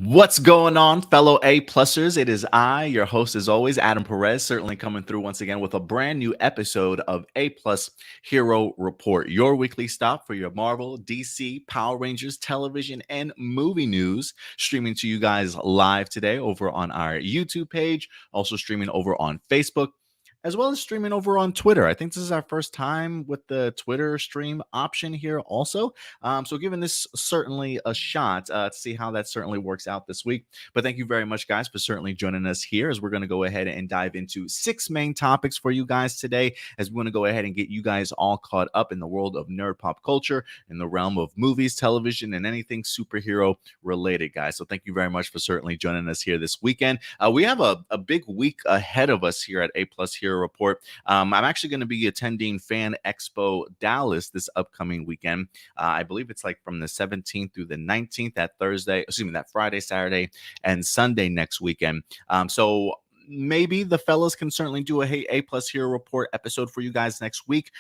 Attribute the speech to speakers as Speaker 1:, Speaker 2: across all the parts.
Speaker 1: What's going on, fellow A-plussers? It is I, your host as always, Adam Perez, certainly coming through once again with a brand new episode of A-Plus Hero Report, your weekly stop for your Marvel, DC, Power Rangers, television, and movie news, streaming to you guys live today over on our YouTube page, also streaming over on Facebook, as well as streaming over on Twitter. I think this is our first time with the Twitter stream option here also. So giving this certainly a shot to see how that certainly works out this week. But thank you very much, guys, for certainly joining us here as we're going to go ahead and dive into 6 main topics for you guys today, as we want to go ahead and get you guys all caught up in the world of nerd pop culture, in the realm of movies, television, and anything superhero related, guys. So thank you very much for certainly joining us here this weekend. We have a big week ahead of us here at A Plus Hero Report. I'm actually going to be attending Fan Expo Dallas this upcoming weekend. I believe it's like from the 17th through the 19th, that Friday, Saturday, and Sunday next weekend. So maybe the fellas can certainly do A Plus Hero Report episode for you guys next week.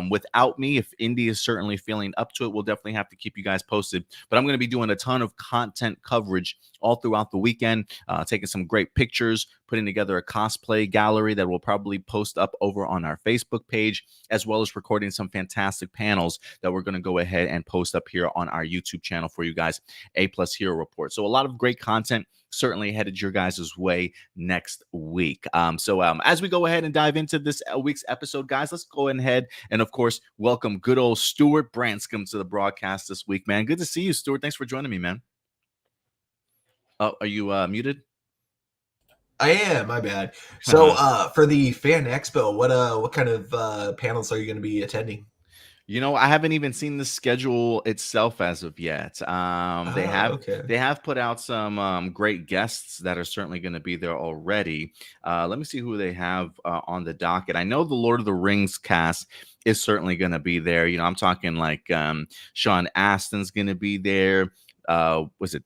Speaker 1: Without me, if Indy is certainly feeling up to it, we'll definitely have to keep you guys posted. But I'm going to be doing a ton of content coverage all throughout the weekend, taking some great pictures, putting together a cosplay gallery that we'll probably post up over on our Facebook page, as well as recording some fantastic panels that we're going to go ahead and post up here on our YouTube channel for you guys, A Plus Hero Report. So a lot of great content certainly headed your guys' way next week. So as we go ahead and dive into this week's episode, guys, let's go ahead and, of course, welcome good old Stuart Branscombe to the broadcast this week, man. Good to see you, Stuart. Thanks for joining me, man. Oh, are you muted?
Speaker 2: I am, my bad. So for the Fan Expo, what kind of panels are you going to be attending?
Speaker 1: You know, I haven't even seen the schedule itself as of yet. They have put out some great guests that are certainly going to be there already. Let me see who they have on the docket. I know the Lord of the Rings cast is certainly going to be there. You know, I'm talking like Sean Astin's going to be there. Was it?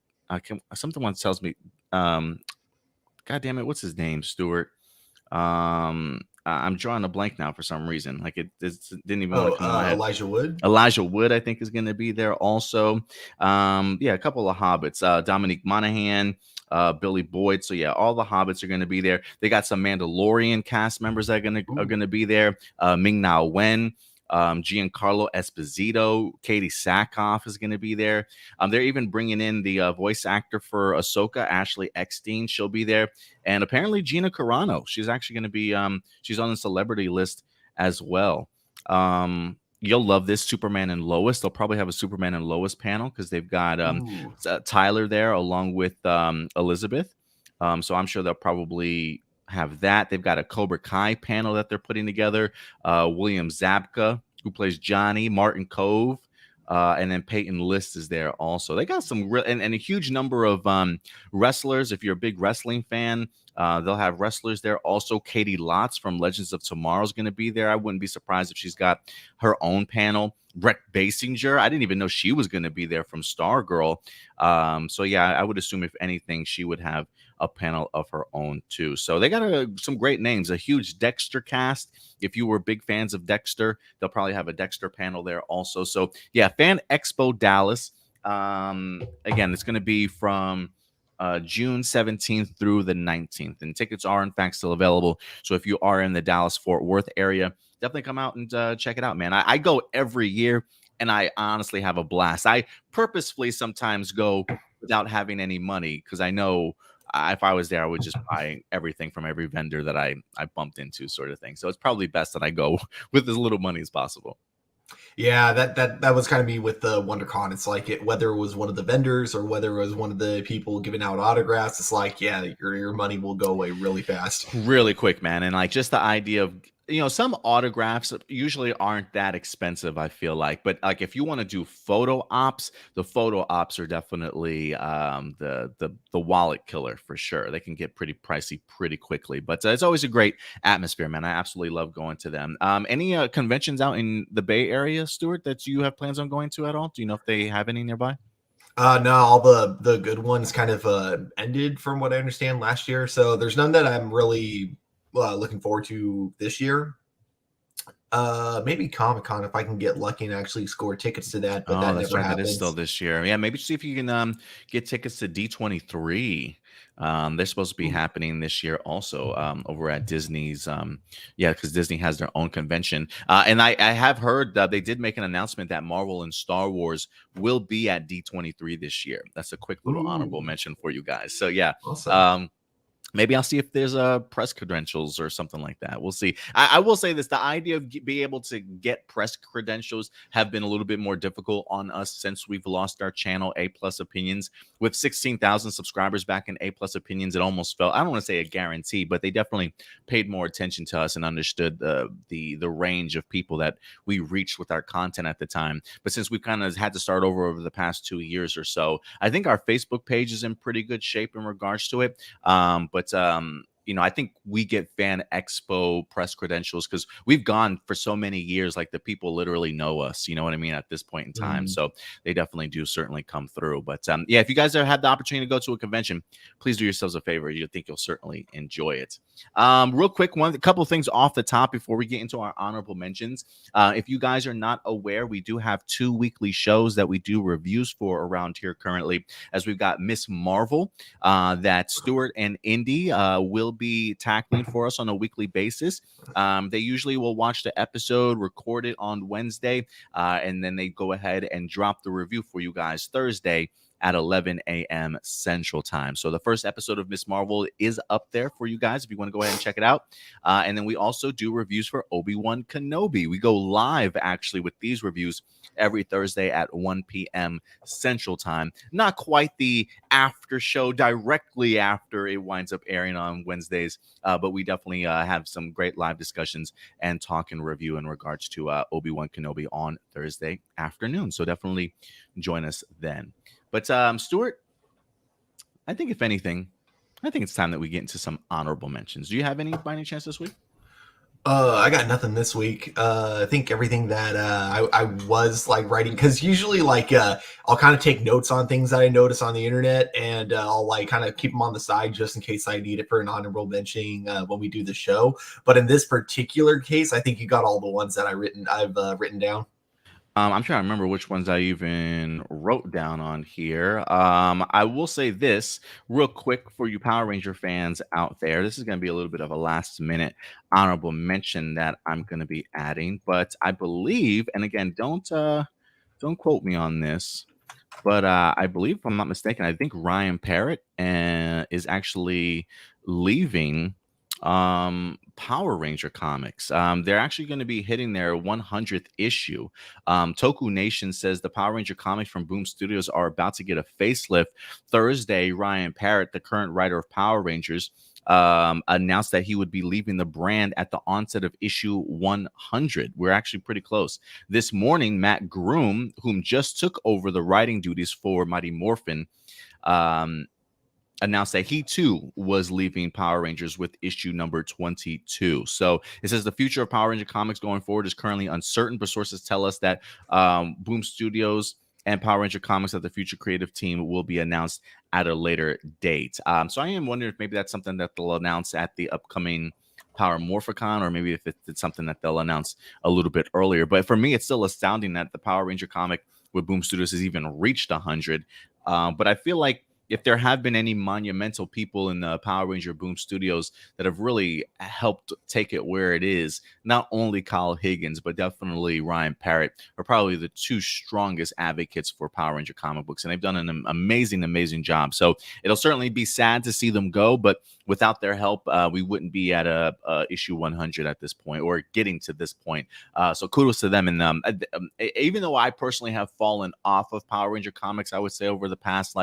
Speaker 1: Something once tells me. God damn it, what's his name, Stuart? I'm drawing a blank now for some reason. Like it didn't even want to come to my head.
Speaker 2: Elijah Wood.
Speaker 1: Elijah Wood, I think, is going to be there also. A couple of hobbits. Dominique Monaghan, Billy Boyd. So yeah, all the hobbits are going to be there. They got some Mandalorian cast members that are going to be there. Ming-Na Wen. Giancarlo Esposito, Katie Sackhoff is going to be there. They're even bringing in the voice actor for Ahsoka, Ashley Eckstein. She'll be there. And apparently Gina Carano. She's actually going to be, she's on the celebrity list as well. You'll love this, Superman and Lois. They'll probably have a Superman and Lois panel because they've got Tyler there along with Elizabeth. So I'm sure they'll probably have that. They've got a Cobra Kai panel that they're putting together. William Zabka, who plays Johnny, Martin Cove, and then Peyton List is there also. They got some real and a huge number of wrestlers. If you're a big wrestling fan, they'll have wrestlers there. Also, Katie Lotz from Legends of Tomorrow is going to be there. I wouldn't be surprised if she's got her own panel. Brett Basinger, I didn't even know she was going to be there from Stargirl. So yeah, I would assume if anything, she would have a panel of her own too. So they got some great names, a huge Dexter cast. If you were big fans of Dexter, they'll probably have a Dexter panel there also. So yeah, Fan Expo Dallas. Again, it's going to be from June 17th through the 19th, and tickets are in fact still available. So if you are in the Dallas-Fort Worth area, definitely come out and check it out, man. I go every year, and I honestly have a blast. I purposefully sometimes go without having any money because I know if I was there, I would just buy everything from every vendor that I bumped into, sort of thing. So it's probably best that I go with as little money as possible.
Speaker 2: Yeah, that was kind of me with the WonderCon. It's like whether it was one of the vendors or whether it was one of the people giving out autographs, it's like, yeah, your money will go away really fast.
Speaker 1: Really quick, man. And like just the idea of, you know, some autographs usually aren't that expensive, I feel like. But like if you want to do photo ops, the photo ops are definitely the wallet killer for sure. They can get pretty pricey pretty quickly. But it's always a great atmosphere, man. I absolutely love going to them. Any conventions out in the Bay Area, Stuart, that you have plans on going to at all? Do you know if they have any nearby?
Speaker 2: No, all the good ones kind of ended from what I understand last year. So there's none that I'm really looking forward to this year. Maybe Comic-Con if I can get lucky and actually score tickets to that, but
Speaker 1: Oh,
Speaker 2: that
Speaker 1: that's
Speaker 2: never
Speaker 1: right. That is still
Speaker 2: happens.
Speaker 1: this year. Yeah, maybe see if you can get tickets to D23. They're supposed to be
Speaker 2: Ooh.
Speaker 1: happening this year also over at Disney's. Yeah, because Disney has their own convention. And I have heard that they did make an announcement that Marvel and Star Wars will be at D23 this year. That's a quick little honorable
Speaker 2: Ooh,
Speaker 1: mention for you guys. So yeah.
Speaker 2: awesome.
Speaker 1: Um, Maybe I'll see if there's press credentials or something like that. We'll see. I will say this: the idea of being able to get press credentials have been a little bit more difficult on us since we've lost our channel A Plus Opinions. With 16,000 subscribers back in A Plus Opinions, it almost felt, I don't want to say a guarantee, but they definitely paid more attention to us and understood the range of people that we reached with our content at the time. But since we've kind of had to start over the past 2 years or so, I think our Facebook page is in pretty good shape in regards to it. But I think we get Fan Expo press credentials because we've gone for so many years. Like the people literally know us, you know what I mean, at this point in time.
Speaker 2: Mhm.
Speaker 1: So they definitely do certainly come through. But yeah, if you guys have had the opportunity to go to a convention, please do yourselves a favor. You think you'll certainly enjoy it. Real quick, a couple of things off the top before we get into our honorable mentions. If you guys are not aware, we do have 2 weekly shows that we do reviews for around here currently, as we've got Miss Marvel that Stuart and Indy will be tackling for us on a weekly basis. They usually will watch the episode, record it on Wednesday, and then they go ahead and drop the review for you guys Thursday at 11 a.m. Central Time. So the first episode of Miss Marvel is up there for you guys if you want to go ahead and check it out. And then we also do reviews for Obi-Wan Kenobi. We go live actually with these reviews every Thursday at 1 p.m. Central Time. Not quite the after show directly after it winds up airing on Wednesdays, but we definitely have some great live discussions and talk and review in regards to Obi-Wan Kenobi on Thursday afternoon. So definitely join us then. But Stuart, I think if anything, I think it's time that we get into some honorable mentions. Do you have any by any chance this week?
Speaker 2: I got nothing this week. I think everything that I was like writing, because usually I'll kind of take notes on things that I notice on the internet, and I'll like kind of keep them on the side just in case I need it for an honorable mention when we do the show. But in this particular case, I think you got all the ones that I've written down.
Speaker 1: I'm trying to remember which ones I even wrote down on here. I will say this real quick for you Power Ranger fans out there. This is going to be a little bit of a last minute honorable mention that I'm going to be adding, but I believe, and again, don't quote me on this, but I believe, if I'm not mistaken, I think Ryan Parrott is actually leaving Power Ranger comics. They're actually going to be hitting their 100th issue. Toku Nation says the Power Ranger comics from Boom Studios are about to get a facelift. Thursday, Ryan Parrott, the current writer of Power Rangers, announced that he would be leaving the brand at the onset of issue 100. We're actually pretty close. This morning, Matt Groom, whom just took over the writing duties for Mighty Morphin, announced that he too was leaving Power Rangers with issue number 22. So it says the future of Power Ranger comics going forward is currently uncertain, but sources tell us that Boom Studios and Power Ranger comics of the future creative team will be announced at a later date. So I am wondering if maybe that's something that they'll announce at the upcoming Power Morphicon, or maybe if it's something that they'll announce a little bit earlier. But for me, it's still astounding that the Power Ranger comic with Boom Studios has even reached 100. But I feel like if there have been any monumental people in the Power Ranger Boom Studios that have really helped take it where it is, not only Kyle Higgins, but definitely Ryan Parrott are probably the 2 strongest advocates for Power Ranger comic books. And they've done an amazing job. So it'll certainly be sad to see them go, but without their help, we wouldn't be at a issue 100 at this point, or getting to this point. So kudos to them. And even though I personally have fallen off of Power Ranger comics, I would say over the past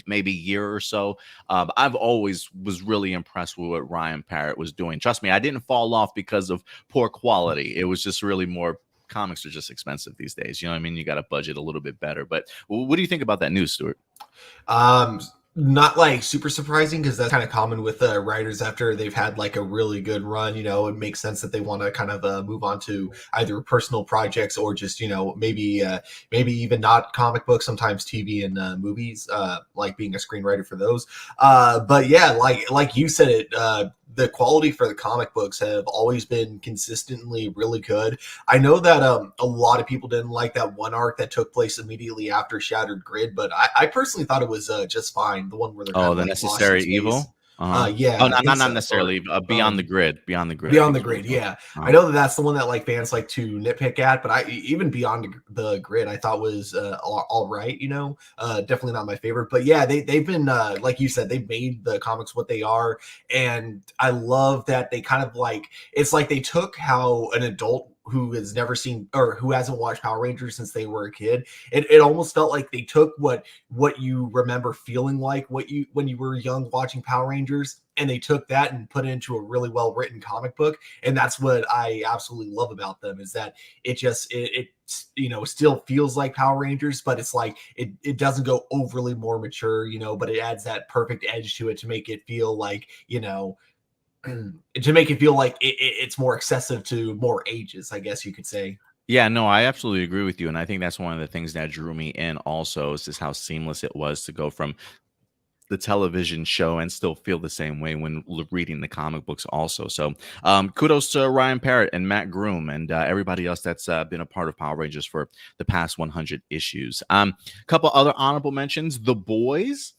Speaker 1: maybe year or so, I've always was really impressed with what Ryan Parrott was doing. Trust me, I didn't fall off because of poor quality. It was just really more, comics are just expensive these days. You know what I mean? You got to budget a little bit better. But what do you think about that news, Stuart?
Speaker 2: Not like super surprising, because that's kind of common with writers after they've had like a really good run. It makes sense that they want to kind of move on to either personal projects or just maybe even not comic books, sometimes TV and movies, like being a screenwriter for those. But yeah, like you said, the quality for the comic books have always been consistently really good. I know that a lot of people didn't like that one arc that took place immediately after Shattered Grid, but I personally thought it was just fine. The one where they're kind
Speaker 1: Oh,
Speaker 2: of
Speaker 1: the
Speaker 2: like lost in
Speaker 1: necessary
Speaker 2: space.
Speaker 1: evil. Uh-huh. Oh,
Speaker 2: Yeah, I
Speaker 1: not
Speaker 2: think
Speaker 1: not not
Speaker 2: so. Or
Speaker 1: necessarily beyond the grid. Beyond the grid, I
Speaker 2: Beyond
Speaker 1: think
Speaker 2: the
Speaker 1: is what
Speaker 2: Grid,
Speaker 1: it's called.
Speaker 2: yeah. I
Speaker 1: Uh-huh.
Speaker 2: know that that's the one that like fans like to nitpick at, but I even Beyond the Grid I thought was all right, you know. Definitely not my favorite, but yeah, they've been like you said, they've made the comics what they are, and I love that they kind of like it's like they took how an adult who has never seen or who hasn't watched Power Rangers since they were a kid, it almost felt like they took what you remember feeling like what you when you were young watching Power Rangers, and they took that and put it into a really well written comic book. And that's what I absolutely love about them is that it you know still feels like Power Rangers, but it's like it doesn't go overly more mature, you know, but it adds that perfect edge to it to make it feel like, you know, to make it feel like it's more excessive to more ages, I guess you could say.
Speaker 1: Yeah, no, I absolutely agree with you, and I think that's one of the things that drew me in also is just how seamless it was to go from the television show and still feel the same way when reading the comic books also. So kudos to Ryan Parrott and Matt Groom and everybody else that's been a part of Power Rangers for the past 100 issues. A couple other honorable mentions. The Boys.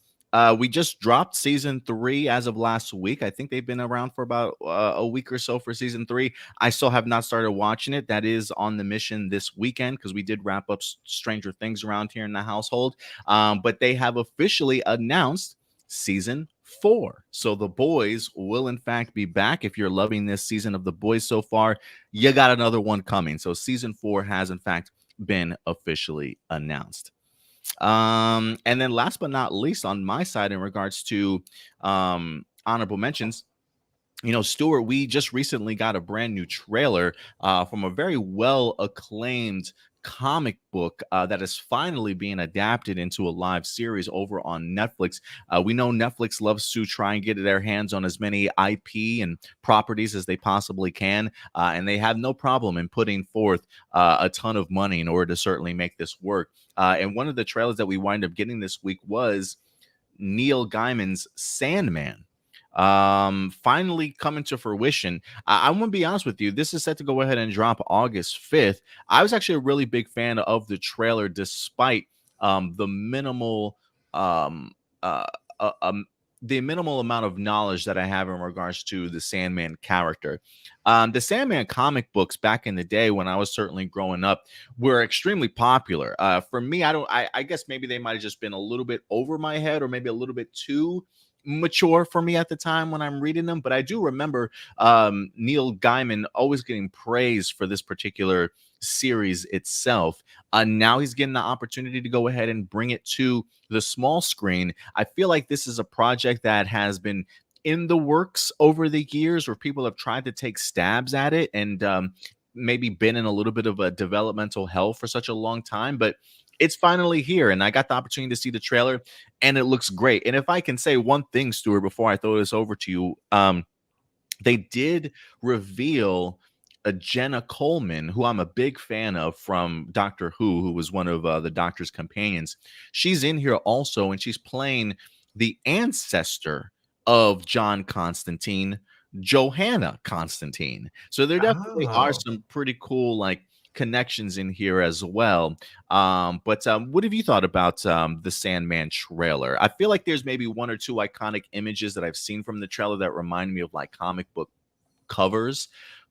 Speaker 1: We just dropped season 3 as of last week. I think they've been around for about a week or so for season 3. I still have not started watching it. That is on the mission this weekend because we did wrap up Stranger Things around here in the household. But they have officially announced season 4. So the boys will in fact be back. If you're loving this season of the boys so far, you got another one coming. So season 4 has in fact been officially announced. And then last but not least on my side in regards to honorable mentions, you know, Stuart, we just recently got a brand new trailer from a very well acclaimed comic book that is finally being adapted into a live series over on Netflix. We know Netflix loves to try and get their hands on as many IP and properties as they possibly can, and they have no problem in putting forth a ton of money in order to certainly make this work. And one of the trailers that we wind up getting this week was Neil Gaiman's Sandman finally coming to fruition. I want to be honest with you, this is set to go ahead and drop August 5th. I was actually a really big fan of the trailer despite the minimal um uh, uh um the minimal amount of knowledge that I have in regards to the Sandman character. The Sandman comic books back in the day when I was certainly growing up were extremely popular. For me, I guess maybe they might have just been a little bit over my head or maybe a little bit too mature for me at the time when I'm reading them, but I do remember Neil Gaiman always getting praise for this particular series itself. Now he's getting the opportunity to go ahead and bring it to the small screen. I feel like this is a project that has been in the works over the years where people have tried to take stabs at it and maybe been in a little bit of a developmental hell for such a long time, but it's finally here. And I got the opportunity to see the trailer and it looks great. And if I can say one thing, Stuart, before I throw this over to you, they did reveal a Jenna Coleman, who I'm a big fan of from Doctor who was one of the Doctor's companions. She's in here also, and she's playing the ancestor of John Constantine, Johanna Constantine. So there definitely are
Speaker 2: Oh.
Speaker 1: some pretty cool like connections in here as well. But what have you thought about the Sandman trailer? I feel like there's maybe one or two iconic images that I've seen from the trailer that remind me of like comic book covers,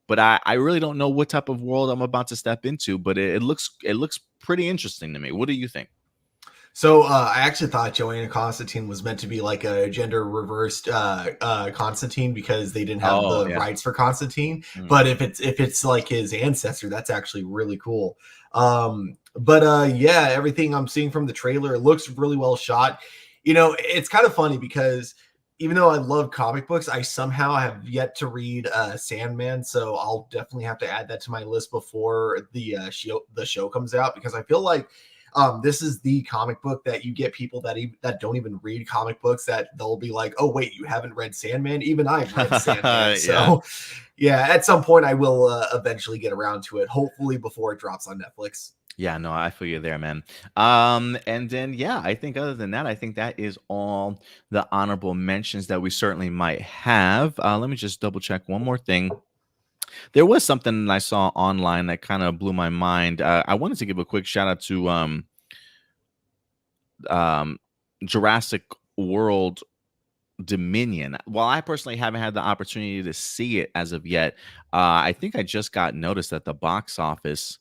Speaker 1: but I really don't know what type of world I'm about to step into. But it looks pretty interesting to me. What do you think?
Speaker 2: So I actually thought Joanna Constantine was meant to be like a gender reversed Constantine because they didn't have
Speaker 1: Oh
Speaker 2: the
Speaker 1: yeah.
Speaker 2: rights for Constantine.
Speaker 1: Mm.
Speaker 2: But if it's like his ancestor, that's actually really cool. But yeah, everything I'm seeing from the trailer looks really well shot. You know, it's kind of funny because even though I love comic books, I somehow have yet to read Sandman. So I'll definitely have to add that to my list before the show comes out because I feel like this is the comic book that you get people that don't even read comic books that they'll be like, oh wait, you haven't read Sandman? Even I've read Sandman.
Speaker 1: Yeah.
Speaker 2: So yeah, at some point I will eventually get around to it, hopefully before it drops on Netflix.
Speaker 1: Yeah, no, I feel you there, man. And then yeah, I think other than that, I think that is all the honorable mentions that we certainly might have. Let me just double check one more thing. There was something I saw online that kind of blew my mind. I wanted to give a quick shout out to um, Jurassic World Dominion. While I personally haven't had the opportunity to see it as of yet, I think I just got noticed that the box office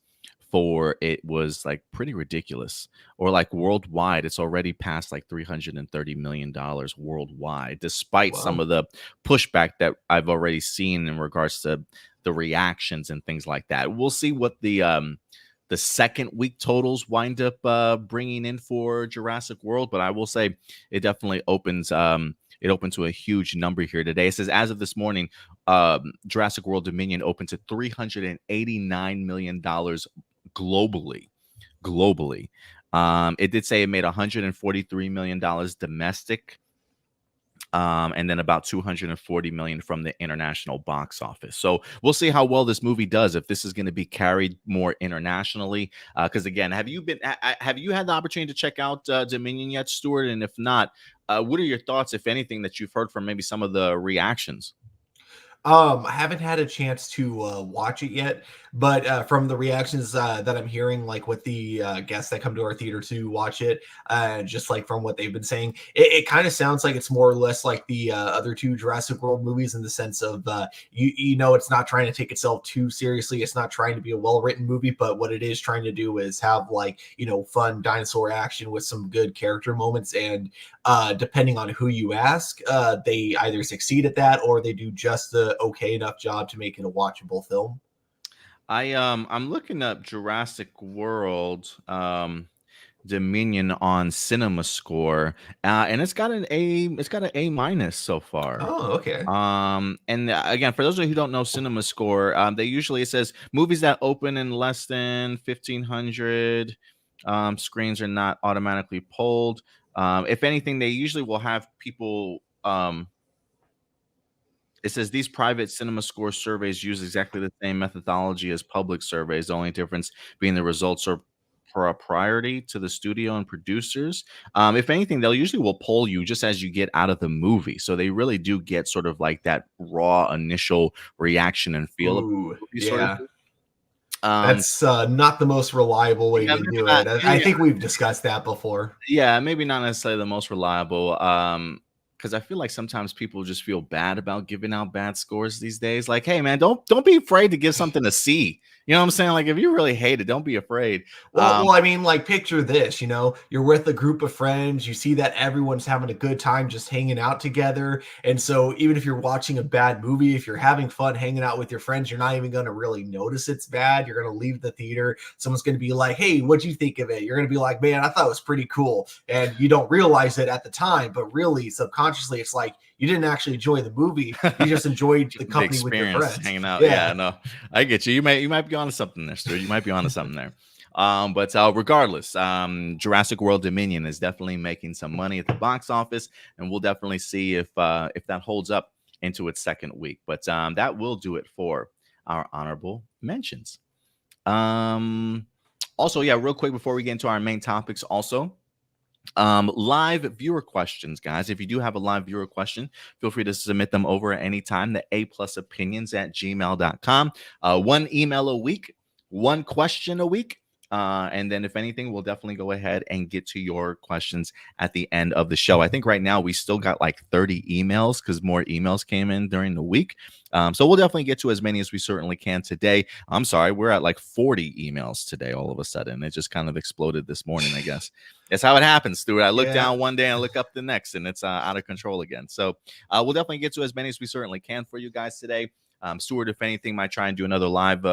Speaker 1: for it was like pretty ridiculous. Or like worldwide, it's already passed like $330 million worldwide, despite some
Speaker 2: Wow.
Speaker 1: of the pushback that I've already seen in regards to the reactions and things like that. We'll see what the second week totals wind up bringing in for Jurassic World, but I will say it definitely opens it opened to a huge number here today. It says as of this morning, Jurassic World Dominion opened to $389 million globally. Globally, it did say it made $143 million domestic, and then about 240 million from the international box office. So we'll see how well this movie does, if this is going to be carried more internationally. Because again, have you had the opportunity to check out Dominion yet, Stuart? And if not, what are your thoughts, if anything, that you've heard from maybe some of the reactions?
Speaker 2: I haven't had a chance to watch it yet, but from the reactions that I'm hearing, like with the guests that come to our theater to watch it, just like from what they've been saying, it kind of sounds like it's more or less like the other two Jurassic World movies, in the sense of you know, it's not trying to take itself too seriously. It's not trying to be a well written movie, but what it is trying to do is have, like, you know, fun dinosaur action with some good character moments. And depending on who you ask, they either succeed at that or they do just the okay enough job to make it a watchable film.
Speaker 1: I'm looking up Jurassic World Dominion on Cinema Score, and it's got an A minus so far.
Speaker 2: Oh, okay.
Speaker 1: And again, for those of you who don't know Cinema Score, they usually, it says movies that open in less than 1,500 screens are not automatically polled. If anything, they usually will have people. It says these private cinema score surveys use exactly the same methodology as public surveys. The only difference being the results are propriety to the studio and producers. If anything, they'll usually will poll you just as you get out of the movie, so they really do get sort of like that raw initial reaction and feel of
Speaker 2: Ooh,
Speaker 1: the movie, sort of.
Speaker 2: yeah.
Speaker 1: Um,
Speaker 2: That's not the most reliable way
Speaker 1: yeah,
Speaker 2: to do it. I think we've discussed that before.
Speaker 1: maybe not necessarily the most reliable. Because I feel like sometimes people just feel bad about giving out bad scores these days. Like, hey man, don't be afraid to give something a C. You know what I'm saying? Like, if you really hate it, don't be afraid.
Speaker 2: Well, I mean, like, picture this, you know, you're with a group of friends, you see that everyone's having a good time just hanging out together. And so even if you're watching a bad movie, if you're having fun hanging out with your friends, you're not even going to really notice it's bad. You're going to leave the theater. Someone's going to be like, hey, what'd you think of it? You're going to be like, man, I thought it was pretty cool. And you don't realize it at the time, but really subconsciously, it's like you didn't actually enjoy the movie. You just enjoyed the company with your friends.
Speaker 1: Hanging out.
Speaker 2: Yeah.
Speaker 1: Yeah, no, I get you. You might be onto something there, Stuart. You might be onto something there. But regardless, Jurassic World Dominion is definitely making some money at the box office, and we'll definitely see if that holds up into its second week. But that will do it for our honorable mentions. Also, yeah, real quick before we get into our main topics, also. Live viewer questions, guys. If you do have a live viewer question, feel free to submit them over at any time. The aplusopinions@gmail.com. One email a week, one question a week. And then if anything, we'll definitely go ahead and get to your questions at the end of the show. I think right now we still got like 30 emails because more emails came in during the week. So we'll definitely get to as many as we certainly can today. I'm sorry, we're at like 40 emails today all of a sudden. It just kind of exploded this morning, I guess. That's how it happens, Stuart. I look down one day and look up the next, and it's out of control again. So we'll definitely get to as many as we certainly can for you guys today. Stuart, if anything, might try and do another live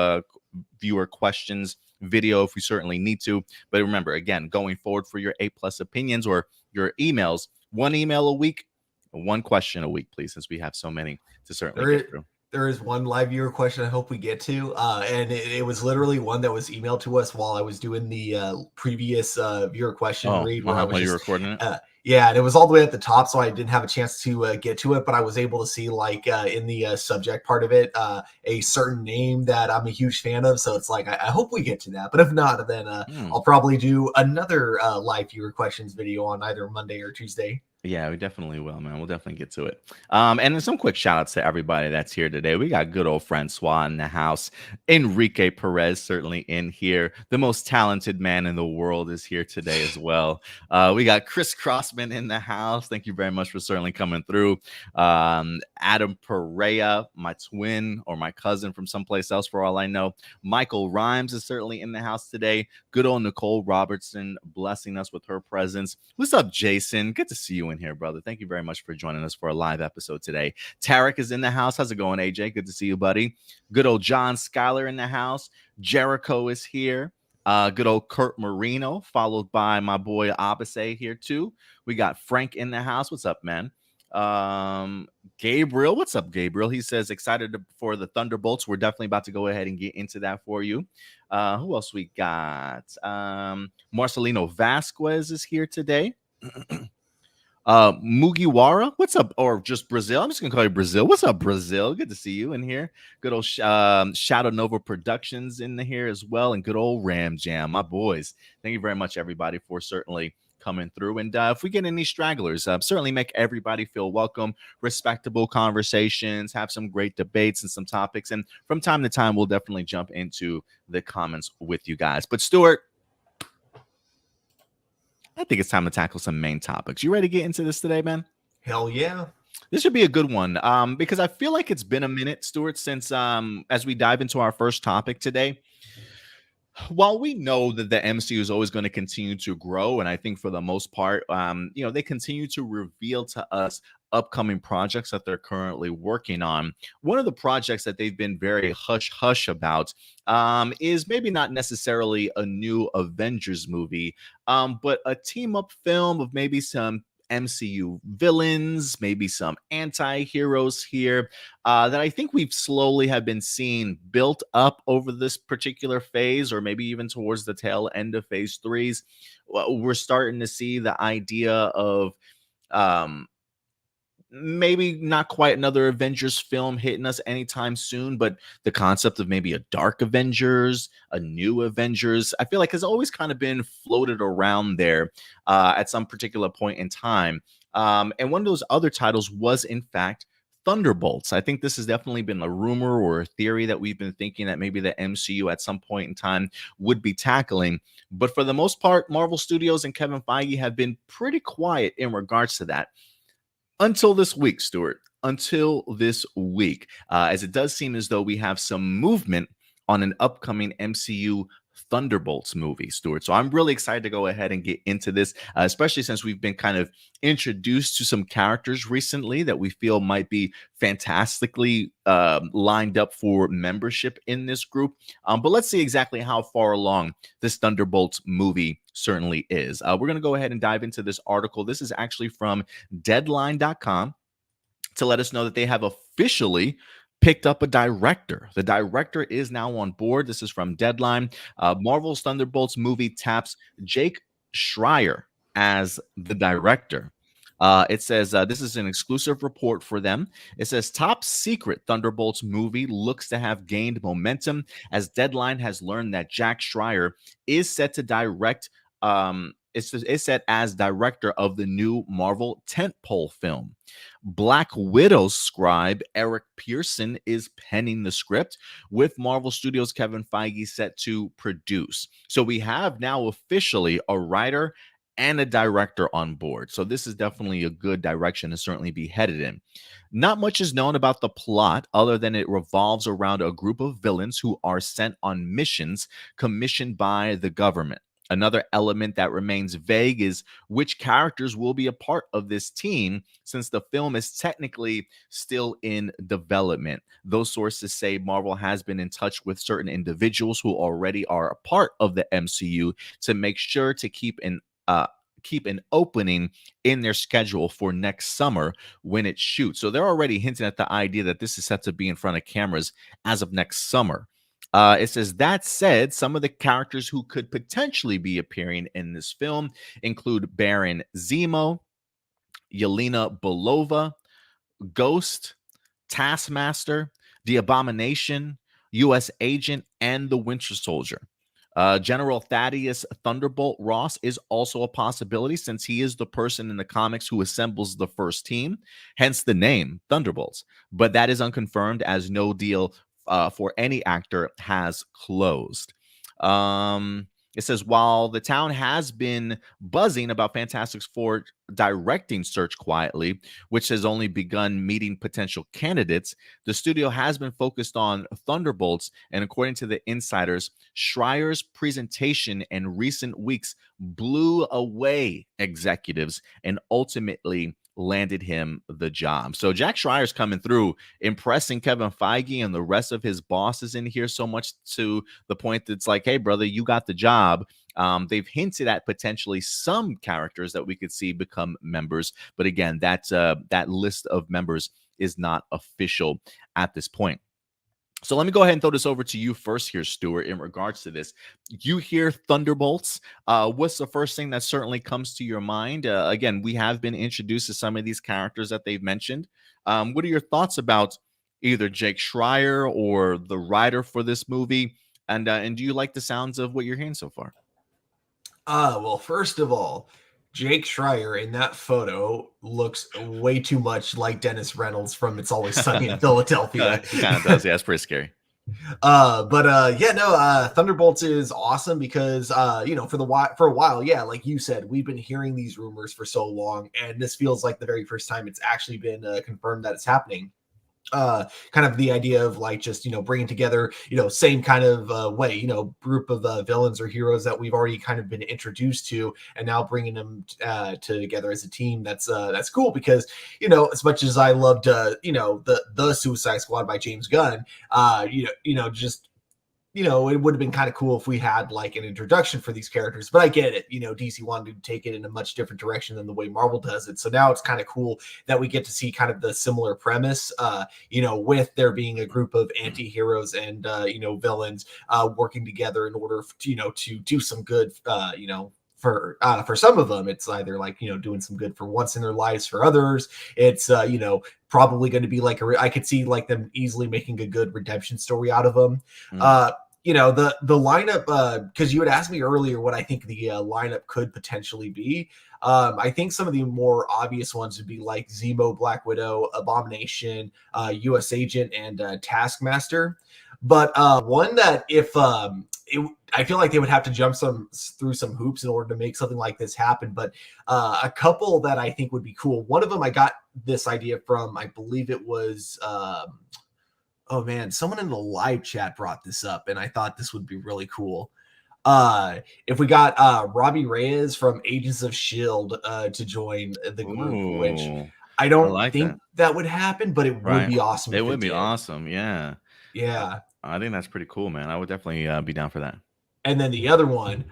Speaker 1: viewer questions video if we certainly need to. But remember, again, going forward for your A+ opinions or your emails, one email a week, one question a week, please, since we have so many to certainly get through.
Speaker 2: There is one live viewer question I hope we get to, and it was literally one that was emailed to us while I was doing the previous viewer question read.
Speaker 1: While you were recording it?
Speaker 2: Yeah, and it was all the way at the top, so I didn't have a chance to get to it, but I was able to see like in the subject part of it a certain name that I'm a huge fan of. So it's like I hope we get to that, but if not, then
Speaker 1: Hmm.
Speaker 2: I'll probably do another live viewer questions video on either Monday or Tuesday.
Speaker 1: Yeah, we definitely will, man. We'll definitely get to it. And then some quick shout outs to everybody that's here today. We got good old Francois in the house. Enrique Perez certainly in here. The most talented man in the world is here today as well. We got Chris Crossman in the house. Thank you very much for certainly coming through. Adam Perea, my twin or my cousin from someplace else, for all I know. Michael Rhymes is certainly in the house today. Good old Nicole Robertson blessing us with her presence. What's up, Jason? Good to see you in here, brother. Thank you very much for joining us for a live episode today. Tarek is in the house. How's it going, AJ? Good to see you, buddy. Good old John Schuyler in the house. Jericho is here. Good old Kurt Marino, followed by my boy Abase here too. We got Frank in the house. What's up, man? Gabriel, what's up, Gabriel? He says excited for the Thunderbolts. We're definitely about to go ahead and get into that for you. Who else we got? Marcelino Vasquez is here today. Mugiwara, what's up? Or just Brazil. I'm just gonna call you Brazil. What's up, Brazil? Good to see you in here. Good old Shadow Nova Productions in here as well, and good old Ram Jam, my boys. Thank you very much, everybody, for certainly coming through. And if we get any stragglers, certainly make everybody feel welcome. Respectable conversations, have some great debates and some topics, and from time to time, we'll definitely jump into the comments with you guys. But Stuart, I think it's time to tackle some main topics. You ready to get into this today, man?
Speaker 2: Hell yeah.
Speaker 1: This should be a good one because I feel like it's been a minute, Stuart, since as we dive into our first topic today. While we know that the MCU is always going to continue to grow, and I think for the most part, they continue to reveal to us upcoming projects that they're currently working on. One of the projects that they've been very hush hush about is maybe not necessarily a new Avengers movie, but a team up film of maybe some MCU villains, maybe some anti-heroes here that I think we've slowly have been seeing built up over this particular phase, or maybe even towards the tail end of phase threes. We're starting to see the idea of um, maybe not quite another Avengers film hitting us anytime soon, but the concept of maybe a dark Avengers, a new Avengers, I feel like has always kind of been floated around there at some particular point in time. And one of those other titles was, in fact, Thunderbolts. I think this has definitely been a rumor or a theory that we've been thinking that maybe the MCU at some point in time would be tackling. But for the most part, Marvel Studios and Kevin Feige have been pretty quiet in regards to that. Until this week, Stuart. Until this week, as it does seem as though we have some movement on an upcoming MCU Thunderbolts movie, Stuart. So I'm really excited to go ahead and get into this, especially since we've been kind of introduced to some characters recently that we feel might be fantastically lined up for membership in this group. But let's see exactly how far along this Thunderbolts movie certainly is. We're going to go ahead and dive into this article. This is actually from Deadline.com to let us know that they have officially picked up a director. The director is now on board. This is from Deadline. Marvel's Thunderbolts movie taps Jake Schreier as the director. It says this is an exclusive report for them. It says top secret Thunderbolts movie looks to have gained momentum as Deadline has learned that Jack Schreier is set to direct. It's set as director of the new Marvel tentpole film. Black Widow scribe Eric Pearson is penning the script, with Marvel Studios' Kevin Feige set to produce. So we have now officially a writer and a director on board. So this is definitely a good direction to certainly be headed in. Not much is known about the plot other than it revolves around a group of villains who are sent on missions commissioned by the government. Another element that remains vague is which characters will be a part of this team, since the film is technically still in development. Those sources say Marvel has been in touch with certain individuals who already are a part of the MCU to make sure to keep an opening in their schedule for next summer when it shoots. So they're already hinting at the idea that this is set to be in front of cameras as of next summer. It says, that said, some of the characters who could potentially be appearing in this film include Baron Zemo, Yelena Belova, Ghost, Taskmaster, the Abomination, U.S. Agent, and the Winter Soldier. General Thaddeus Thunderbolt Ross is also a possibility since he is the person in the comics who assembles the first team, hence the name Thunderbolts. But that is unconfirmed as no deal for any actor has closed. It says, while the town has been buzzing about Fantastic Four directing search quietly, which has only begun meeting potential candidates, the studio has been focused on Thunderbolts. And according to the insiders, Schreier's presentation in recent weeks blew away executives and ultimately landed him the job. So Jack Schreier's coming through, impressing Kevin Feige and the rest of his bosses in here so much to the point that it's like, hey, brother, you got the job. They've hinted at potentially some characters that we could see become members. But again, that list of members is not official at this point. So let me go ahead and throw this over to you first here, Stuart, in regards to this. You hear Thunderbolts. What's the first thing that certainly comes to your mind? Again, we have been introduced to some of these characters that they've mentioned. What are your thoughts about either Jake Schreier or the writer for this movie? And do you like the sounds of what you're hearing so far?
Speaker 2: Well, first of all, Jake Schreier in that photo looks way too much like Dennis Reynolds from It's Always Sunny in Philadelphia.
Speaker 1: He kind of does. Yeah, it's pretty scary.
Speaker 2: Thunderbolts is awesome because for a while, yeah, like you said, we've been hearing these rumors for so long, and this feels like the very first time it's actually been confirmed that it's happening. Kind of the idea of like just bringing together same kind of way group of villains or heroes that we've already kind of been introduced to, and now bringing them together as a team. That's cool because as much as I loved the Suicide Squad by James Gunn, it would have been kind of cool if we had like an introduction for these characters, but I get it. DC wanted to take it in a much different direction than the way Marvel does it. So now it's kind of cool that we get to see kind of the similar premise, with there being a group of anti-heroes and, villains working together in order to do some good, for some of them, it's either like, doing some good for once in their lives. For others, it's, probably going to be like I could see like them easily making a good redemption story out of them. The lineup, because you had asked me earlier what I think the lineup could potentially be. I think some of the more obvious ones would be like Zemo, Black Widow, Abomination, U.S. Agent, and Taskmaster. But one that I feel like they would have to jump through some hoops in order to make something like this happen. But a couple that I think would be cool. One of them I got this idea from, I believe it was, oh man, someone in the live chat brought this up, and I thought this would be really cool. If we got Robbie Reyes from Agents of S.H.I.E.L.D. To join the group, which I don't think that would happen, but it would be awesome.
Speaker 1: It would be awesome, yeah.
Speaker 2: Yeah.
Speaker 1: I think that's pretty cool, man. I would definitely be down for that.
Speaker 2: And then the other one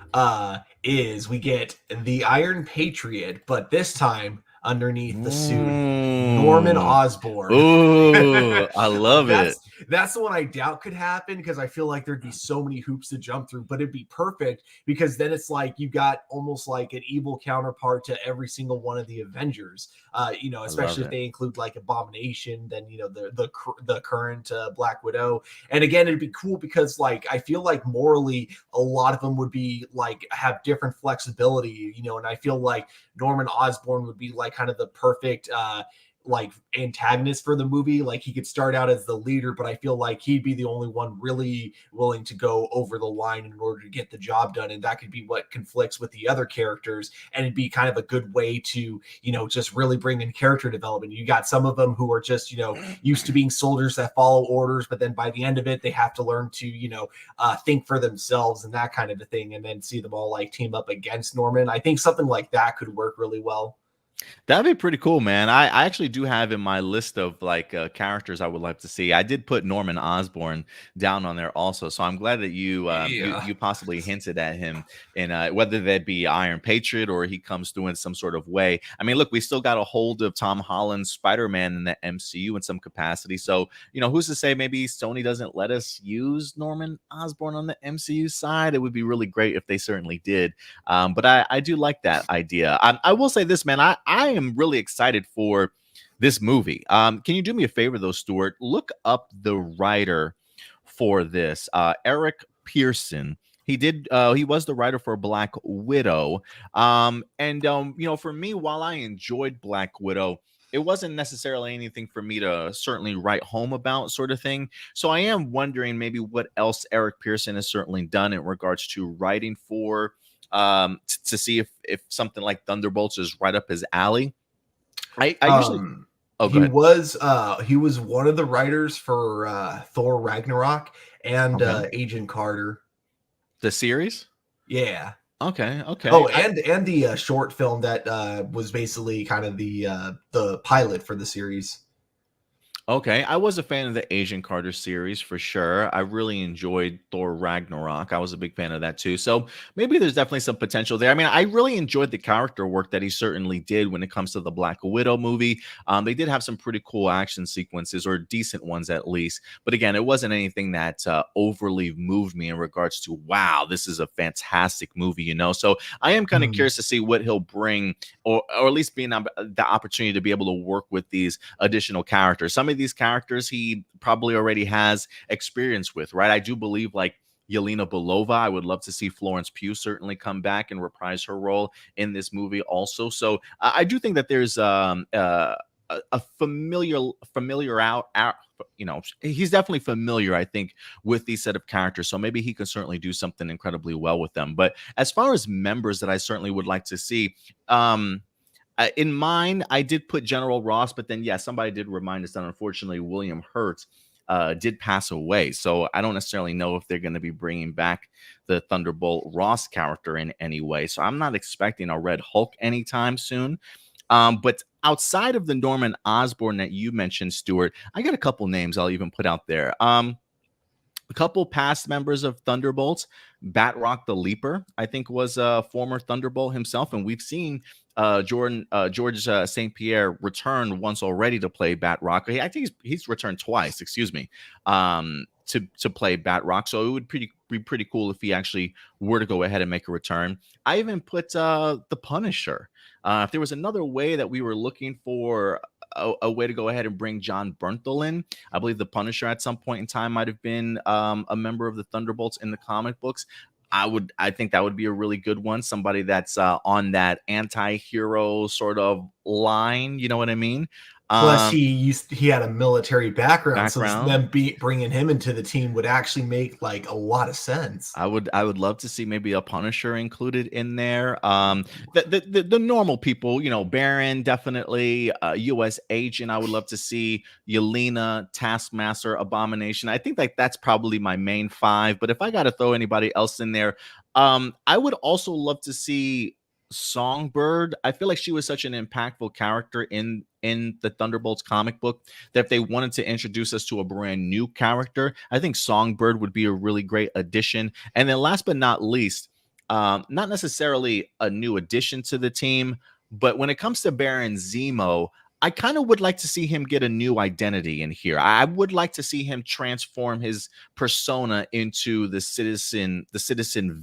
Speaker 2: is we get the Iron Patriot, but this time underneath the suit, Norman Osborn.
Speaker 1: Ooh, I love it.
Speaker 2: That's the one I doubt could happen because I feel like there'd be so many hoops to jump through, but it'd be perfect because then it's like you got almost like an evil counterpart to every single one of the Avengers. Especially if they include like Abomination, then the current Black Widow. And again, it'd be cool because like I feel like morally a lot of them would be like have different flexibility, and I feel like Norman Osborn would be like kind of the perfect like antagonist for the movie. Like he could start out as the leader, but I feel like he'd be the only one really willing to go over the line in order to get the job done. And that could be what conflicts with the other characters. And it'd be kind of a good way to, just really bring in character development. You got some of them who are just, used to being soldiers that follow orders, but then by the end of it, they have to learn to, think for themselves and that kind of a thing. And then see them all like team up against Norman. I think something like that could work really well.
Speaker 1: That'd be pretty cool, man. I actually do have in my list of like characters I would like to see. I did put Norman Osborn down on there also, so I'm glad that you possibly hinted at him, and whether that be Iron Patriot or he comes through in some sort of way. I mean, look, we still got a hold of Tom Holland's Spider-Man in the MCU in some capacity, so who's to say maybe Sony doesn't let us use Norman Osborn on the MCU side? It would be really great if they certainly did. But I do like that idea. I will say this, man. I I am really excited for this movie. Can you do me a favor though, Stuart? Look up the writer for this, Eric Pearson. He was the writer for Black Widow. For me, while I enjoyed Black Widow, it wasn't necessarily anything for me to certainly write home about, sort of thing. So I am wondering maybe what else Eric Pearson has certainly done in regards to writing for, to see if something like Thunderbolts is right up his alley. I usually Oh, go
Speaker 2: he
Speaker 1: ahead.
Speaker 2: was one of the writers for Thor Ragnarok and
Speaker 1: Okay.
Speaker 2: Agent Carter.
Speaker 1: The series?
Speaker 2: Yeah.
Speaker 1: Okay.
Speaker 2: Oh, and the short film that was basically kind of the pilot for the series.
Speaker 1: Okay, I was a fan of the Agent Carter series for sure. I really enjoyed Thor Ragnarok. I was a big fan of that too. So maybe there's definitely some potential there. I mean, I really enjoyed the character work that he certainly did when it comes to the Black Widow movie. They did have some pretty cool action sequences, or decent ones at least. But again, it wasn't anything that overly moved me in regards to, wow, this is a fantastic movie, you know? So I am kind of curious to see what he'll bring, or at least being the opportunity to be able to work with these additional characters. Some of these characters he probably already has experience with, right? I do believe like Yelena Belova, I would love to see Florence Pugh certainly come back and reprise her role in this movie also. So I do think that there's a familiar out, you know, he's definitely familiar, I think, with these set of characters. So maybe he can certainly do something incredibly well with them. But as far as members that I certainly would like to see, in mine, I did put General Ross, but then, yeah, somebody did remind us that unfortunately William Hurt did pass away. So I don't necessarily know if they're going to be bringing back the Thunderbolt Ross character in any way. So I'm not expecting a Red Hulk anytime soon. But outside of the Norman Osborn that you mentioned, Stuart, I got a couple names I'll even put out there. A couple past members of Thunderbolts, Batroc the Leaper, I think, was a former Thunderbolt himself, and we've seen George St. Pierre return once already to play Batroc. I think he's returned twice, excuse me, to play Batroc. So it would be pretty cool if he actually were to go ahead and make a return. I even put the Punisher. If there was another way that we were looking for a way to go ahead and bring John Bernthal in. I believe the Punisher at some point in time might have been a member of the Thunderbolts in the comic books. I think that would be a really good one. Somebody that's on that anti-hero sort of line. You know what I mean?
Speaker 2: Plus, he had a military background, so
Speaker 1: background.
Speaker 2: them bringing him into the team would actually make like a lot of sense.
Speaker 1: I would love to see maybe a Punisher included in there. The normal people, you know, Baron, definitely, U.S. Agent. I would love to see Yelena, Taskmaster, Abomination. I think like that's probably my main five. But if I got to throw anybody else in there, I would also love to see Songbird. I feel like she was such an impactful character in the Thunderbolts comic book that if they wanted to introduce us to a brand new character, I think Songbird would be a really great addition. And then last but not least, not necessarily a new addition to the team, but when it comes to Baron Zemo, I kind of would like to see him get a new identity in here. I would like to see him transform his persona into the Citizen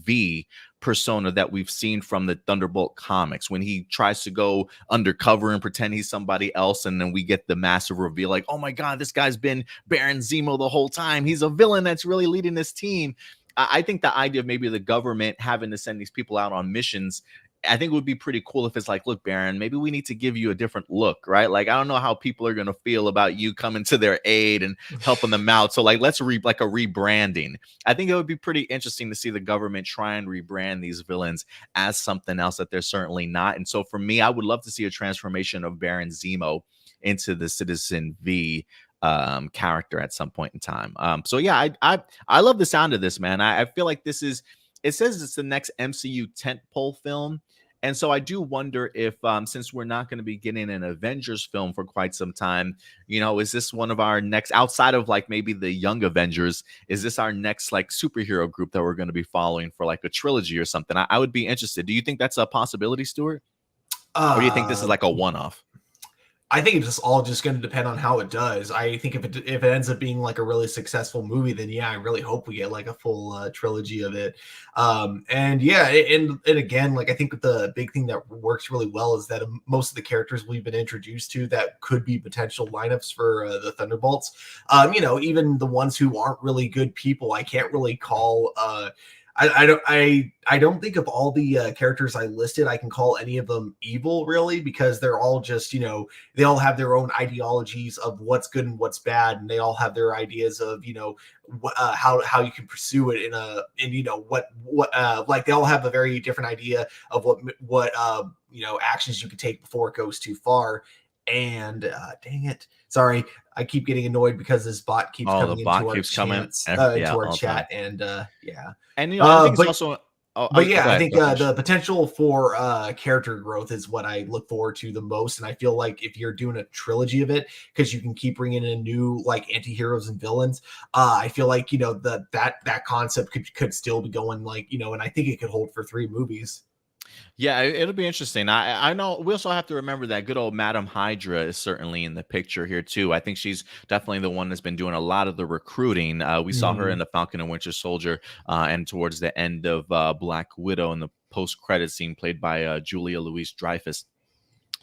Speaker 1: V persona that we've seen from the Thunderbolt comics, when he tries to go undercover and pretend he's somebody else, and then we get the massive reveal like, oh my god, this guy's been Baron Zemo the whole time. He's a villain that's really leading this team. I think the idea of maybe the government having to send these people out on missions, I think it would be pretty cool if it's like, look, Baron, maybe we need to give you a different look, right? Like, I don't know how people are going to feel about you coming to their aid and helping them out. So like, let's like a rebranding. I think it would be pretty interesting to see the government try and rebrand these villains as something else that they're certainly not. And so for me, I would love to see a transformation of Baron Zemo into the Citizen V character at some point in time. So yeah, I love the sound of this, man. I feel like this is, it says it's the next MCU tentpole film. And so I do wonder if, since we're not going to be getting an Avengers film for quite some time, you know, is this one of our next, outside of like maybe the Young Avengers, is this our next like superhero group that we're going to be following for like a trilogy or something? I would be interested. Do you think that's a possibility, Stuart? Or do you think this is like a one-off?
Speaker 2: I think it's just all just going to depend on how it does. I think if it ends up being like a really successful movie, then yeah, I really hope we get like a full trilogy of it. And yeah, and again, like I think the big thing that works really well is that most of the characters we've been introduced to that could be potential lineups for the Thunderbolts, even the ones who aren't really good people, I can't really call. I don't think of all the characters I listed, I can call any of them evil really, because they're all just, they all have their own ideologies of what's good and what's bad, and they all have their ideas of, how you can pursue it what like they all have a very different idea of what actions you can take before it goes too far. And dang it, sorry, I keep getting annoyed because this bot keeps
Speaker 1: Oh, the
Speaker 2: coming
Speaker 1: bot
Speaker 2: into our
Speaker 1: keeps coming.
Speaker 2: chance
Speaker 1: Yeah,
Speaker 2: into our
Speaker 1: all the time.
Speaker 2: chat, and yeah.
Speaker 1: And I think it's
Speaker 2: But
Speaker 1: also. Oh,
Speaker 2: yeah,
Speaker 1: go
Speaker 2: I
Speaker 1: ahead.
Speaker 2: think
Speaker 1: Go finish.
Speaker 2: the potential for character growth is what I look forward to the most, and I feel like if you're doing a trilogy of it, because you can keep bringing in new like anti-heroes and villains, I feel like that concept could still be going, and I think it could hold for 3 movies.
Speaker 1: Yeah, it'll be interesting. I know we also have to remember that good old Madam Hydra is certainly in the picture here too. I think she's definitely the one that's been doing a lot of the recruiting. We saw her in
Speaker 2: Mhm.
Speaker 1: the Falcon and Winter Soldier, and towards the end of Black Widow in the post-credit scene, played by Julia Louis-Dreyfus.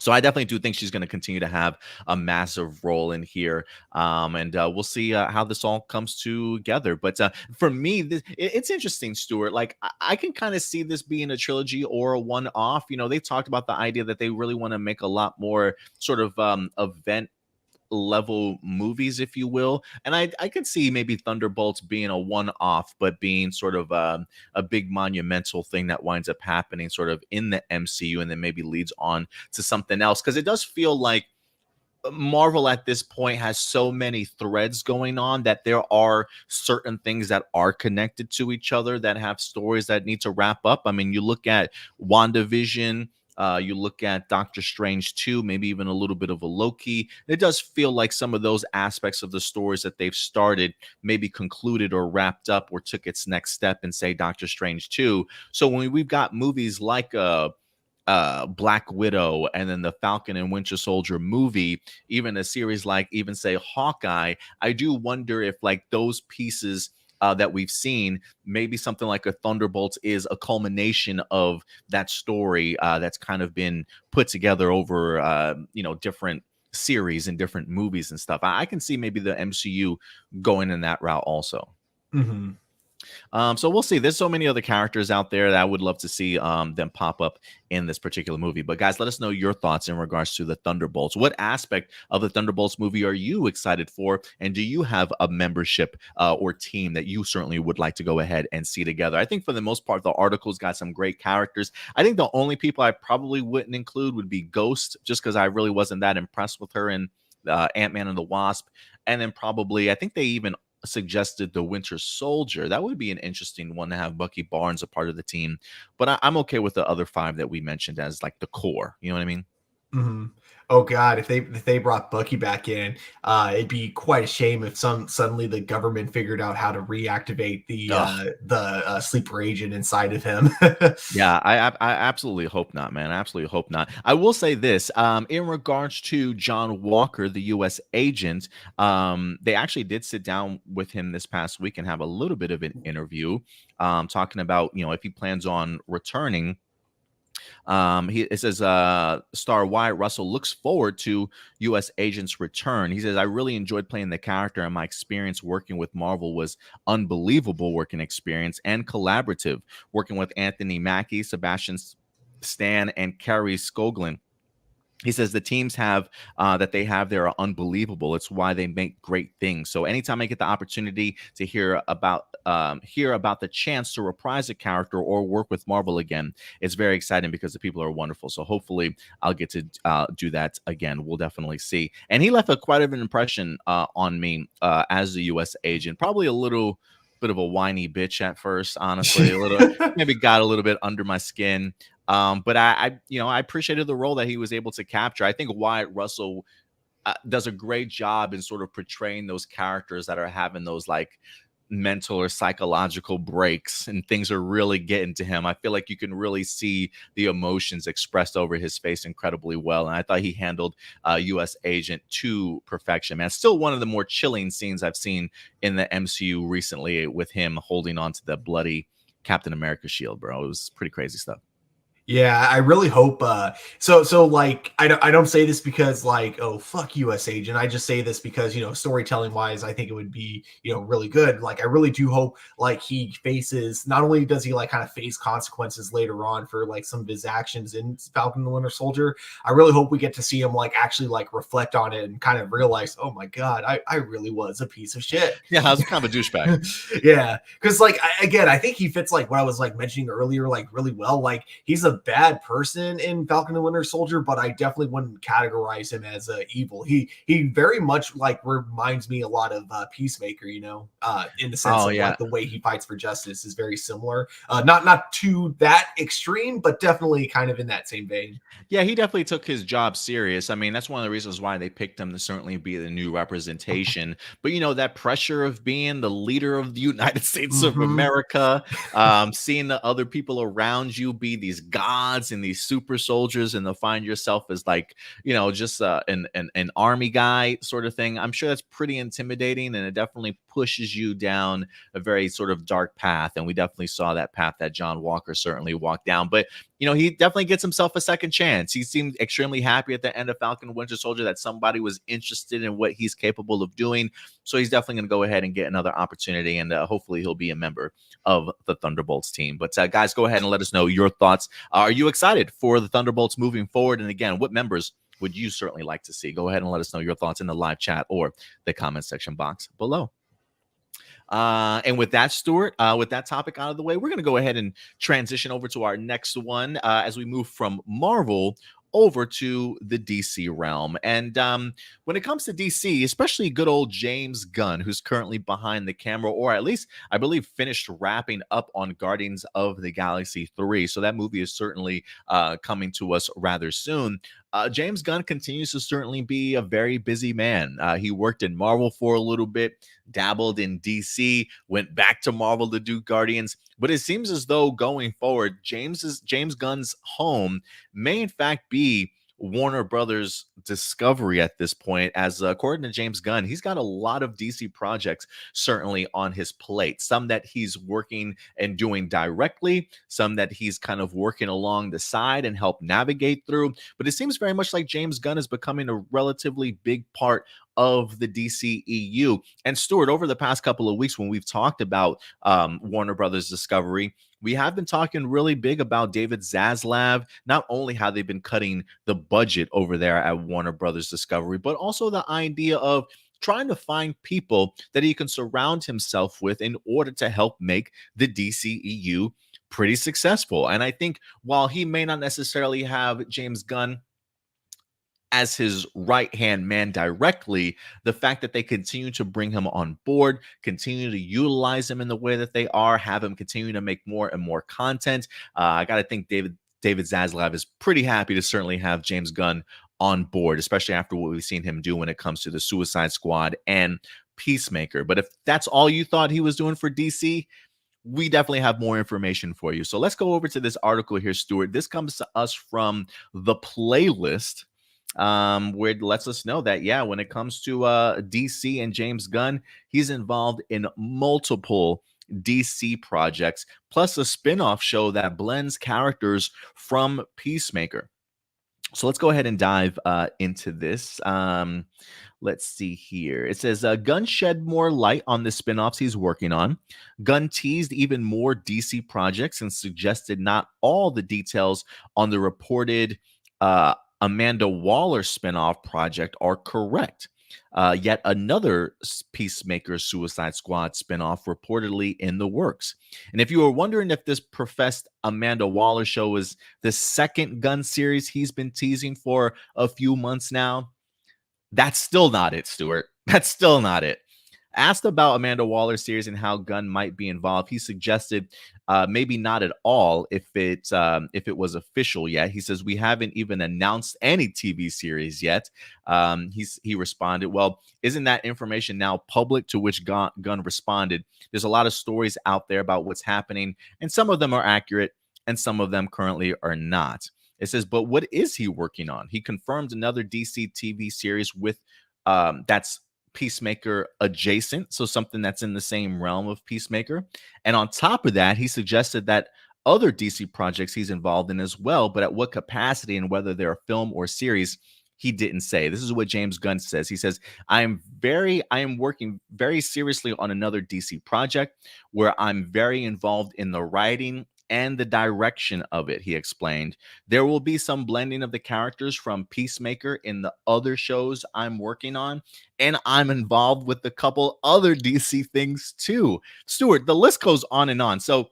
Speaker 1: So I definitely do think she's going to continue to have a massive role in here, and we'll see how this all comes together. But for me, it's interesting, Stuart. Like I can kind of see this being a trilogy or a one-off. They talked about the idea that they really want to make a lot more sort of event level movies, if you will. And I could see maybe Thunderbolts being a one-off, but being sort of a big monumental thing that winds up happening sort of in the MCU and then maybe leads on to something else. Because it does feel like Marvel at this point has so many threads going on that there are certain things that are connected to each other that have stories that need to wrap up. I mean, you look at WandaVision, you look at Doctor Strange 2, maybe even a little bit of a Loki. It does feel like some of those aspects of the stories that they've started maybe concluded or wrapped up or took its next step in, say, Doctor Strange 2. So when we've got movies like Black Widow and then the Falcon and Winter Soldier movie, even a series like even say Hawkeye, I do wonder if like those pieces that we've seen, maybe something like a Thunderbolts is a culmination of that story that's kind of been put together over different series and different movies and stuff. I can see maybe the MCU going in that route also.
Speaker 2: Mhm.
Speaker 1: So we'll see. There's so many other characters out there that I would love to see them pop up in this particular movie. But guys, let us know your thoughts in regards to the Thunderbolts. What aspect of the Thunderbolts movie are you excited for? And do you have a membership or team that you certainly would like to go ahead and see together? I think for the most part, the article's got some great characters. I think the only people I probably wouldn't include would be Ghost, just because I really wasn't that impressed with her in Ant-Man and the Wasp. And then probably, I think they even suggested the Winter Soldier. That would be an interesting one to have Bucky Barnes a part of the team. But I'm okay with the other 5 that we mentioned as like the core. You know what I mean?
Speaker 2: Mhm. Oh god, if they brought Bucky back in, it'd be quite a shame if suddenly the government figured out how to reactivate
Speaker 1: Ugh.
Speaker 2: the sleeper agent inside of him.
Speaker 1: Yeah, I absolutely hope not, man. I absolutely hope not. I will say this, in regards to John Walker, the U.S. agent, they actually did sit down with him this past week and have a little bit of an interview, talking about if he plans on returning. It says star Wyatt Russell looks forward to U.S. Agent's return. He says, I really enjoyed playing the character, and my experience working with Marvel was unbelievable working experience and collaborative, working with Anthony Mackie, Sebastian Stan, and Carrie Skoglund. He says the teams have that they have there are unbelievable. It's why they make great things. So anytime I get the opportunity to hear about the chance to reprise a character or work with Marvel again, it's very exciting because the people are wonderful. So hopefully I'll get to do that again. We'll definitely see. And he left quite of an impression on me as the U.S. agent. Probably a little bit of a whiny bitch at first, honestly. A little maybe got a little bit under my skin. But I appreciated the role that he was able to capture. I think Wyatt Russell does a great job in sort of portraying those characters that are having those like mental or psychological breaks and things are really getting to him, I feel like you can really see the emotions expressed over his face incredibly well. And I thought he handled U.S. Agent to perfection, man. Still one of the more chilling scenes I've seen in the MCU recently, with him holding on to the bloody Captain America shield, bro. It was pretty crazy stuff.
Speaker 2: Yeah, I really hope so like I don't say this because like, oh fuck US Agent. I just say this because, storytelling wise, I think it would be, really good. Like I really do hope like he faces, not only does he like kind of face consequences later on for like some of his actions in Falcon and the Winter Soldier, I really hope we get to see him like actually like reflect on it and kind of realize, oh my god, I really was a piece of shit.
Speaker 1: Yeah, I was kind of a douchebag.
Speaker 2: Yeah, because like I think he fits like what I was like mentioning earlier like really well. Like he's a bad person in Falcon and Winter Soldier, but I definitely wouldn't categorize him as evil. He very much like reminds me a lot of Peacemaker, in the sense
Speaker 1: Oh
Speaker 2: of
Speaker 1: yeah.
Speaker 2: like the way he fights for justice is very similar. Not to that extreme, but definitely kind of in that same vein.
Speaker 1: Yeah, he definitely took his job serious. I mean, that's one of the reasons why they picked him to certainly be the new representation. But that pressure of being the leader of the United States of
Speaker 2: Mm-hmm.
Speaker 1: America, seeing the other people around you be these gods and these super soldiers, and to find yourself as like, just an army guy sort of thing. I'm sure that's pretty intimidating, and it definitely pushes you down a very sort of dark path. And we definitely saw that path that John Walker certainly walked down. But he definitely gets himself a second chance. He seemed extremely happy at the end of Falcon and Winter Soldier that somebody was interested in what he's capable of doing. So he's definitely going to go ahead and get another opportunity, and hopefully he'll be a member of the Thunderbolts team. But guys, go ahead and let us know your thoughts. Are you excited for the Thunderbolts moving forward? And again, what members would you certainly like to see? Go ahead and let us know your thoughts in the live chat or the comment section box below. And with that, Stuart, with that topic out of the way, we're going to go ahead and transition over to our next one as we move from Marvel over to the DC realm. And when it comes to DC, especially good old James Gunn, who's currently behind the camera, or at least I believe finished wrapping up on Guardians of the Galaxy 3. So that movie is certainly coming to us rather soon. James Gunn continues to certainly be a very busy man. He worked in Marvel for a little bit, dabbled in DC, went back to Marvel to do Guardians. But it seems as though going forward, James Gunn's home may in fact be Warner Brothers Discovery at this point, as according to James Gunn, he's got a lot of DC projects certainly on his plate. Some that he's working and doing directly, some that he's kind of working along the side and help navigate through. But it seems very much like James Gunn is becoming a relatively big part of the DCEU. And Stuart, over the past couple of weeks when we've talked about Warner Brothers Discovery, we have been talking really big about David Zaslav, not only how they've been cutting the budget over there at Warner Brothers Discovery, but also the idea of trying to find people that he can surround himself with in order to help make the DCEU pretty successful. And I think while he may not necessarily have James Gunn as his right-hand man directly, the fact that they continue to bring him on board, continue to utilize him in the way that they are, have him continue to make more and more content. I got to think David Zaslav is pretty happy to certainly have James Gunn on board, especially after what we've seen him do when it comes to the Suicide Squad and Peacemaker. But if that's all you thought he was doing for DC, we definitely have more information for you. So let's go over to this article here, Stuart. This comes to us from The Playlist, where it lets us know that, yeah, when it comes to DC and James Gunn, he's involved in multiple DC projects, plus a spin-off show that blends characters from Peacemaker. So let's go ahead and dive into this. Let's see here. It says Gunn shed more light on the spinoffs he's working on. Gunn teased even more DC projects and suggested not all the details on the reported Amanda Waller spinoff project are correct. Yet another Peacemaker Suicide Squad spinoff reportedly in the works. And if you were wondering if this professed Amanda Waller show is the second Gunn series he's been teasing for a few months now, that's still not it, Stuart. That's still not it. Asked about Amanda Waller's series and how Gunn might be involved, he suggested maybe not at all if it was official yet. He says we haven't even announced any TV series yet. He responded, "Well, isn't that information now public?" To which Gunn responded, "There's a lot of stories out there about what's happening, and some of them are accurate, and some of them currently are not." It says, "But what is he working on?" He confirmed another DC TV series with that's Peacemaker adjacent, so something that's in the same realm of Peacemaker. And on top of that, he suggested that other DC projects he's involved in as well, but at what capacity and whether they're a film or series, he didn't say. This is what James Gunn says. He says, I am working very seriously on another DC project where I'm very involved in the writing and the direction of it," he explained. "There will be some blending of the characters from Peacemaker in the other shows I'm working on, and I'm involved with a couple other DC things too." Stuart, the list goes on and on. So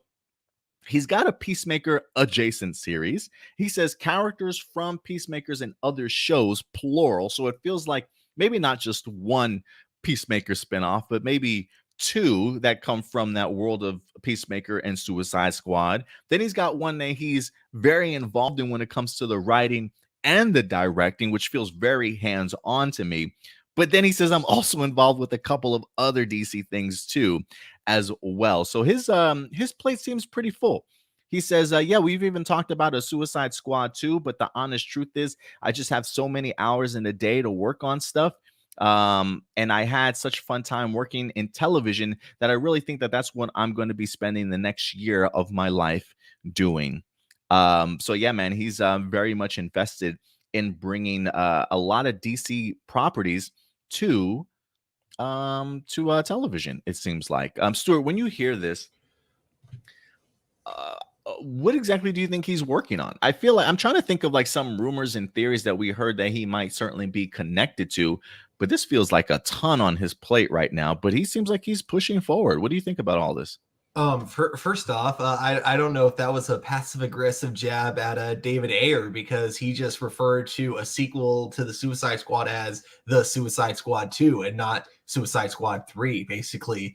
Speaker 1: he's got a Peacemaker adjacent series. He says characters from Peacemakers and other shows, plural. So it feels like maybe not just one Peacemaker spinoff, but maybe two that come from that world of Peacemaker and Suicide Squad. Then he's got one that he's very involved in when it comes to the writing and the directing, which feels very hands on to me. But then he says, I'm also involved with a couple of other DC things too, as well. So his plate seems pretty full. He says, yeah, we've even talked about a Suicide Squad too, but the honest truth is I just have so many hours in a day to work on stuff. And I had such fun time working in television that I really think that that's what I'm going to be spending the next year of my life doing. So yeah, man, he's very much invested in bringing a lot of DC properties to television, it seems like. Stuart, when you hear this, what exactly do you think he's working on? I feel like I'm trying to think of like some rumors and theories that we heard that he might certainly be connected to, but this feels like a ton on his plate right now. But he seems like he's pushing forward. What do you think about all this?
Speaker 2: First off, I don't know if that was a passive aggressive jab at David Ayer, because he just referred to a sequel to the Suicide Squad as the Suicide Squad 2 and not Suicide Squad 3, basically.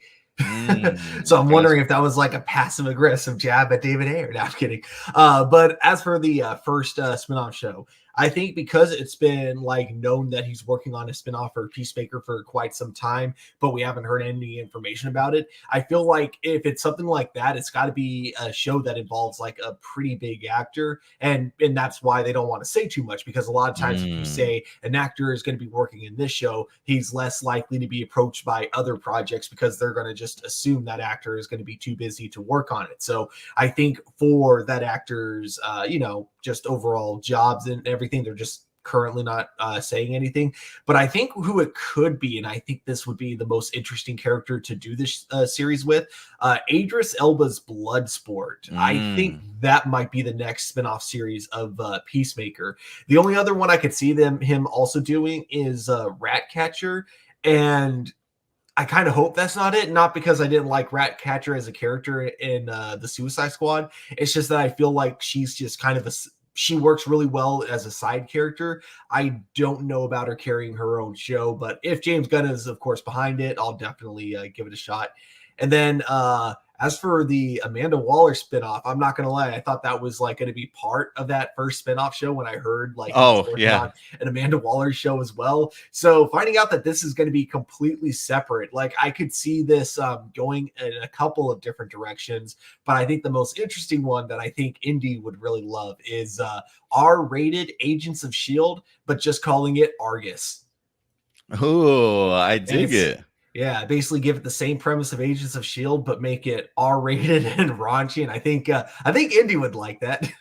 Speaker 2: So I'm wondering if that was like a passive aggressive jab at David Ayer. No, I'm kidding. But as for the first spinoff show, I think because it's been like known that he's working on a spinoff for Peacemaker for quite some time, but we haven't heard any information about it. I feel like if it's something like that, it's got to be a show that involves like a pretty big actor, and that's why they don't want to say too much, because a lot of times if you say an actor is going to be working in this show, he's less likely to be approached by other projects because they're going to just assume that actor is going to be too busy to work on it. So I think for that actor's, just overall jobs and everything, they're just currently not saying anything. But I think who it could be, and I think this would be the most interesting character to do this series with, Idris Elba's Bloodsport. I think that might be the next spinoff series of Peacemaker. The only other one I could see him also doing is Ratcatcher, and I kind of hope that's not it. Not because I didn't like Ratcatcher as a character in the Suicide Squad. It's just that I feel like she's just kind of she works really well as a side character. I don't know about her carrying her own show, but if James Gunn is, of course, behind it, I'll definitely give it a shot. And then as for the Amanda Waller spinoff, I'm not going to lie, I thought that was like going to be part of that first spinoff show when I heard like
Speaker 1: on
Speaker 2: an Amanda Waller show as well. So finding out that this is going to be completely separate, like I could see this going in a couple of different directions. But I think the most interesting one that I think Indy would really love is R-rated Agents of S.H.I.E.L.D., but just calling it Argus.
Speaker 1: Oh, I dig it.
Speaker 2: Yeah, basically give it the same premise of Agents of S.H.I.E.L.D., but make it R-rated and raunchy. And I think Indy would like that.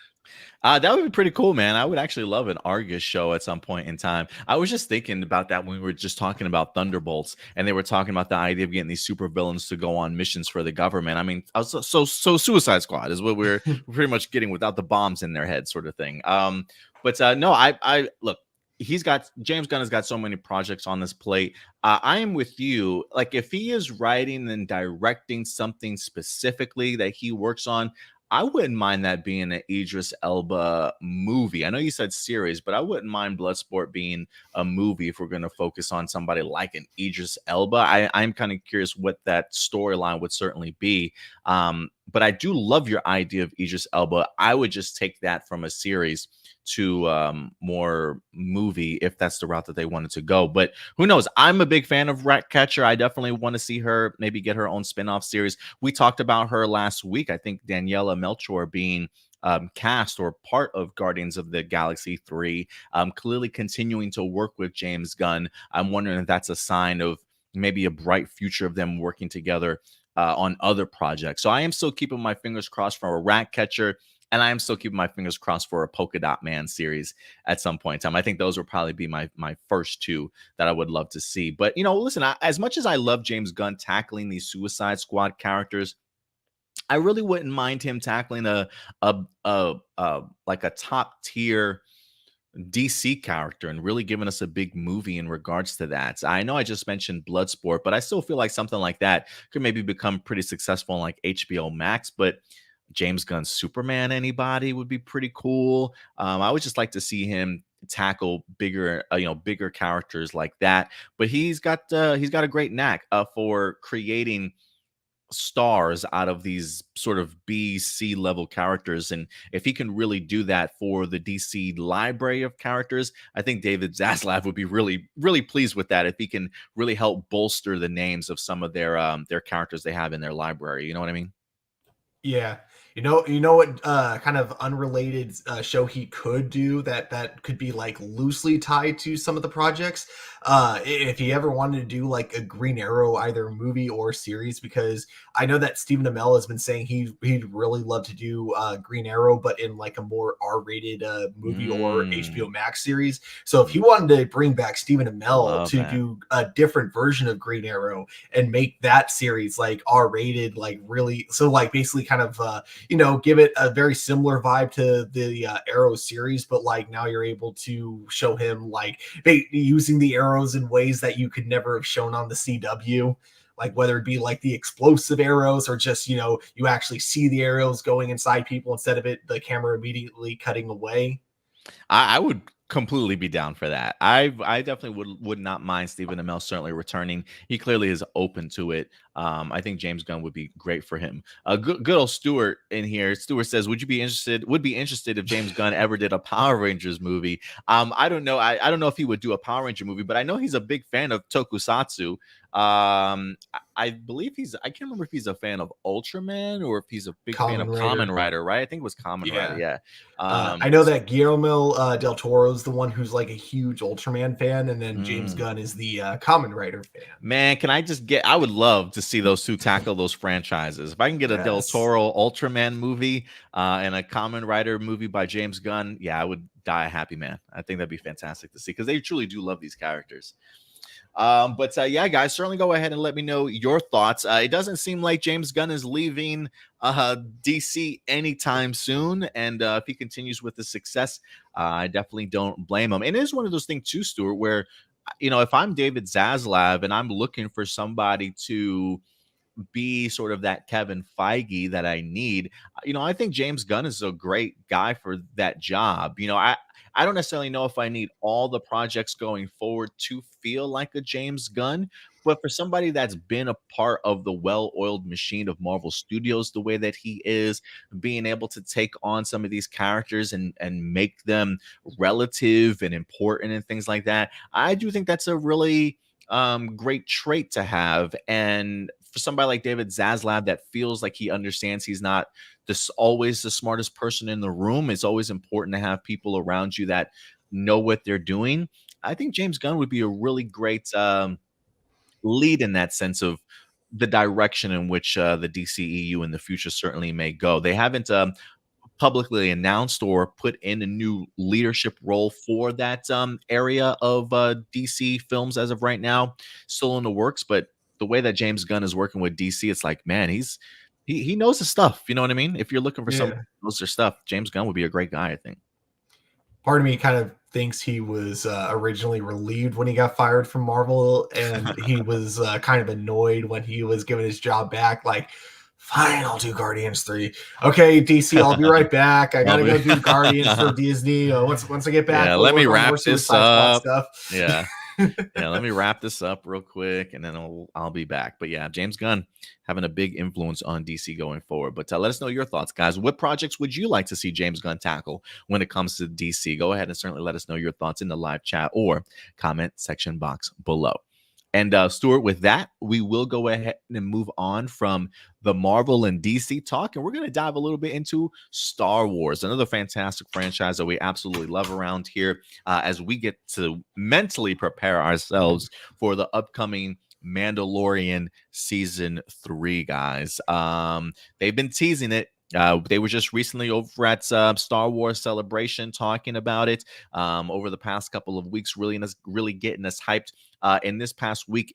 Speaker 1: That would be pretty cool, man. I would actually love an Argus show at some point in time. I was just thinking about that when we were just talking about ThunderBolts, and they were talking about the idea of getting these supervillains to go on missions for the government. I mean, so Suicide Squad is what we're pretty much getting without the bombs in their head, sort of thing. But no, I look. James Gunn has got so many projects on this plate. I am with you. Like if he is writing and directing something specifically that he works on, I wouldn't mind that being an Idris Elba movie. I know you said series, but I wouldn't mind Bloodsport being a movie if we're going to focus on somebody like an Idris Elba. I'm kind of curious what that storyline would certainly be. But I do love your idea of Idris Elba. I would just take that from a series to more movie if that's the route that they wanted to go. But who knows? I'm a big fan of Ratcatcher. I definitely want to see her maybe get her own spin-off series. We talked about her last week. I think Daniela Melchior being cast or part of Guardians of the Galaxy 3, clearly continuing to work with James Gunn. I'm wondering if that's a sign of maybe a bright future of them working together on other projects. So I am still keeping my fingers crossed for a Ratcatcher, and I am still keeping my fingers crossed for a Polka Dot Man series at some point in time. I think those would probably be my first two that I would love to see. But, listen, as much as I love James Gunn tackling these Suicide Squad characters, I really wouldn't mind him tackling like a top tier DC character and really giving us a big movie in regards to that. I know I just mentioned Bloodsport, but I still feel like something like that could maybe become pretty successful on like HBO Max. But James Gunn's Superman, anybody would be pretty cool. I would just like to see him tackle bigger characters like that. But he's got a great knack for creating stars out of these sort of B, C level characters. And if he can really do that for the DC library of characters, I think David Zaslav would be really, really pleased with that if he can really help bolster the names of some of their characters they have in their library. You know what I mean?
Speaker 2: Yeah. You know what kind of unrelated show he could do that could be like loosely tied to some of the projects. If he ever wanted to do like a Green Arrow, either movie or series, because I know that Stephen Amell has been saying he'd really love to do Green Arrow, but in like a more R-rated movie or HBO Max series. So if he wanted to bring back Stephen Amell to do a different version of Green Arrow and make that series like R-rated, like really, so like basically kind of give it a very similar vibe to the Arrow series, but like now you're able to show him like using the arrows in ways that you could never have shown on the CW, like whether it be like the explosive arrows or just you actually see the arrows going inside people instead of the camera immediately cutting away.
Speaker 1: I would completely be down for that. I definitely would not mind Stephen Amell certainly returning. He clearly is open to it. I think James Gunn would be great for him. Good old Stuart in here. Stuart says, "Would be interested if James Gunn ever did a Power Rangers movie?" I don't know. I don't know if he would do a Power Ranger movie, but I know he's a big fan of Tokusatsu. I believe I can't remember if he's a fan of Ultraman or if he's a big fan of Kamen Rider, right? I think it was Kamen Rider. Yeah.
Speaker 2: I know that Guillermo del Toro is the one who's like a huge Ultraman fan, and then James Gunn is the Kamen Rider fan.
Speaker 1: Man, can I just I would love to see those two tackle those franchises. If I can get a Del Toro Ultraman movie and a Kamen Rider movie by James Gunn, yeah, I would die a happy man. I think that'd be fantastic to see because they truly do love these characters. But yeah, guys, certainly go ahead and let me know your thoughts. It doesn't seem like James Gunn is leaving DC anytime soon, and if he continues with the success, I definitely don't blame him. And it is one of those things too, Stuart, where if I'm David Zaslav and I'm looking for somebody to be sort of that Kevin Feige that I need, I think James Gunn is a great guy for that job. I don't necessarily know if I need all the projects going forward to feel like a James Gunn, but for somebody that's been a part of the well-oiled machine of Marvel Studios the way that he is, being able to take on some of these characters and make them relative and important and things like that, I do think that's a really great trait to have. And for somebody like David Zaslav that feels like he understands he's not always the smartest person in the room, it's always important to have people around you that know what they're doing. I think James Gunn would be a really great lead in that sense of the direction in which the DCEU in the future certainly may go. They haven't publicly announced or put in a new leadership role for that area of DC films as of right now. Still in the works, but the way that James Gunn is working with DC, it's like, man, he knows his stuff. You know what I mean? If you're looking for someone who knows their stuff, James Gunn would be a great guy, I think.
Speaker 2: Part of me kind of thinks he was originally relieved when he got fired from Marvel, and he was kind of annoyed when he was given his job back. Like, Fine, I'll do Guardians 3. Okay, DC, I'll be right back. I gotta go do Guardians for Disney. Once I get back,
Speaker 1: Yeah,
Speaker 2: we'll
Speaker 1: let me
Speaker 2: work on more
Speaker 1: wrap this
Speaker 2: Suicide Squad
Speaker 1: up.
Speaker 2: stuff.
Speaker 1: Yeah. Yeah, let me wrap this up real quick and then I'll be back. But yeah, James Gunn having a big influence on DC going forward. But let us know your thoughts, guys. What projects would you like to see James Gunn tackle when it comes to DC? Go ahead and certainly let us know your thoughts in the live chat or comment section box below. And Stuart, with that, we will go ahead and move on from the Marvel and DC talk, and we're going to dive a little bit into Star Wars, another fantastic franchise that we absolutely love around here as we get to mentally prepare ourselves for the upcoming Mandalorian season 3, guys. They've been teasing it. They were just recently over at Star Wars Celebration talking about it over the past couple of weeks, really getting us hyped. In this past week,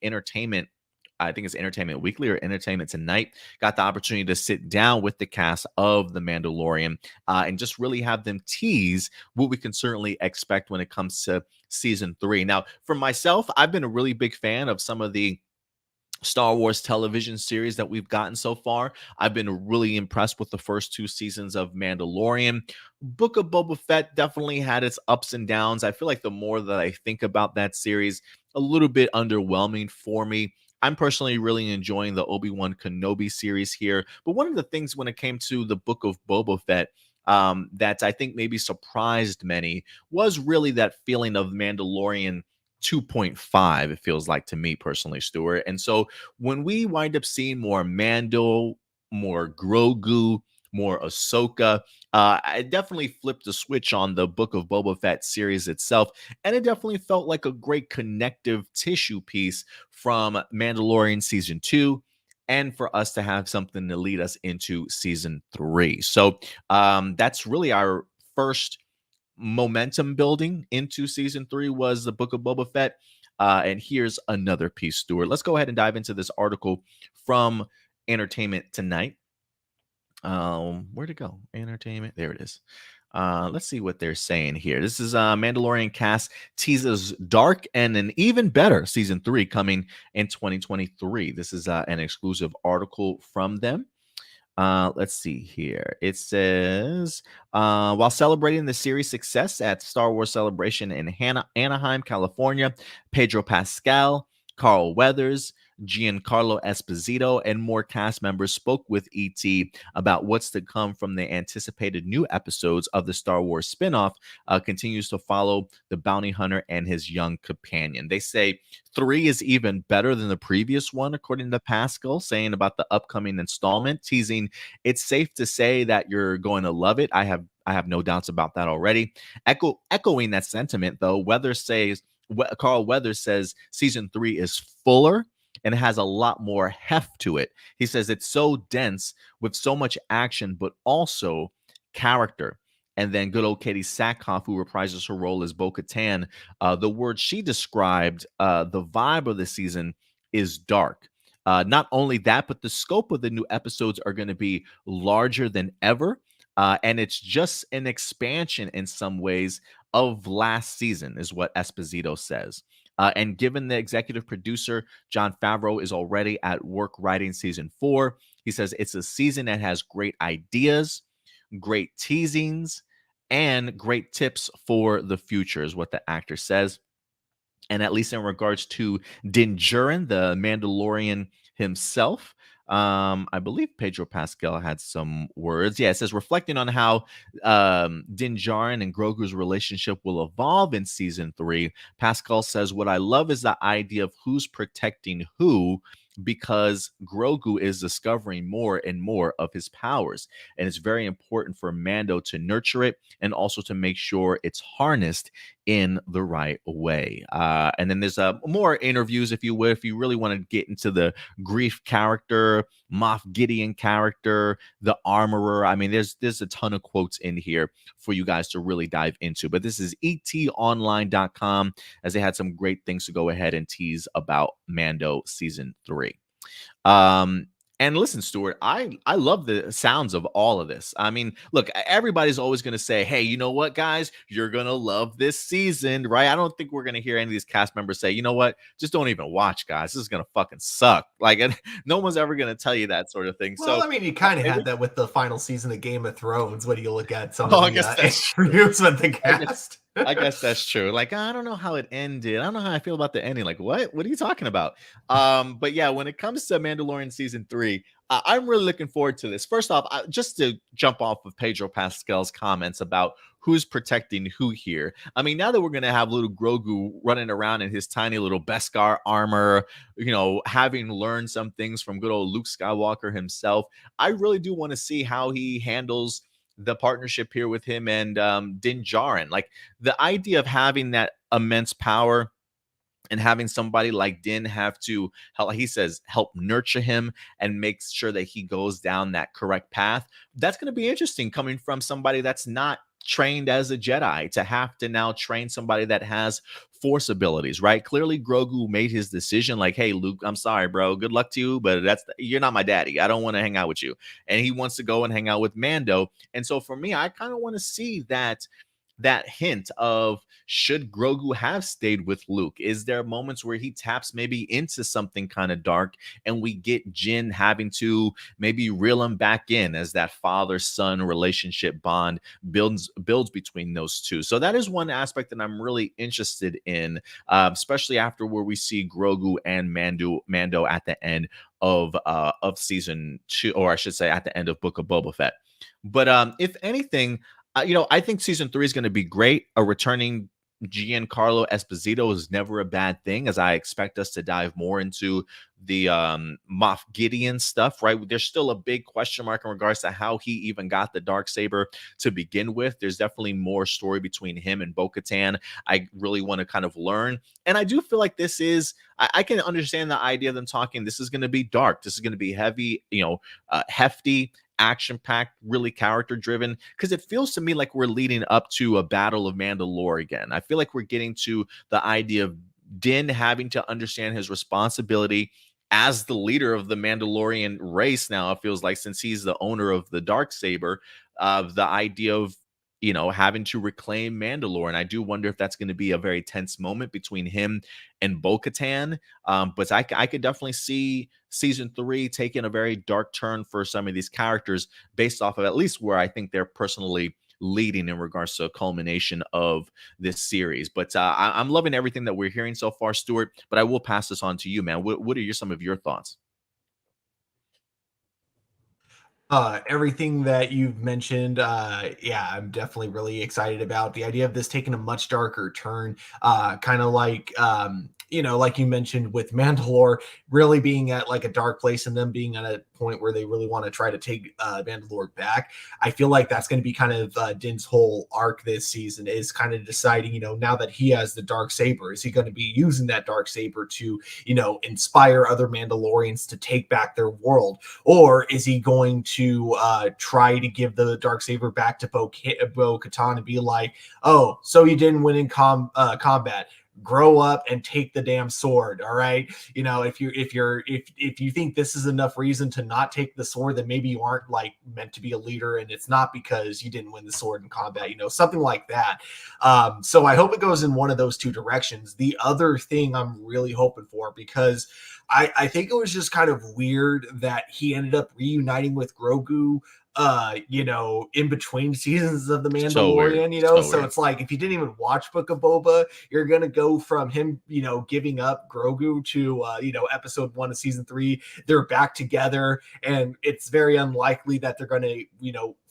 Speaker 1: I think it's Entertainment Weekly or Entertainment Tonight, got the opportunity to sit down with the cast of The Mandalorian and just really have them tease what we can certainly expect when it comes to season 3. Now, for myself, I've been a really big fan of some of the Star Wars television series that we've gotten so far. I've been really impressed with the first 2 seasons of Mandalorian. Book of Boba Fett definitely had its ups and downs. I feel like the more that I think about that series, a little bit underwhelming for me. I'm personally really enjoying the Obi-Wan Kenobi series here. But one of the things when it came to the Book of Boba Fett that I think maybe surprised many was really that feeling of Mandalorian 2.5, it feels like to me personally, Stuart. And so when we wind up seeing more Mando, more Grogu, more Ahsoka, I definitely flipped the switch on the Book of Boba Fett series itself. And it definitely felt like a great connective tissue piece from Mandalorian season 2 and for us to have something to lead us into season 3. So that's really our first momentum building into season 3 was the Book of Boba Fett. And here's another piece, Stuart. Let's go ahead and dive into this article from Entertainment Tonight. Where'd it go? Entertainment. There it is. Let's see what they're saying here. This is Mandalorian cast teases dark and an even better season 3 coming in 2023. This is an exclusive article from them. Let's see here. It says, while celebrating the series' success at Star Wars Celebration in Anaheim, California, Pedro Pascal, Carl Weathers, Giancarlo Esposito, and more cast members spoke with ET about what's to come from the anticipated new episodes of the Star Wars spinoff continues to follow the bounty hunter and his young companion. They say 3 is even better than the previous one, according to Pascal, saying about the upcoming installment, teasing, it's safe to say that you're going to love it. I have no doubts about that already. Echoing that sentiment, though, Carl Weathers says season 3 is fuller and it has a lot more heft to it. He says it's so dense with so much action, but also character. And then good old Katie Sackhoff, who reprises her role as Bo-Katan, the word she described, the vibe of the season is dark. Not only that, but the scope of the new episodes are going to be larger than ever. And it's just an expansion in some ways of last season, is what Esposito says. And given the executive producer, Jon Favreau, is already at work writing season 4, he says it's a season that has great ideas, great teasings, and great tips for the future, is what the actor says. And at least in regards to Din Djarin, the Mandalorian himself, I believe Pedro Pascal had some words. Yeah, it says reflecting on how Din Djarin and Grogu's relationship will evolve in season 3. Pascal says, "What I love is the idea of who's protecting who." Because Grogu is discovering more and more of his powers. And it's very important for Mando to nurture it and also to make sure it's harnessed in the right way. And then there's more interviews, if you would, if you really want to get into the Grief character, Moff Gideon character, the Armorer. I mean, there's a ton of quotes in here for you guys to really dive into. But this is etonline.com, as they had some great things to go ahead and tease about Mando season 3. And listen, Stuart, I love the sounds of all of this. I mean, look, everybody's always going to say, "Hey, you know what, guys? You're going to love this season," right? I don't think we're going to hear any of these cast members say, "You know what? Just don't even watch, guys. This is going to fucking suck." Like, and no one's ever going to tell you that sort of thing.
Speaker 2: Well,
Speaker 1: So,
Speaker 2: I mean, you kind of
Speaker 1: maybe,
Speaker 2: had that with the final season of Game of Thrones when you look at some
Speaker 1: oh,
Speaker 2: of
Speaker 1: I
Speaker 2: the
Speaker 1: guess that's true.
Speaker 2: interviews with the
Speaker 1: I guess
Speaker 2: cast.
Speaker 1: I guess that's true. Like, I don't know how it ended. I don't know how I feel about the ending. Like, what? What are you talking about? But yeah, when it comes to Mandalorian season 3, I'm really looking forward to this. First off, just to jump off of Pedro Pascal's comments about who's protecting who here. I mean, now that we're gonna have little Grogu running around in his tiny little Beskar armor, having learned some things from good old Luke Skywalker himself, I really do want to see how he handles the partnership here with him and Din Djarin. Like the idea of having that immense power and having somebody like Din have to, how he says, help nurture him and make sure that he goes down that correct path. That's going to be interesting coming from somebody that's not trained as a Jedi to have to now train somebody that has force abilities, right? Clearly Grogu made his decision like, "Hey Luke, I'm sorry, bro. Good luck to you, but you're not my daddy. I don't want to hang out with you." And he wants to go and hang out with Mando. And so for me, I kind of want to see that hint of, should Grogu have stayed with Luke? Is there moments where he taps maybe into something kind of dark and we get Jin having to maybe reel him back in as that father-son relationship bond builds between those two? So that is one aspect that I'm really interested in, especially after where we see Grogu and Mando at the end of season 2, or I should say at the end of Book of Boba Fett. But if anything, I think season 3 is going to be great. A returning Giancarlo Esposito is never a bad thing, as I expect us to dive more into the Moff Gideon stuff, right? There's still a big question mark in regards to how he even got the dark saber to begin with. There's definitely more story between him and Bo-Katan. I really want to kind of learn. And I do feel like this is, I can understand the idea of them talking, this is going to be dark. This is going to be heavy, hefty, action packed, really character driven, because it feels to me like we're leading up to a battle of Mandalore again. I feel like we're getting to the idea of Din having to understand his responsibility as the leader of the Mandalorian race. Now it feels like, since he's the owner of the dark saber, the idea of having to reclaim Mandalore. And I do wonder if that's going to be a very tense moment between him and Bo-Katan. But I could definitely see season 3 taking a very dark turn for some of these characters, based off of at least where I think they're personally leading in regards to a culmination of this series. But I'm loving everything that we're hearing so far, Stuart. But I will pass this on to you, man. What are some of your thoughts?
Speaker 2: Everything that you've mentioned, yeah, I'm definitely really excited about the idea of this taking a much darker turn, kind of like like you mentioned with Mandalore really being at like a dark place and them being at a point where they really want to try to take Mandalore back. I feel like that's going to be kind of Din's whole arc this season, is kind of deciding, now that he has the dark saber, is he going to be using that dark saber to, inspire other Mandalorians to take back their world, or is he going to try to give the dark saber back to Bo-Katan and be like, "Oh, so you didn't win in combat. Grow up and take the damn sword." All right, if you think this is enough reason to not take the sword, then maybe you aren't like meant to be a leader, and it's not because you didn't win the sword in combat, something like that. So I hope it goes in one of those two directions. The other thing I'm really hoping for, because I think it was just kind of weird that he ended up reuniting with Grogu in between seasons of The
Speaker 1: So weird.
Speaker 2: Mandalorian,
Speaker 1: So
Speaker 2: so
Speaker 1: weird.
Speaker 2: it's like, if you didn't even watch Book of Boba, you're gonna go from him, giving up Grogu to episode 1 of season 3, they're back together, and it's very unlikely that they're gonna,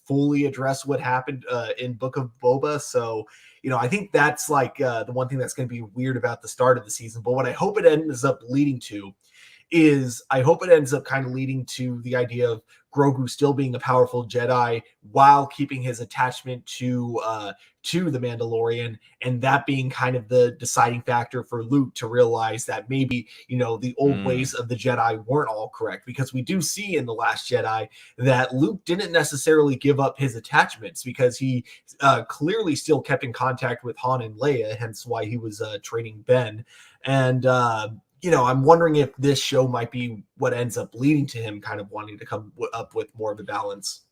Speaker 2: fully address what happened in Book of Boba. So, I think that's like the one thing that's going to be weird about the start of the season. But what I hope it ends up leading to is, I hope it ends up kind of leading to the idea of Grogu still being a powerful Jedi while keeping his attachment to the Mandalorian, and that being kind of the deciding factor for Luke to realize that maybe, the old ways of the Jedi weren't all correct, because we do see in The Last Jedi that Luke didn't necessarily give up his attachments, because he clearly still kept in contact with Han and Leia, hence why he was training Ben. And I'm wondering if this show might be what ends up leading to him kind of wanting to come up with more of a balance.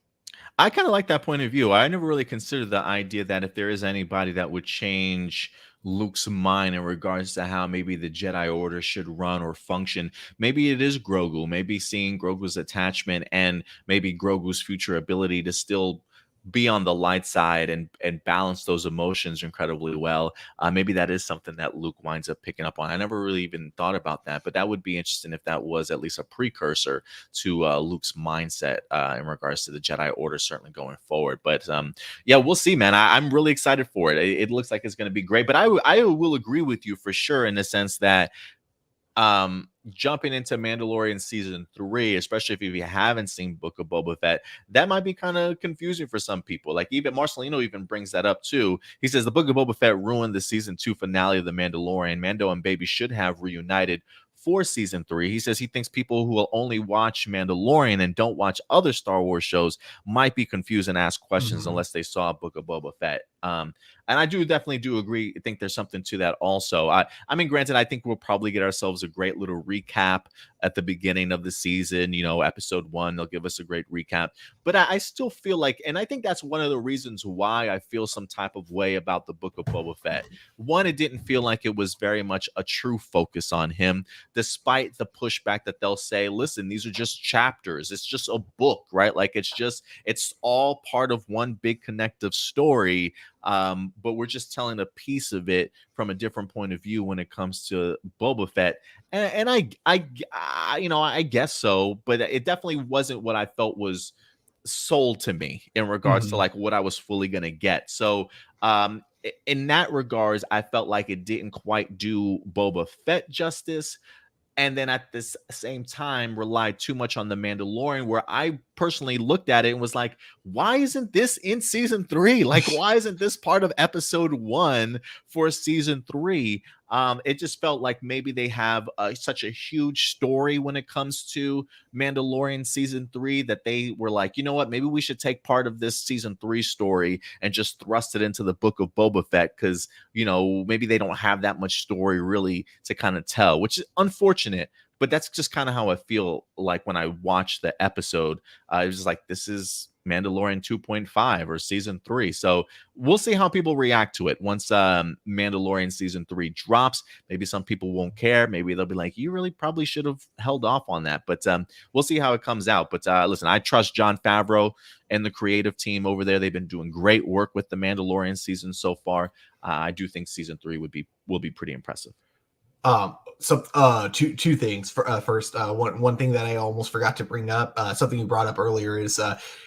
Speaker 1: I kind of like that point of view. I never really considered the idea that if there is anybody that would change Luke's mind in regards to how maybe the Jedi Order should run or function, maybe it is Grogu. Maybe seeing Grogu's attachment and maybe Grogu's future ability to still be on the light side and balance those emotions incredibly well. Maybe that is something that Luke winds up picking up on. I never really even thought about that, but that would be interesting if that was at least a precursor to Luke's mindset in regards to the Jedi Order, certainly going forward. But yeah, we'll see, man. I'm really excited for it. It looks like it's going to be great. But I will agree with you for sure in the sense that jumping into Mandalorian season 3, especially if you haven't seen Book of Boba Fett, that might be kind of confusing for some people. Like even Marcelino even brings that up too. He says the Book of Boba Fett ruined the season 2 finale of The Mandalorian. Mando and Baby should have reunited for season 3. He says he thinks people who will only watch Mandalorian and don't watch other Star Wars shows might be confused and ask questions unless they saw Book of Boba Fett. And I definitely do agree. I think there's something to that also. I mean, granted, I think we'll probably get ourselves a great little recap at the beginning of the season. Episode 1, they'll give us a great recap. But I still feel like, and I think that's one of the reasons why I feel some type of way about the Book of Boba Fett. One, it didn't feel like it was very much a true focus on him, despite the pushback that they'll say, listen, these are just chapters. It's just a book, right? Like it's all part of one big connective story. But we're just telling a piece of it from a different point of view when it comes to Boba Fett. And I guess so, but it definitely wasn't what I felt was sold to me in regards to like what I was fully going to get. So, in that regards, I felt like it didn't quite do Boba Fett justice. And then at this same time relied too much on the Mandalorian, where I personally looked at it and was like, why isn't this in season 3? Like, why isn't this part of episode 1 for season 3? It just felt like maybe they have such a huge story when it comes to Mandalorian season 3 that they were like, you know what, maybe we should take part of this season 3 story and just thrust it into the Book of Boba Fett, because maybe they don't have that much story really to kind of tell, which is unfortunate. But that's just kind of how I feel like when I watch the episode. It was just like, this is Mandalorian 2.5 or season 3. So we'll see how people react to it once Mandalorian season 3 drops. Maybe some people won't care. Maybe they'll be like, you really probably should have held off on that. But we'll see how it comes out. But listen, I trust Jon Favreau and the creative team over there. They've been doing great work with the Mandalorian season so far. I do think season 3 will be pretty impressive.
Speaker 2: Two things. First, one thing that I almost forgot to bring up, something you brought up earlier, is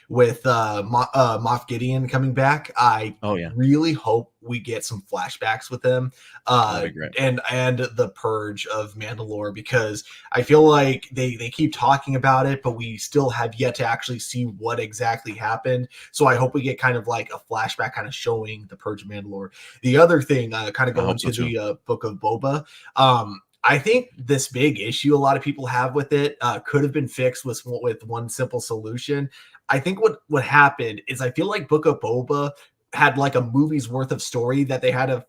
Speaker 2: with Moff Gideon coming back. I really hope we get some flashbacks with him, and the purge of Mandalore, because I feel like they keep talking about it, but we still have yet to actually see what exactly happened. So I hope we get kind of like a flashback, kind of showing the purge of Mandalore. The other thing, kind of going to the Book of Boba. I think this big issue a lot of people have with it could have been fixed with one simple solution. I think what happened is, I feel like Book of Boba had like a movie's worth of story that they had to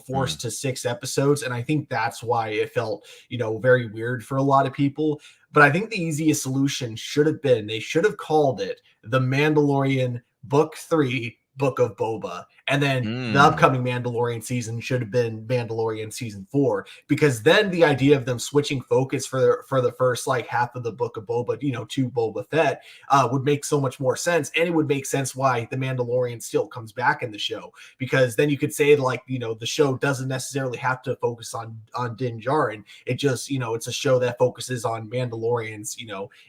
Speaker 2: force to 6 episodes. And I think that's why it felt, very weird for a lot of people. But I think the easiest solution should have been, they should have called it The Mandalorian Book 3, Book of Boba, and then the upcoming Mandalorian season should have been Mandalorian season 4, because then the idea of them switching focus for the first like half of the Book of Boba, to Boba Fett, would make so much more sense. And it would make sense why the Mandalorian still comes back in the show, because then you could say like, the show doesn't necessarily have to focus on Din Djarin. It just, it's a show that focuses on Mandalorians,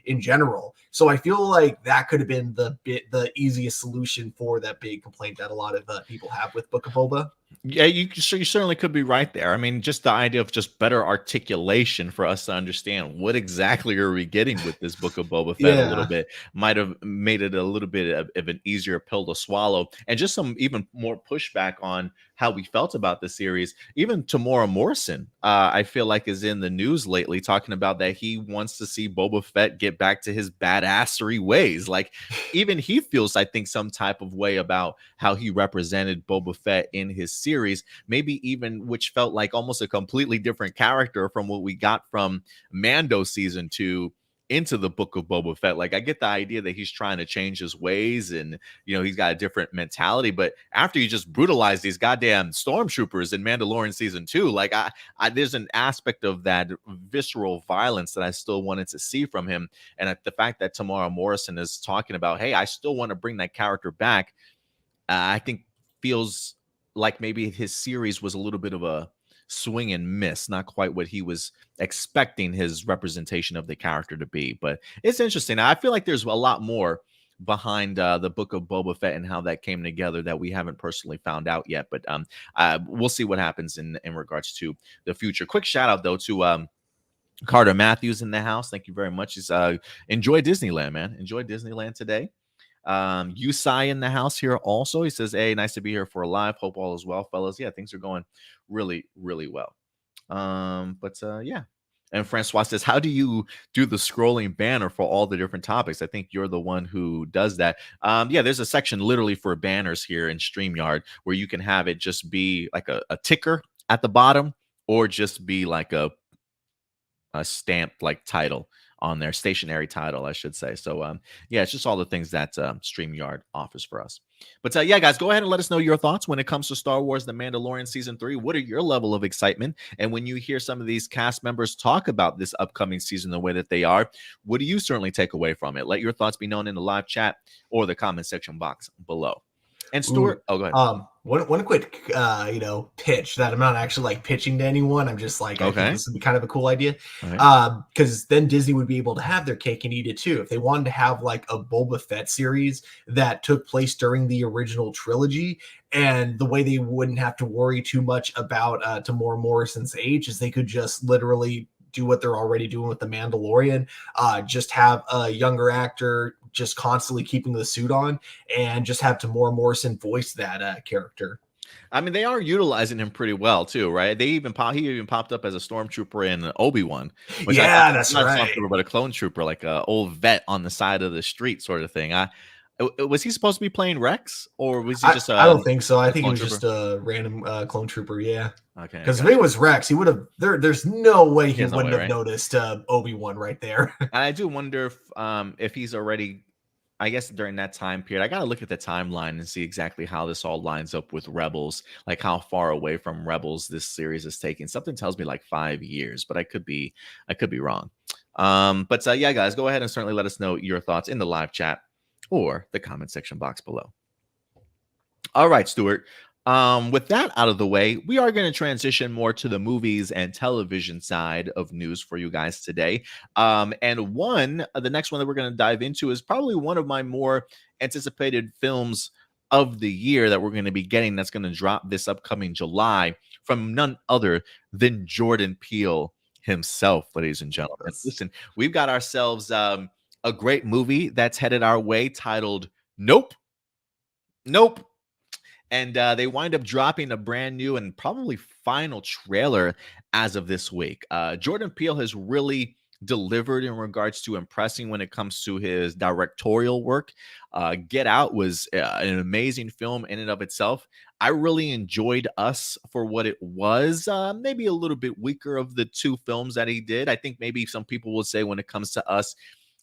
Speaker 2: in general. So I feel like that could have been the easiest solution for that big complaint that a lot of people have with Book of Boba.
Speaker 1: Yeah, you certainly could be right there. I mean, just the idea of just better articulation for us to understand what exactly are we getting with this Book of Boba Fett a little bit might have made it a little bit of an easier pill to swallow, and just some even more pushback on how we felt about the series. Even Tamora Morrison, I feel like, is in the news lately talking about that he wants to see Boba Fett get back to his badassery ways. Like, even he feels, I think, some type of way about how he represented Boba Fett in his series, maybe even which felt like almost a completely different character from what we got from Mando season 2 into the Book of Boba Fett. Like, I get the idea that he's trying to change his ways and, he's got a different mentality. But after you just brutalize these goddamn stormtroopers in Mandalorian season 2, like, there's an aspect of that visceral violence that I still wanted to see from him. And the fact that Tamara Morrison is talking about, hey, I still want to bring that character back, I think feels like maybe his series was a little bit of a swing and miss, not quite what he was expecting his representation of the character to be. But it's interesting. I feel like there's a lot more behind the Book of Boba Fett and how that came together that we haven't personally found out yet. But we'll see what happens in regards to the future. Quick shout out though to Carter Matthews in the house. Thank you very much. He's enjoy Disneyland, man. Enjoy Disneyland today. Usai in the house here also. He says, hey, nice to be here for a live. Hope all is well, fellas. Yeah, things are going really, really well. Yeah. And Francois says, how do you do the scrolling banner for all the different topics? I think you're the one who does that. Yeah, there's a section literally for banners here in StreamYard where you can have it just be like a ticker at the bottom or just be like a stamped like title on their stationary title, I should say. So yeah, it's just all the things that StreamYard offers for us. But yeah, guys, go ahead and let us know your thoughts when it comes to Star Wars The Mandalorian Season 3. What are your level of excitement? And when you hear some of these cast members talk about this upcoming season the way that they are, what do you certainly take away from it? Let your thoughts be known in the live chat or the comment section box below. And Stuart, go ahead.
Speaker 2: One quick, pitch that I'm not actually like pitching to anyone. I'm just like, I think this would be kind of a cool idea. Because then Disney would be able to have their cake and eat it too. If they wanted to have like a Boba Fett series that took place during the original trilogy, and the way they wouldn't have to worry too much about Tamora Morrison's age is they could just literally do what they're already doing with The Mandalorian, just have a younger actor just constantly keeping the suit on and just have Tamora Morrison voice that character.
Speaker 1: I mean, they are utilizing him pretty well too, right? He even popped up as a stormtrooper in Obi-Wan.
Speaker 2: Yeah, that's
Speaker 1: not
Speaker 2: right.
Speaker 1: A stormtrooper, but a clone trooper, like a old vet on the side of the street sort of thing. Was he supposed to be playing Rex, or was he just?
Speaker 2: I don't think so. I think he was
Speaker 1: trooper?
Speaker 2: Just a random clone trooper. Yeah.
Speaker 1: Okay.
Speaker 2: Because if it was Rex, he would have. There's no way he wouldn't have noticed Obi-Wan right there.
Speaker 1: And I do wonder if he's already. I guess during that time period, I got to look at the timeline and see exactly how this all lines up with Rebels, like how far away from Rebels this series is taking. Something tells me like 5 years, but I could be wrong. Yeah, guys, go ahead and certainly let us know your thoughts in the live chat or the comment section box below. All right, Stuart. With that out of the way, we are going to transition more to the movies and television side of news for you guys today. And the next one that we're going to dive into is probably one of my more anticipated films of the year that we're going to be getting that's going to drop this upcoming July from none other than Jordan Peele himself, ladies and gentlemen.
Speaker 2: Yes.
Speaker 1: Listen, we've got ourselves a great movie that's headed our way titled Nope. And they wind up dropping a brand new and probably final trailer as of this week. Jordan Peele has really delivered in regards to impressing when it comes to his directorial work. Get Out was an amazing film in and of itself. I really enjoyed Us for what it was. Maybe a little bit weaker of the two films that he did. I think maybe some people will say when it comes to Us,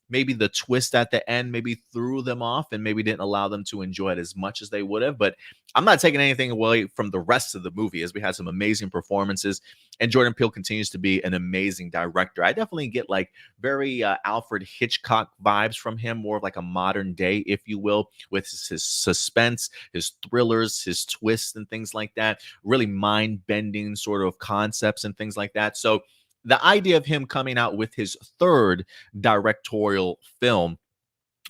Speaker 1: maybe the twist at the end maybe threw them off and maybe didn't allow them to enjoy it as much as they would have. But I'm not taking anything away from the rest of the movie, as we had some amazing performances. And Jordan Peele continues to be an amazing director. I definitely get like very Alfred Hitchcock vibes from him, more of like a modern day, if you will, with his suspense, his thrillers, his twists and things like that. Really mind-bending sort of concepts and things like that. So the idea of him coming out with his third directorial film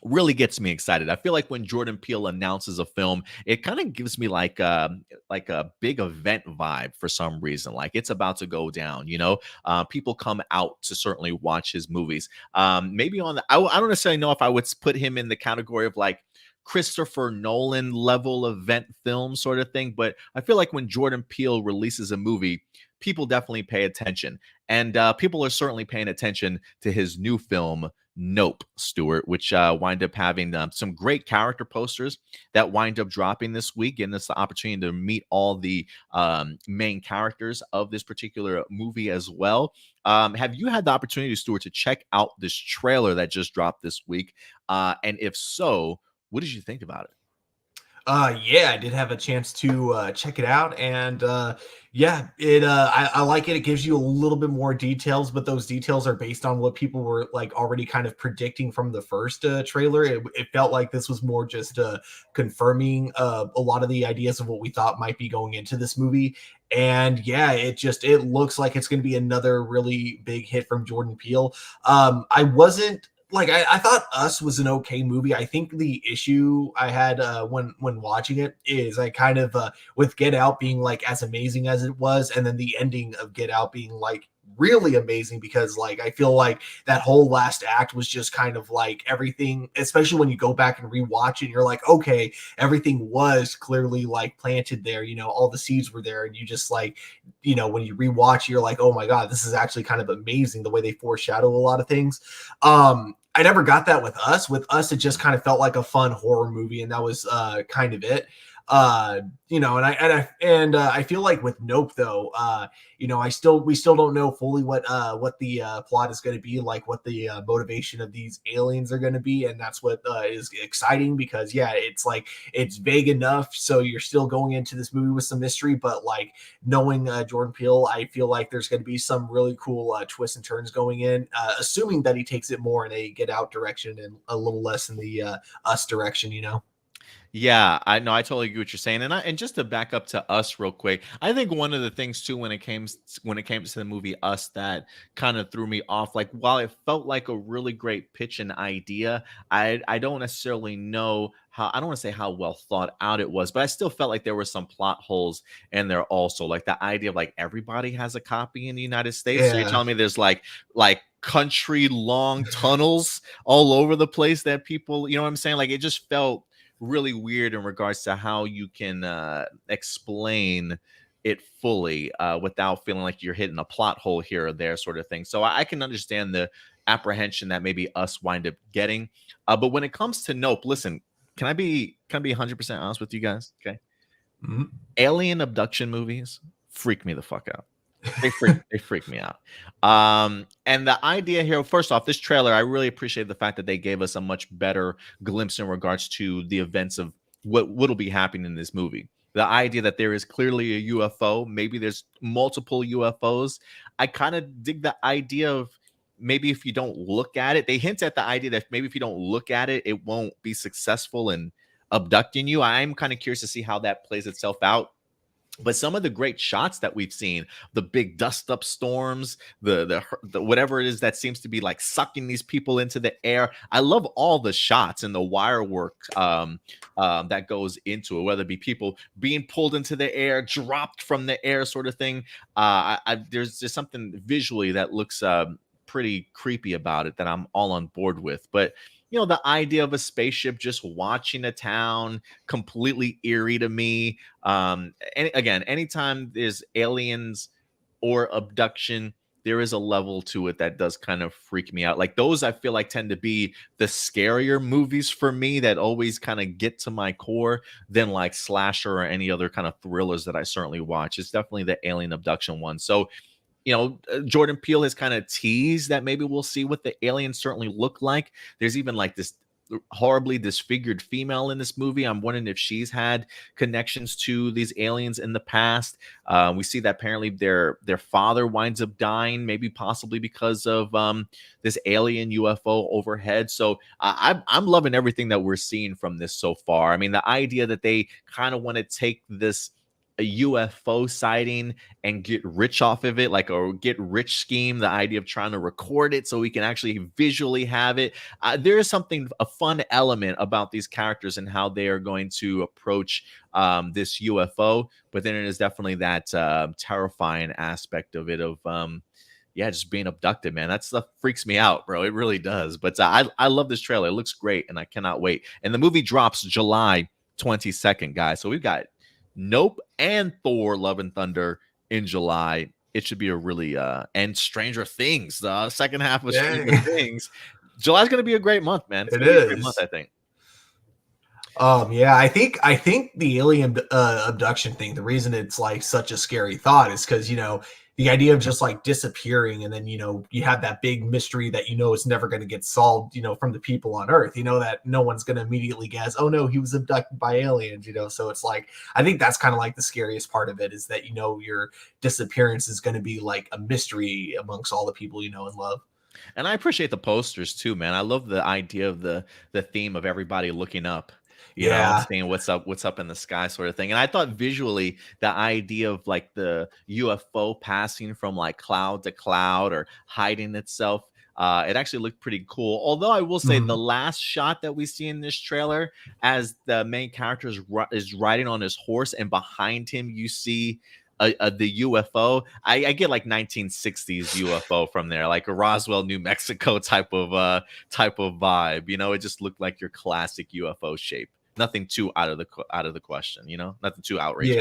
Speaker 1: really gets me excited. I feel like when Jordan Peele announces a film, it kind of gives me like a big event vibe for some reason. Like it's about to go down, people come out to certainly watch his movies. Maybe on I don't necessarily know if I would put him in the category of like Christopher Nolan level event film sort of thing. But I feel like when Jordan Peele releases a movie, people definitely pay attention. And people are certainly paying attention to his new film, Nope, Stuart, which wind up having some great character posters that wind up dropping this week, and it's the opportunity to meet all the main characters of this particular movie as well. Have you had the opportunity, Stuart, to check out this trailer that just dropped this week? And if so, what did you think about it?
Speaker 2: Yeah, I did have a chance to check it out, and yeah, I like it. It gives you a little bit more details, but those details are based on what people were like already kind of predicting from the first trailer. It felt like this was more just confirming a lot of the ideas of what we thought might be going into this movie. And yeah, it looks like it's going to be another really big hit from Jordan Peele. I wasn't like I thought Us was an okay movie. I think the issue I had when watching it is I kind of with Get Out being like as amazing as it was, and then the ending of Get Out being like really amazing, because like I feel like that whole last act was just kind of like everything, especially when you go back and rewatch it and you're like, okay, everything was clearly like planted there, all the seeds were there, and you just like, when you rewatch, you're like, oh my god, this is actually kind of amazing the way they foreshadow a lot of things. I never got that with Us. With Us, it just kind of felt like a fun horror movie, and that was kind of it. I feel like with Nope though, we still don't know fully what the plot is going to be, like what the motivation of these aliens are going to be, and that's what is exciting, because yeah, it's like it's vague enough, so you're still going into this movie with some mystery, but like knowing Jordan Peele, I feel like there's going to be some really cool twists and turns going in, assuming that he takes it more in a Get Out direction and a little less in the Us direction.
Speaker 1: Yeah, I know. I totally agree what you're saying, and just to back up to Us real quick, I think one of the things too when it came to the movie Us that kind of threw me off, like while it felt like a really great pitch and idea, I don't necessarily know how, I don't want to say how well thought out it was, but I still felt like there were some plot holes in there also, like the idea of like everybody has a copy in the United States. So you're
Speaker 2: Yeah.
Speaker 1: telling me there's like country long tunnels all over the place that people, you know what I'm saying? Like it just felt really weird in regards to how you can explain it fully without feeling like you're hitting a plot hole here or there, sort of thing. So I can understand the apprehension that maybe Us wind up getting. But when it comes to Nope, listen, can I be 100% honest with you guys? Okay,
Speaker 2: Mhm.
Speaker 1: alien abduction movies freak me the fuck out. They freak me out. And the idea here, first off, this trailer, I really appreciate the fact that they gave us a much better glimpse in regards to the events of what'll be happening in this movie. The idea that there is clearly a UFO, maybe there's multiple UFOs. I kind of dig the idea of maybe if you don't look at it, they hint at the idea that maybe if you don't look at it, it won't be successful in abducting you. I'm kind of curious to see how that plays itself out, but some of the great shots that we've seen, the big dust up storms, the whatever it is that seems to be like sucking these people into the air, I love all the shots and the wire work that goes into it, whether it be people being pulled into the air, dropped from the air, sort of thing. There's just something visually that looks pretty creepy about it that I'm all on board with. But the idea of a spaceship just watching a town, completely eerie to me. And again, anytime there's aliens or abduction, there is a level to it that does kind of freak me out. Like those, I feel like tend to be the scarier movies for me that always kind of get to my core than like slasher or any other kind of thrillers that I certainly watch. It's definitely the alien abduction one. So Jordan Peele has kind of teased that maybe we'll see what the aliens certainly look like. There's even like this horribly disfigured female in this movie. I'm wondering if she's had connections to these aliens in the past. We see that apparently their father winds up dying, maybe possibly because of this alien UFO overhead. So I'm loving everything that we're seeing from this so far. I mean, the idea that they kind of want to take this a UFO sighting and get rich off of it, like a get rich scheme, the idea of trying to record it so we can actually visually have it. There is a fun element about these characters and how they are going to approach this UFO, but then it is definitely that terrifying aspect of it of yeah, just being abducted, man. That stuff freaks me out, bro. It really does. But I love this trailer. It looks great, and I cannot wait. And the movie drops July 22nd, guys. So we've got Nope and Thor Love and Thunder in July. It should be a really and Stranger Things, the second half of Stranger
Speaker 2: Yeah.
Speaker 1: Things. July's going to be a great month, man. It's
Speaker 2: It
Speaker 1: going to be a great month,
Speaker 2: is.
Speaker 1: I think.
Speaker 2: Yeah, I think the alien abduction thing, the reason it's like such a scary thought is because, the idea of just like disappearing, and then, you have that big mystery that, is never going to get solved, from the people on Earth, that no one's going to immediately guess, oh no, he was abducted by aliens, so it's like, I think that's kind of like the scariest part of it, is that, your disappearance is going to be like a mystery amongst all the people you know and love.
Speaker 1: And I appreciate the posters too, man. I love the idea of the theme of everybody looking up,
Speaker 2: Yeah.
Speaker 1: seeing what's up in the sky sort of thing. And I thought visually the idea of like the UFO passing from like cloud to cloud or hiding itself, it actually looked pretty cool. Although I will say the
Speaker 2: Mhm.
Speaker 1: last shot that we see in this trailer, as the main character is riding on his horse, and behind him you see the UFO. I get like 1960s UFO from there, like a Roswell, New Mexico type of vibe. It just looked like your classic UFO shape. Nothing too out of the question. Nothing too outrageous.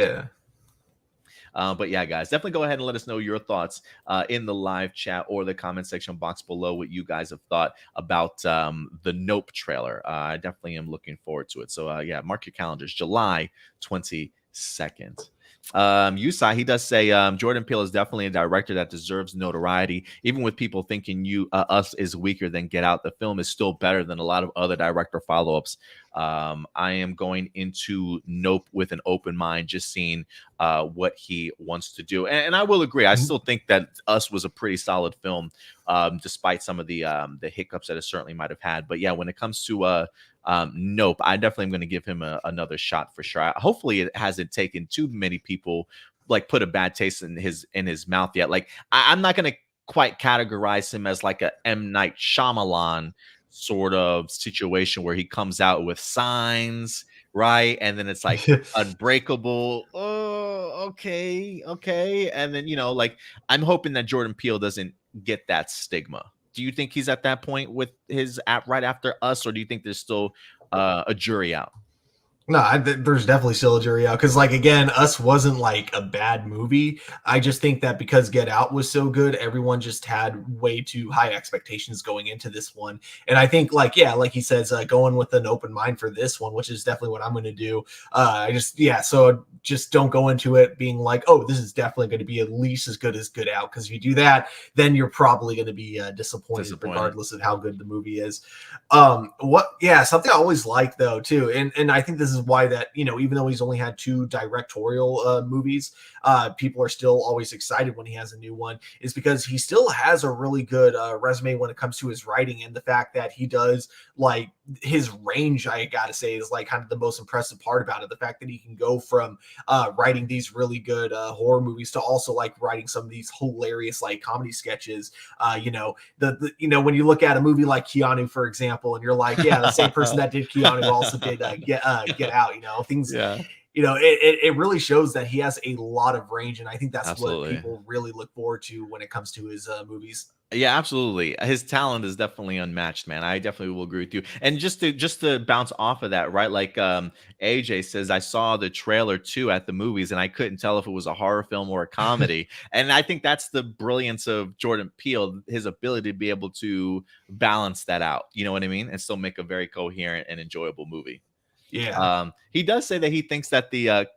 Speaker 2: Yeah.
Speaker 1: But yeah, guys, definitely go ahead and let us know your thoughts in the live chat or the comment section box below, what you guys have thought about the Nope trailer. I definitely am looking forward to it. So yeah, mark your calendars, July 22nd. Yusai, he does say Jordan Peele is definitely a director that deserves notoriety, even with people thinking Us is weaker than Get Out. The film is still better than a lot of other director follow-ups. I am going into Nope with an open mind, just seeing what he wants to do, and I will agree. I still think that Us was a pretty solid film, despite some of the hiccups that it certainly might have had. But yeah, when it comes to Nope, I definitely am going to give him another shot for sure. Hopefully, it hasn't taken too many people like put a bad taste in his mouth yet. Like I'm not going to quite categorize him as like a M. Night Shyamalan sort of situation where he comes out with Signs, right? And then it's like Unbreakable. Oh, okay. And then like I'm hoping that Jordan Peele doesn't get that stigma. Do you think he's at that point with his app right after Us, or do you think there's still a jury out?
Speaker 2: No, there's definitely still a jury out, because, like, again, Us wasn't like a bad movie. I just think that because Get Out was so good, everyone just had way too high expectations going into this one. And I think, like, yeah, like he says, going with an open mind for this one, which is definitely what I'm going to do. So just don't go into it being like, oh, this is definitely going to be at least as good as Get Out, because if you do that, then you're probably going to be disappointed regardless of how good the movie is. Something I always like though too, and I think this is why that, even though he's only had 2 directorial movies, people are still always excited when he has a new one, is because he still has a really good resume when it comes to his writing, and the fact that he does, like, his range, I gotta say, is like kind of the most impressive part about it. The fact that he can go from writing these really good horror movies to also like writing some of these hilarious like comedy sketches. When you look at a movie like Keanu, for example, and you're like, yeah, the same person that did Keanu also did Get Out. Things.
Speaker 1: Yeah.
Speaker 2: It really shows that he has a lot of range, and I think that's
Speaker 1: Absolutely.
Speaker 2: what people really look forward to when it comes to his movies.
Speaker 1: Yeah, absolutely. His talent is definitely unmatched, man. I definitely will agree with you. And just to bounce off of that, right? Like AJ says, I saw the trailer too at the movies, and I couldn't tell if it was a horror film or a comedy. And I think that's the brilliance of Jordan Peele, his ability to be able to balance that out. You know what I mean? And still make a very coherent and enjoyable movie.
Speaker 2: Yeah.
Speaker 1: He does say that he thinks that the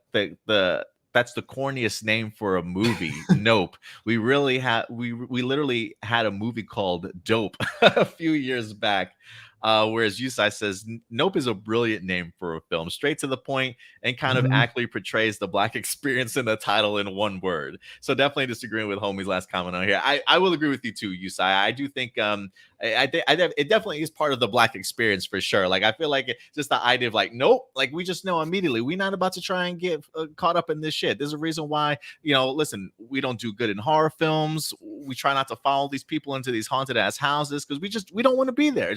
Speaker 1: that's the corniest name for a movie. Nope. We literally had a movie called Dope a few years back. Whereas Yusai says Nope is a brilliant name for a film, straight to the point, and kind of accurately portrays the Black experience in the title in one word. So definitely disagreeing with homie's last comment on here. I will agree with you too, Yusai. I do think it definitely is part of the Black experience for sure. Like I feel like just the idea of like, nope, like we just know immediately we're not about to try and get caught up in this shit. There's a reason why, listen, we don't do good in horror films. We try not to follow these people into these haunted ass houses because we don't want to be there.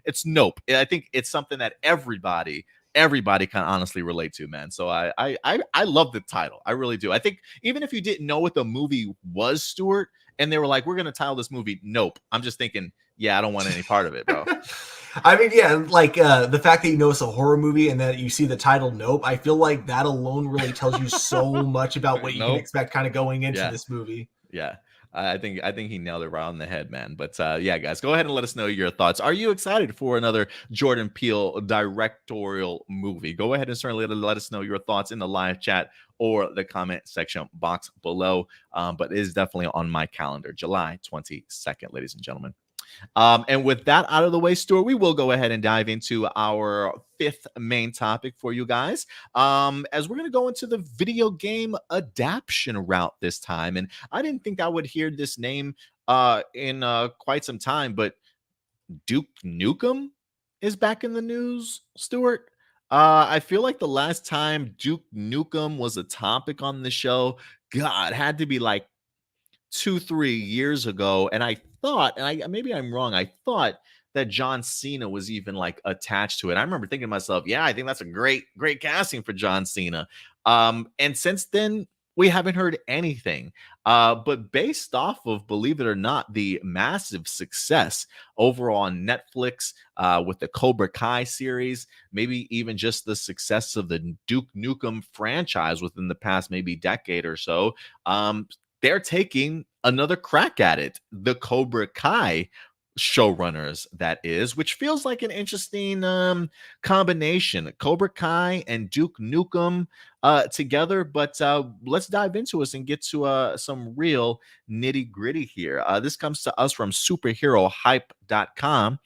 Speaker 1: It's Nope. I think it's something that everybody can honestly relate to, man. So I love the title. I really do. I think even if you didn't know what the movie was, Stuart, and they were like, we're going to title this movie Nope, I'm just thinking, yeah, I don't want any part of it, bro.
Speaker 2: I mean, yeah, like the fact that you know it's a horror movie and that you see the title Nope, I feel like that alone really tells you so much about what you can expect kind of going into this movie.
Speaker 1: Yeah. I think he nailed it right on the head, man. But yeah, guys, go ahead and let us know your thoughts. Are you excited for another Jordan Peele directorial movie? Go ahead and certainly let us know your thoughts in the live chat or the comment section box below. But it is definitely on my calendar, July 22nd, ladies and gentlemen. And with that out of the way, Stuart, we will go ahead and dive into our fifth main topic for you guys. As we're going to go into the video game adaptation route this time. And I didn't think I would hear this name in quite some time, but Duke Nukem is back in the news, Stuart. I feel like the last time Duke Nukem was a topic on the show, God, had to be like 2-3 years ago, and I thought, and I maybe I'm wrong, I thought that John Cena was even like attached to it. I remember thinking to myself, yeah, I think that's a great casting for John Cena. And since then we haven't heard anything. But based off of, believe it or not, the massive success over on Netflix with the Cobra Kai series, maybe even just the success of the Duke Nukem franchise within the past maybe decade or so, they're taking another crack at it. The Cobra Kai showrunners, that is, which feels like an interesting combination. Cobra Kai and Duke Nukem together. But let's dive into us and get to some real nitty gritty here. This comes to us from superherohype.com.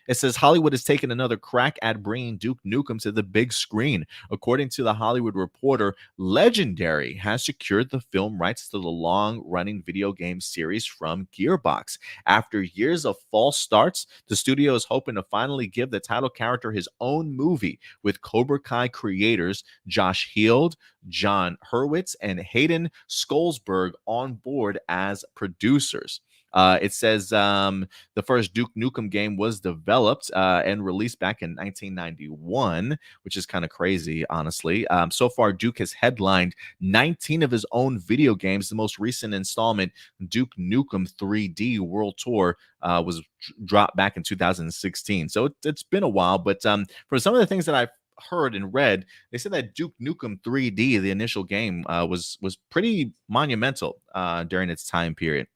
Speaker 1: It says Hollywood has taken another crack at bringing Duke Nukem to the big screen. According to the Hollywood Reporter, Legendary has secured the film rights to the long-running video game series from Gearbox. After years of false starts, the studio is hoping to finally give the title character his own movie, with Cobra Kai creators Josh Heald, John Hurwitz, and Hayden Skolsberg on board as producers. It says the first Duke Nukem game was developed and released back in 1991, which is kind of crazy, honestly. So far, Duke has headlined 19 of his own video games. The most recent installment, Duke Nukem 3D World Tour, was dropped back in 2016. So it's been a while, but for some of the things that I've heard and read, they said that Duke Nukem 3D, the initial game, was pretty monumental during its time period.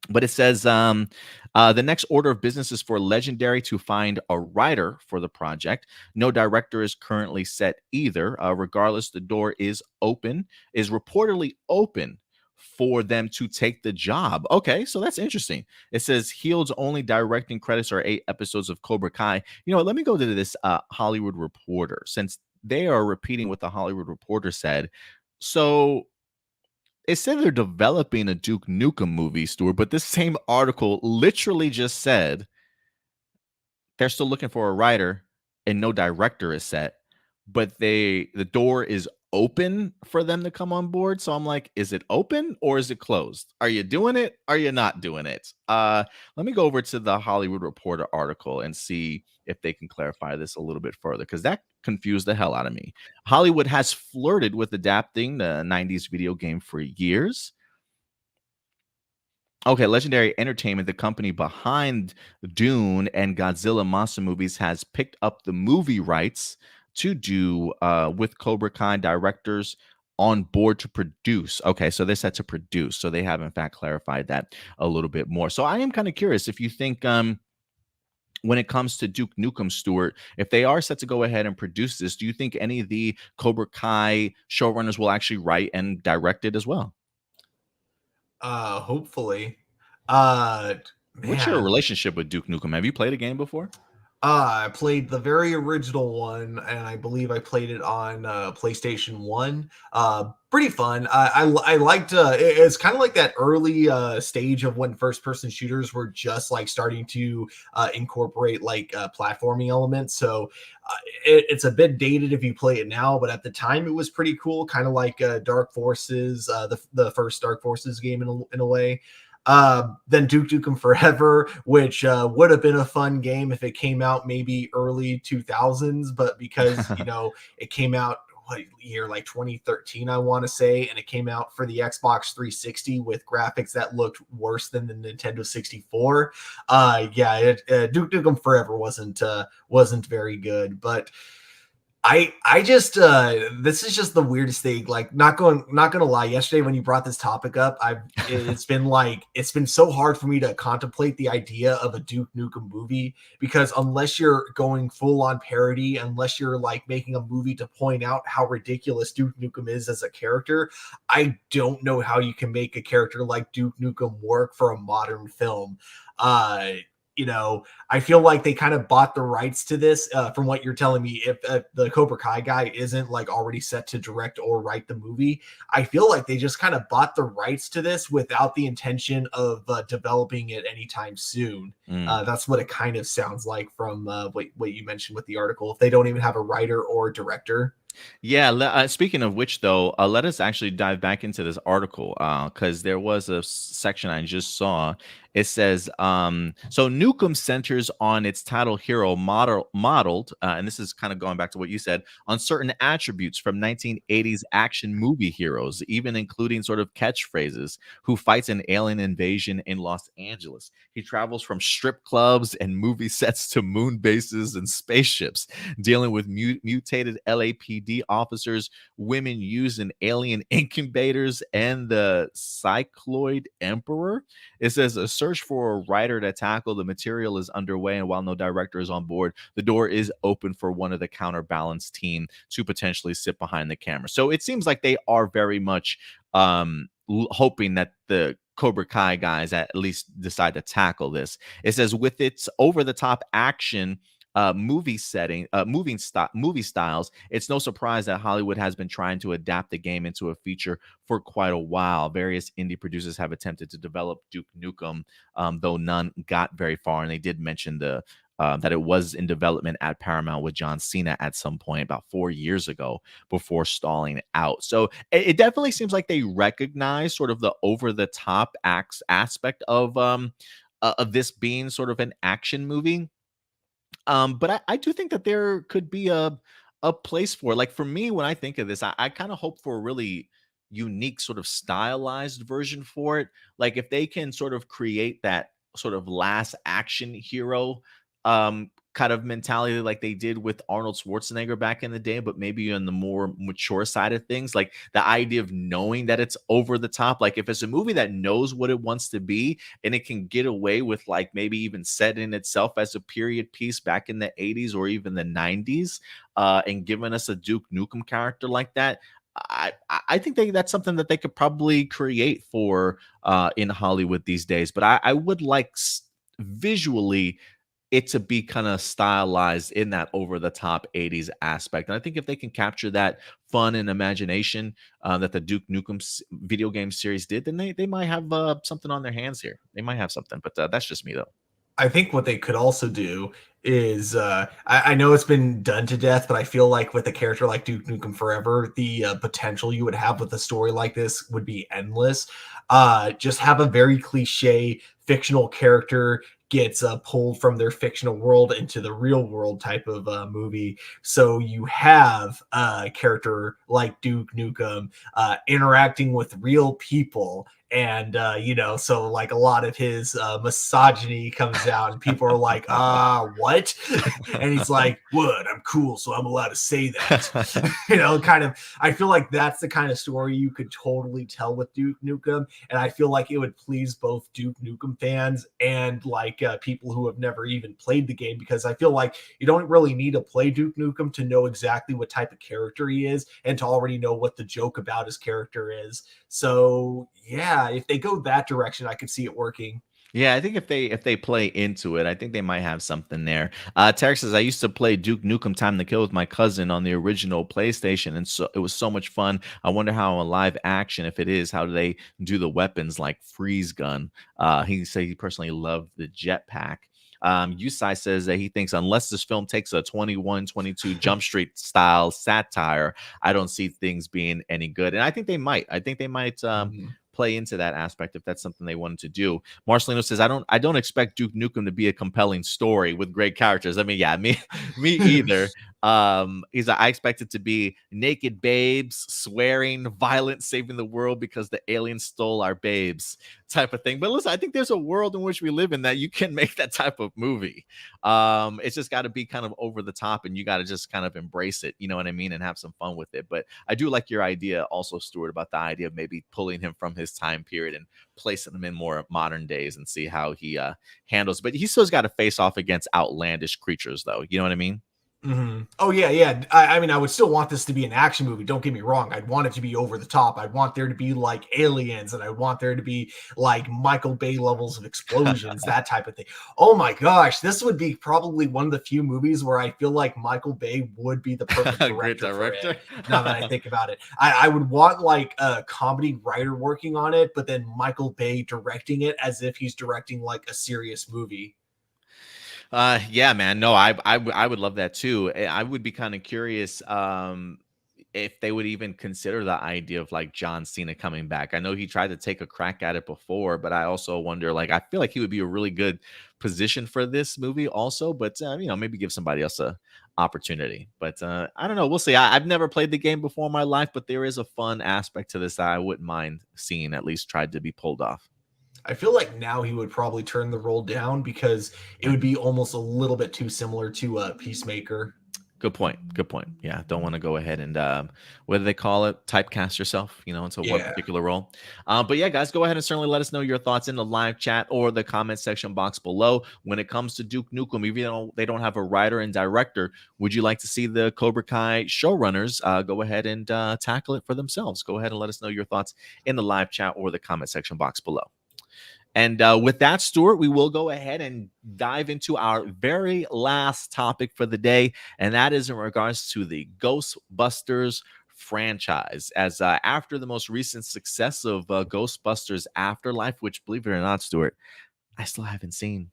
Speaker 1: But it says the next order of business is for Legendary to find a writer for the project. No director is currently set either. Regardless, the door is reportedly open for them to take the job. Okay, so that's interesting. It says Heald's only directing credits are 8 episodes of Cobra Kai. You know, let me go to this Hollywood Reporter, since they are repeating what the Hollywood Reporter said. So it said they're developing a Duke Nukem movie, Stuart, but this same article literally just said they're still looking for a writer and no director is set, but the door is open for them to come on board. So I'm like, is it open or is it closed? Are you doing it? Are you not doing it? Let me go over to the Hollywood Reporter article and see if they can clarify this a little bit further, because that confused the hell out of me. Hollywood has flirted with adapting the 90s video game for years. Okay, Legendary Entertainment, the company behind Dune and Godzilla monster movies, has picked up the movie rights to do with Cobra Kai directors on board to produce. Okay, so they're set to produce. So they have, in fact, clarified that a little bit more. So I am kind of curious if you think when it comes to Duke Nukem, Stewart, if they are set to go ahead and produce this, do you think any of the Cobra Kai showrunners will actually write and direct it as well?
Speaker 2: Hopefully.
Speaker 1: What's your
Speaker 2: Man.
Speaker 1: relationship with Duke Nukem? Have you played a game before?
Speaker 2: I played the very original one, and I believe I played it on PlayStation 1. Pretty fun. I liked it's kind of like that early stage of when first person shooters were just like starting to incorporate like platforming elements. So it's a bit dated if you play it now, but at the time it was pretty cool, kind of like Dark Forces, the first Dark Forces game in a way. Then Duke Nukem Forever, which would have been a fun game if it came out maybe early 2000s, but because it came out what year, like 2013, I want to say, and it came out for the Xbox 360 with graphics that looked worse than the Nintendo 64. Duke Nukem Forever wasn't very good, but I just this is just the weirdest thing. Like not gonna lie, yesterday when you brought this topic up, it's been so hard for me to contemplate the idea of a Duke Nukem movie, because unless you're going full on parody, unless you're like making a movie to point out how ridiculous Duke Nukem is as a character, I don't know how you can make a character like Duke Nukem work for a modern film. Uh you know, I feel like they kind of bought the rights to this, from what you're telling me. If the Cobra Kai guy isn't like already set to direct or write the movie, I feel like they just kind of bought the rights to this without the intention of developing it anytime soon.
Speaker 1: Mm.
Speaker 2: That's what it kind of sounds like from what you mentioned with the article. If they don't even have a writer or director.
Speaker 1: Yeah. Speaking of which, though, let us actually dive back into this article, because there was a section I just saw. It says, so Nukem centers on its title hero modeled, and this is kind of going back to what you said, on certain attributes from 1980s action movie heroes, even including sort of catchphrases, who fights an alien invasion in Los Angeles. He travels from strip clubs and movie sets to moon bases and spaceships, dealing with mutated LAPD officers, women used in alien incubators, and the Cycloid Emperor. It says a search for a writer to tackle the material is underway, and while no director is on board, the door is open for one of the counterbalance team to potentially sit behind the camera. So it seems like they are very much hoping that the Cobra Kai guys at least decide to tackle this. It says with its over-the-top action movie setting, movie styles, it's no surprise that Hollywood has been trying to adapt the game into a feature for quite a while. Various indie producers have attempted to develop Duke Nukem, though none got very far. And they did mention that it was in development at Paramount with John Cena at some point about 4 years ago before stalling out. So it definitely seems like they recognize sort of the over-the-top aspect of this being sort of an action movie. But I do think that there could be a place for it. Like for me, when I think of this, I kind of hope for a really unique sort of stylized version for it. Like if they can sort of create that sort of last action hero kind of mentality like they did with Arnold Schwarzenegger back in the day, but maybe on the more mature side of things, like the idea of knowing that it's over the top. Like if it's a movie that knows what it wants to be and it can get away with like maybe even setting itself as a period piece back in the 80s or even the 90s, and giving us a Duke Nukem character like that. I think that's something that they could probably create for in Hollywood these days. But I would like visually it to be kind of stylized in that over the top 80s aspect. And I think if they can capture that fun and imagination that the Duke Nukem video game series did, then they might have something on their hands here. They might have something, but that's just me though.
Speaker 2: I think what they could also do is I know it's been done to death, but I feel like with a character like Duke Nukem Forever, the potential you would have with a story like this would be endless. Just have a very cliche fictional character gets pulled from their fictional world into the real world type of movie. So you have a character like Duke Nukem interacting with real people, and so like a lot of his misogyny comes out and people are like, what? And he's like, what? I'm cool, so I'm allowed to say that. Kind of, I feel like that's the kind of story you could totally tell with Duke Nukem, and I feel like it would please both Duke Nukem fans and like people who have never even played the game, because I feel like you don't really need to play Duke Nukem to know exactly what type of character he is and to already know what the joke about his character is. So yeah, if they go that direction, I could see it working.
Speaker 1: Yeah, I think if they play into it, I think they might have something there. Tarek says I used to play Duke Nukem Time to Kill with my cousin on the original PlayStation, and so it was so much fun. I wonder how in live action, if it is, how do they do the weapons like freeze gun? He said he personally loved the jetpack. Yusai says that he thinks unless this film takes a 21-22 Jump Street style satire, I don't see things being any good. And I think they might. I think they might play into that aspect if that's something they wanted to do. Marcelino says, I don't expect Duke Nukem to be a compelling story with great characters. I mean, yeah, me either. I expect it to be naked babes, swearing, violence, saving the world because the aliens stole our babes type of thing. But listen, I think there's a world in which we live in that you can make that type of movie. It's just got to be kind of over the top, and you got to just kind of embrace it, you know what I mean, and have some fun with it. But I do like your idea also, Stuart, about the idea of maybe pulling him from his time period and placing him in more modern days and see how he handles. But he still's got to face off against outlandish creatures, though. You know what I mean?
Speaker 2: Mm-hmm. Oh yeah, yeah. I mean, I would still want this to be an action movie. Don't get me wrong. I'd want it to be over the top. I'd want there to be like aliens, and I want there to be like Michael Bay levels of explosions, that type of thing. Oh my gosh, this would be probably one of the few movies where I feel like Michael Bay would be the perfect director.
Speaker 1: Great director.
Speaker 2: For it, now that I think about it, I would want like a comedy writer working on it, but then Michael Bay directing it as if he's directing like a serious movie.
Speaker 1: Yeah, man. No, I would love that too. I would be kind of curious if they would even consider the idea of like John Cena coming back. I know he tried to take a crack at it before, but I also wonder, like, I feel like he would be a really good position for this movie also, but maybe give somebody else a opportunity. But I don't know. We'll see. I've never played the game before in my life, but there is a fun aspect to this that I wouldn't mind seeing at least tried to be pulled off.
Speaker 2: I feel like now he would probably turn the role down because it would be almost a little bit too similar to Peacemaker.
Speaker 1: Good point. Good point. Yeah, don't want to go ahead and what do they call it? Typecast yourself, into one particular role. But yeah, guys, go ahead and certainly let us know your thoughts in the live chat or the comment section box below. When it comes to Duke Nukem, even they don't have a writer and director, would you like to see the Cobra Kai showrunners go ahead and tackle it for themselves? Go ahead and let us know your thoughts in the live chat or the comment section box below. And with that, Stuart, we will go ahead and dive into our very last topic for the day, and that is in regards to the Ghostbusters franchise. As after the most recent success of Ghostbusters Afterlife, which, believe it or not, Stuart, I still haven't seen.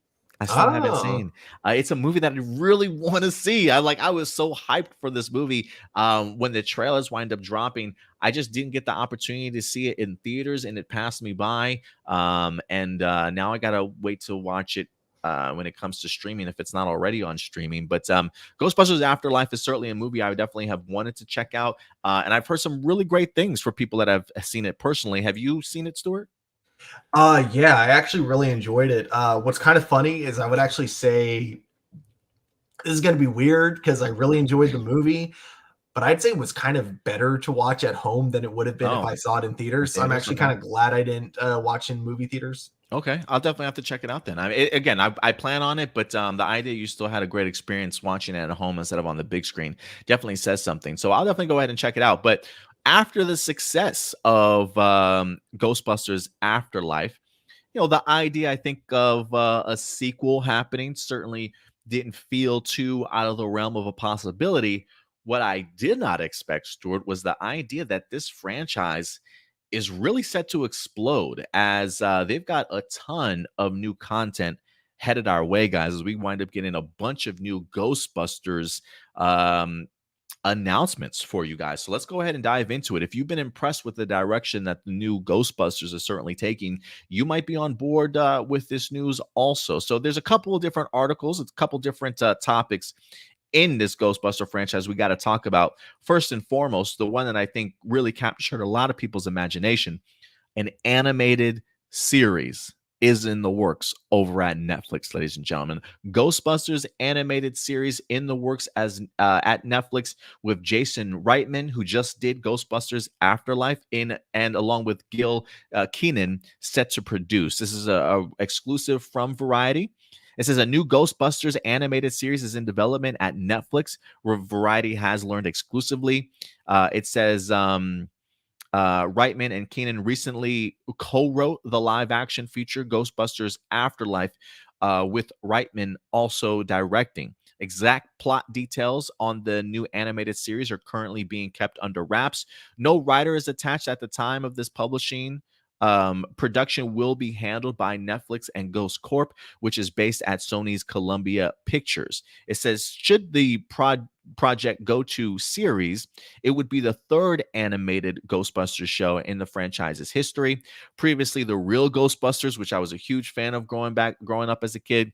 Speaker 1: It's a movie that I really want to see. I was so hyped for this movie when the trailers wind up dropping. I just didn't get the opportunity to see it in theaters, and it passed me by. And now I gotta wait to watch it when it comes to streaming, if it's not already on streaming. But Ghostbusters Afterlife is certainly a movie I would definitely have wanted to check out, and I've heard some really great things for people that have seen it personally. Have you seen it, Stuart?
Speaker 2: Yeah, I actually really enjoyed it. What's kind of funny is I would actually say this is going to be weird because I really enjoyed the movie, but I'd say it was kind of better to watch at home than it would have been if I saw it in theaters. So I'm actually kind of glad I didn't watch in movie theaters.
Speaker 1: Okay, I'll definitely have to check it out then. I plan on it, but the idea you still had a great experience watching it at home instead of on the big screen definitely says something. So I'll definitely go ahead and check it out. But after the success of Ghostbusters Afterlife, the idea, I think, of a sequel happening certainly didn't feel too out of the realm of a possibility. What I did not expect, Stuart, was the idea that this franchise is really set to explode as they've got a ton of new content headed our way, guys, as we wind up getting a bunch of new Ghostbusters announcements for you guys. So let's go ahead and dive into it. If you've been impressed with the direction that the new Ghostbusters is certainly taking, you might be on board with this news also. So there's a couple of different articles, a couple different topics in this Ghostbuster franchise we got to talk about. First and foremost, the one that I think really captured a lot of people's imagination, an animated series is in the works over at Netflix, ladies and gentlemen. Ghostbusters animated series in the works as at Netflix with Jason Reitman, who just did Ghostbusters Afterlife, and along with Gil Keenan, set to produce. This is a exclusive from Variety. It says a new Ghostbusters animated series is in development at Netflix, where Variety has learned exclusively. It says Reitman and Keenan recently co-wrote the live-action feature Ghostbusters Afterlife, with Reitman also directing. Exact plot details on the new animated series are currently being kept under wraps. No writer is attached at the time of this publishing. Production will be handled by Netflix and Ghost Corp, which is based at Sony's Columbia Pictures. It says, should the Project Go To series, it would be the third animated Ghostbusters show in the franchise's history. Previously, the real Ghostbusters, which I was a huge fan of growing up as a kid,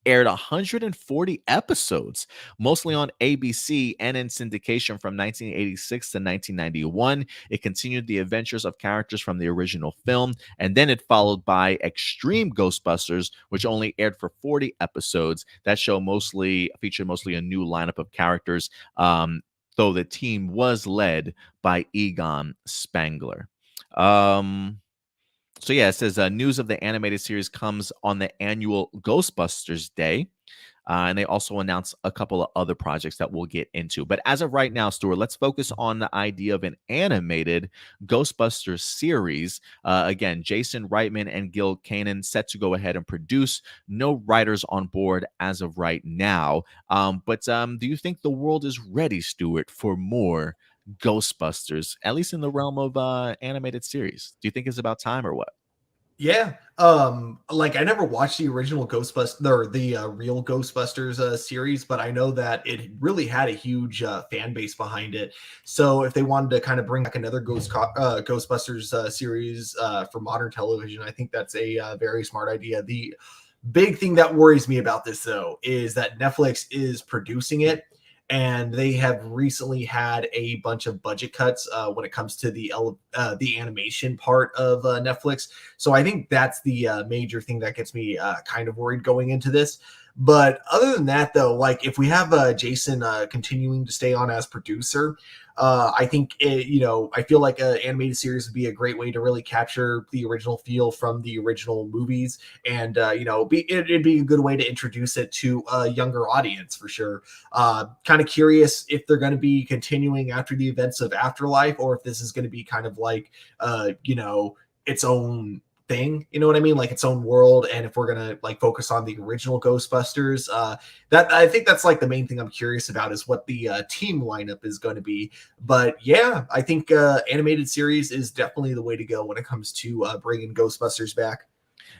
Speaker 1: aired 140 episodes, mostly on ABC and in syndication from 1986 to 1991. It continued the adventures of characters from the original film, and then it followed by Extreme Ghostbusters, which only aired for 40 episodes. That show mostly featured a new lineup of characters, though the team was led by Egon Spangler. So yeah, it says news of the animated series comes on the annual Ghostbusters Day. And they also announced a couple of other projects that we'll get into. But as of right now, Stuart, let's focus on the idea of an animated Ghostbusters series. Again, Jason Reitman and Gil Kanan set to go ahead and produce. No writers on board as of right now. But do you think the world is ready, Stuart, for more Ghostbusters, at least in the realm of animated series? Do you think it's about time or what?
Speaker 2: Yeah. Like I never watched the original Ghostbusters or the real Ghostbusters series, but I know that it really had a huge fan base behind it. So if they wanted to kind of bring back another Ghostbusters series for modern television, I think that's a very smart idea. The big thing that worries me about this though is that Netflix is producing it, and they have recently had a bunch of budget cuts when it comes to the animation part of Netflix. So I think that's the major thing that gets me kind of worried going into this. But other than that, though, like if we have Jason continuing to stay on as producer, I think I feel like an animated series would be a great way to really capture the original feel from the original movies, and it'd be a good way to introduce it to a younger audience for sure. Kind of curious if they're going to be continuing after the events of Afterlife, or if this is going to be kind of like its own thing, you know what I mean, like its own world. And if we're gonna like focus on the original Ghostbusters, that I think that's like the main thing I'm curious about, is what the team lineup is going to be. But yeah, I think animated series is definitely the way to go when it comes to bringing Ghostbusters back.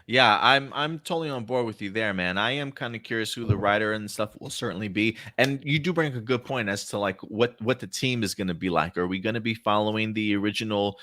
Speaker 1: Yeah, I'm totally on board with you there, man. I am kind of curious who the writer and stuff will certainly be. And you do bring a good point as to like what the team is going to be like. Are we going to be following the original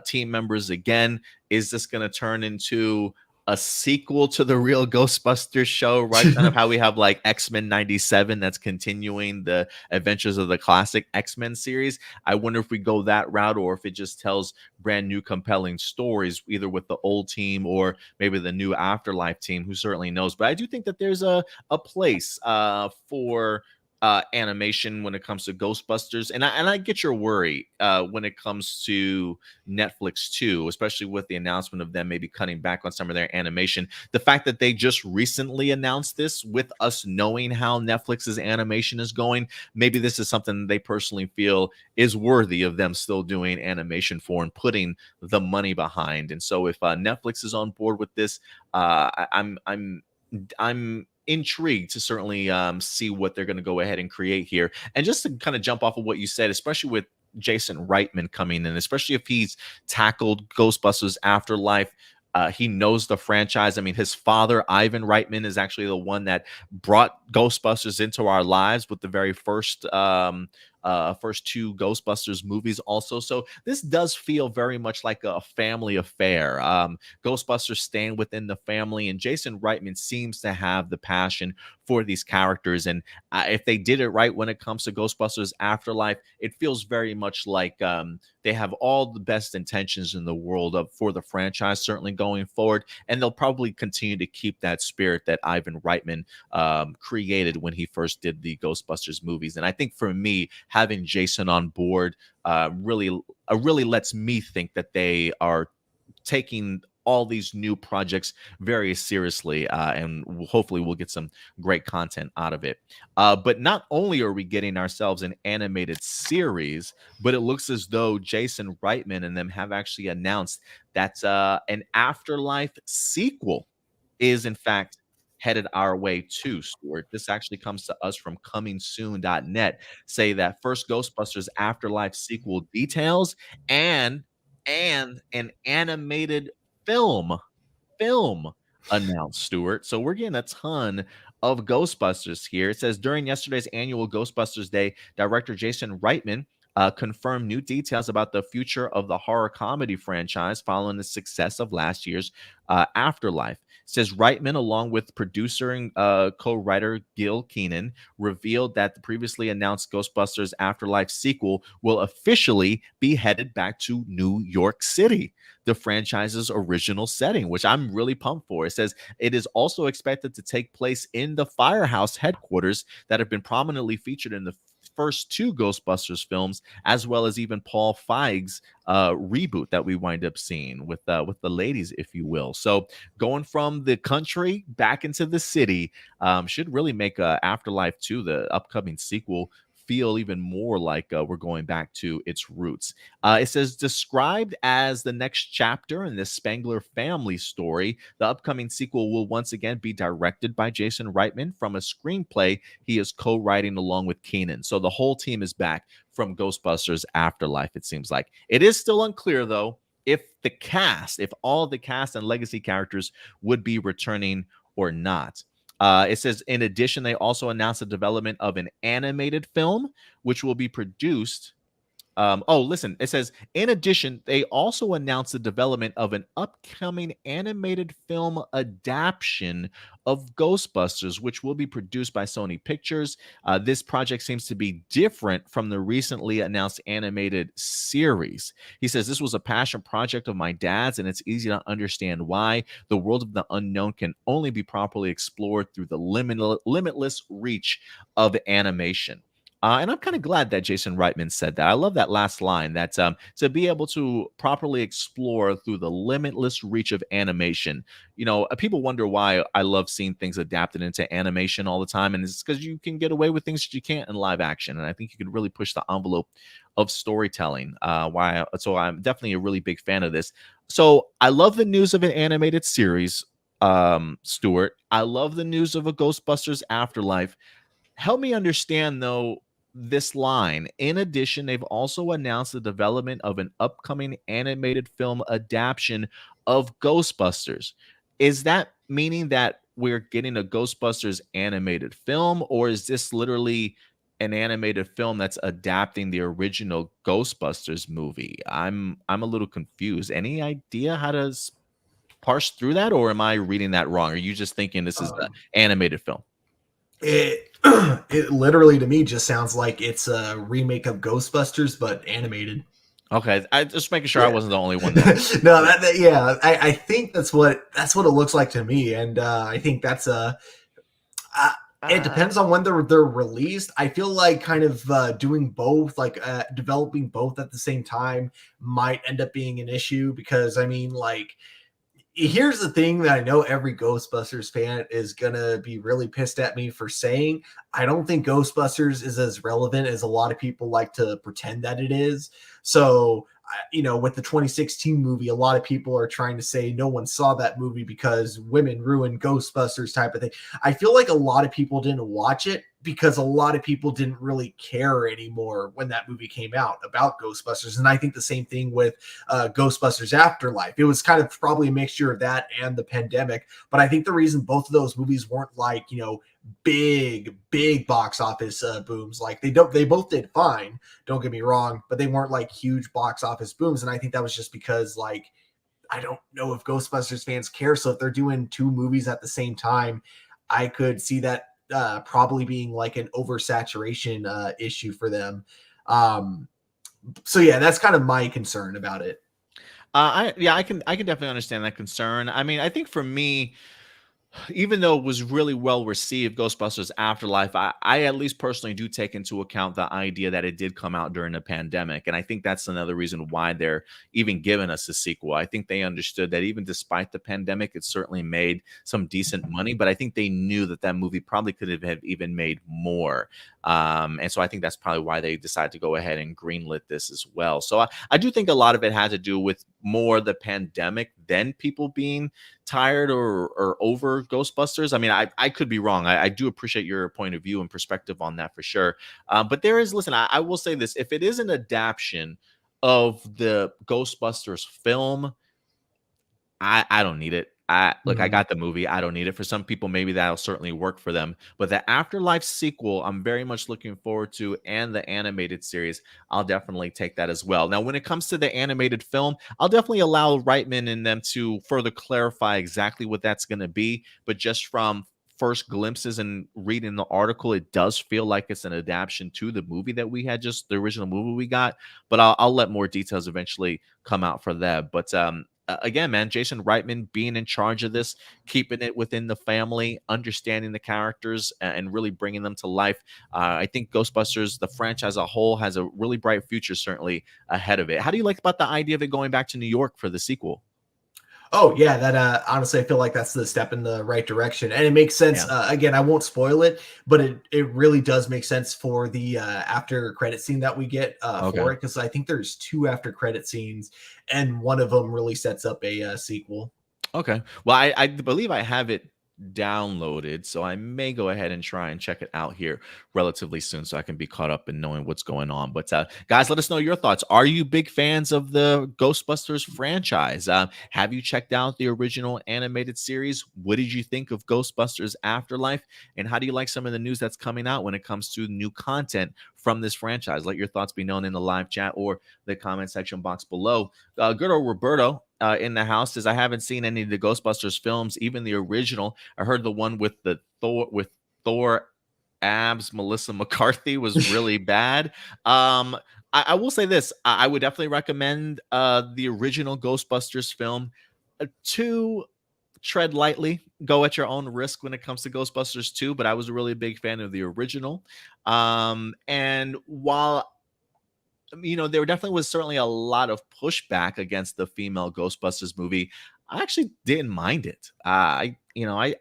Speaker 1: team members again? Is this going to turn into a sequel to the real Ghostbusters show, right? Kind of how we have like X-Men 97 that's continuing the adventures of the classic X-Men series. I wonder if we go that route, or if it just tells brand new compelling stories, either with the old team or maybe the new Afterlife team, who certainly knows. But I do think that there's a place for animation when it comes to Ghostbusters, and I get your worry when it comes to Netflix too, especially with the announcement of them maybe cutting back on some of their animation. The fact that they just recently announced this, with us knowing how Netflix's animation is going, maybe this is something they personally feel is worthy of them still doing animation for and putting the money behind. And so if Netflix is on board with this, I'm intrigued to certainly see what they're going to go ahead and create here. And just to kind of jump off of what you said, especially with Jason Reitman coming in, especially if he's tackled Ghostbusters Afterlife. He knows the franchise. I mean, his father, Ivan Reitman, is actually the one that brought Ghostbusters into our lives with the very first two Ghostbusters movies also. So this does feel very much like a family affair. Ghostbusters staying within the family, and Jason Reitman seems to have the passion for these characters. And if they did it right when it comes to Ghostbusters Afterlife, it feels very much like they have all the best intentions in the world for the franchise, certainly going forward. And they'll probably continue to keep that spirit that Ivan Reitman created when he first did the Ghostbusters movies. And I think for me, having Jason on board really lets me think that they are taking all these new projects very seriously, and hopefully we'll get some great content out of it. But not only are we getting ourselves an animated series, but it looks as though Jason Reitman and them have actually announced that an Afterlife sequel is in fact headed our way too, Stuart. This actually comes to us from comingsoon.net, say that first Ghostbusters Afterlife sequel details and an animated film film announced, Stuart. So we're getting a ton of Ghostbusters here. It says during yesterday's annual Ghostbusters Day, director Jason Reitman confirmed new details about the future of the horror comedy franchise following the success of last year's Afterlife. It says Reitman, along with producer and co-writer Gil Keenan, revealed that the previously announced Ghostbusters Afterlife sequel will officially be headed back to New York City, the franchise's original setting, which I'm really pumped for. It says it is also expected to take place in the Firehouse headquarters that have been prominently featured in the first two Ghostbusters films, as well as even Paul Feig's reboot that we wind up seeing with the ladies, if you will. So going from the country back into the city should really make Afterlife 2, the upcoming sequel, feel even more like we're going back to its roots. It says, described as the next chapter in this Spangler family story, the upcoming sequel will once again be directed by Jason Reitman from a screenplay he is co-writing along with Keenan. So the whole team is back from Ghostbusters Afterlife, it seems like. It is still unclear, though, if all the cast and legacy characters would be returning or not. It says, in addition, they also announced the development of an animated film, which will be produced. Listen, it says, in addition, they also announced the development of an upcoming animated film adaptation of Ghostbusters, which will be produced by Sony Pictures. This project seems to be different from the recently announced animated series. He says, this was a passion project of my dad's, and it's easy to understand why. The world of the unknown can only be properly explored through the limitless reach of animation. And I'm kind of glad that Jason Reitman said that. I love that last line, that to be able to properly explore through the limitless reach of animation. People wonder why I love seeing things adapted into animation all the time. And it's because you can get away with things that you can't in live action. And I think you can really push the envelope of storytelling. So I'm definitely a really big fan of this. So I love the news of an animated series, Stuart. I love the news of a Ghostbusters Afterlife. Help me understand, though, this line. In addition, they've also announced the development of an upcoming animated film adaptation of Ghostbusters. Is that meaning that we're getting a Ghostbusters animated film, or is this literally an animated film that's adapting the original Ghostbusters movie? I'm a little confused. Any idea how to parse through that, or am I reading that wrong? Are you just thinking this is an animated film?
Speaker 2: It it literally to me just sounds like it's a remake of Ghostbusters but animated.
Speaker 1: Okay, I just making sure I
Speaker 2: Yeah.
Speaker 1: wasn't the only one that.
Speaker 2: No, yeah, I think that's what it looks like to me, and I think that's uh, it depends on when they're released. I feel like kind of doing both, like developing both at the same time, might end up being an issue because I mean, like, here's the thing that I know every Ghostbusters fan is gonna be really pissed at me for saying. I don't think Ghostbusters is as relevant as a lot of people like to pretend that it is. So, with the 2016 movie, a lot of people are trying to say no one saw that movie because women ruined Ghostbusters type of thing. I feel like a lot of people didn't watch it because a lot of people didn't really care anymore when that movie came out about Ghostbusters. And I think the same thing with Ghostbusters Afterlife. It was kind of probably a mixture of that and the pandemic. But I think the reason both of those movies weren't like, big box office booms, like they both did fine, don't get me wrong, but they weren't like huge box office booms. And I think that was just because, like, I don't know if Ghostbusters fans care. So if they're doing two movies at the same time, I could see that probably being like an oversaturation issue for them. So yeah, that's kind of my concern about it.
Speaker 1: I can definitely understand that concern. I mean, I think for me, even though it was really well received, Ghostbusters Afterlife, I at least personally do take into account the idea that it did come out during the pandemic. And I think that's another reason why they're even giving us a sequel. I think they understood that even despite the pandemic, it certainly made some decent money, but I think they knew that that movie probably could have even made more. And so I think that's probably why they decided to go ahead and greenlit this as well. So I do think a lot of it had to do with more the pandemic than people being tired or over Ghostbusters. I mean, I could be wrong. I do appreciate your point of view and perspective on that for sure. But there is, listen, I will say this. If it is an adaptation of the Ghostbusters film, I don't need it. I look, I
Speaker 2: Mhm.
Speaker 1: got the movie. I don't need it. For some people, maybe that'll certainly work for them. But the Afterlife sequel, I'm very much looking forward to, and the animated series, I'll definitely take that as well. Now, when it comes to the animated film, I'll definitely allow Reitman and them to further clarify exactly what that's going to be. But just from first glimpses and reading the article, it does feel like it's an adaptation to the movie that we had, just the original movie we got. But I'll let more details eventually come out for that. But again, man, Jason Reitman being in charge of this, keeping it within the family, understanding the characters, and really bringing them to life. I think Ghostbusters, the franchise as a whole, has a really bright future, certainly ahead of it. How do you like about the idea of it going back to New York for the sequel?
Speaker 2: Oh yeah, that honestly, I feel like that's the step in the right direction, and it makes sense.
Speaker 1: Yeah.
Speaker 2: Again, I won't spoil it, but it really does make sense for the after credit scene that we get
Speaker 1: Okay.
Speaker 2: for it, because I think there's two after credit scenes, and one of them really sets up a sequel.
Speaker 1: Okay. Well, I believe I have it downloaded, so I may go ahead and try and check it out here relatively soon so I can be caught up in knowing what's going on. But guys, let us know your thoughts. Are you big fans of the Ghostbusters franchise? Have you checked out the original animated series? What did you think of Ghostbusters Afterlife? And how do you like some of the news that's coming out when it comes to new content from this franchise? Let your thoughts be known in the live chat or the comment section box below. Good old Roberto in the house says, I haven't seen any of the Ghostbusters films, even the original. I heard the one with the Thor abs, Melissa McCarthy, was really bad. I will say this: I would definitely recommend the original Ghostbusters film. To tread lightly, go at your own risk when it comes to Ghostbusters 2, but I was a really big fan of the original. And while there definitely was certainly a lot of pushback against the female Ghostbusters movie. I actually didn't mind it. I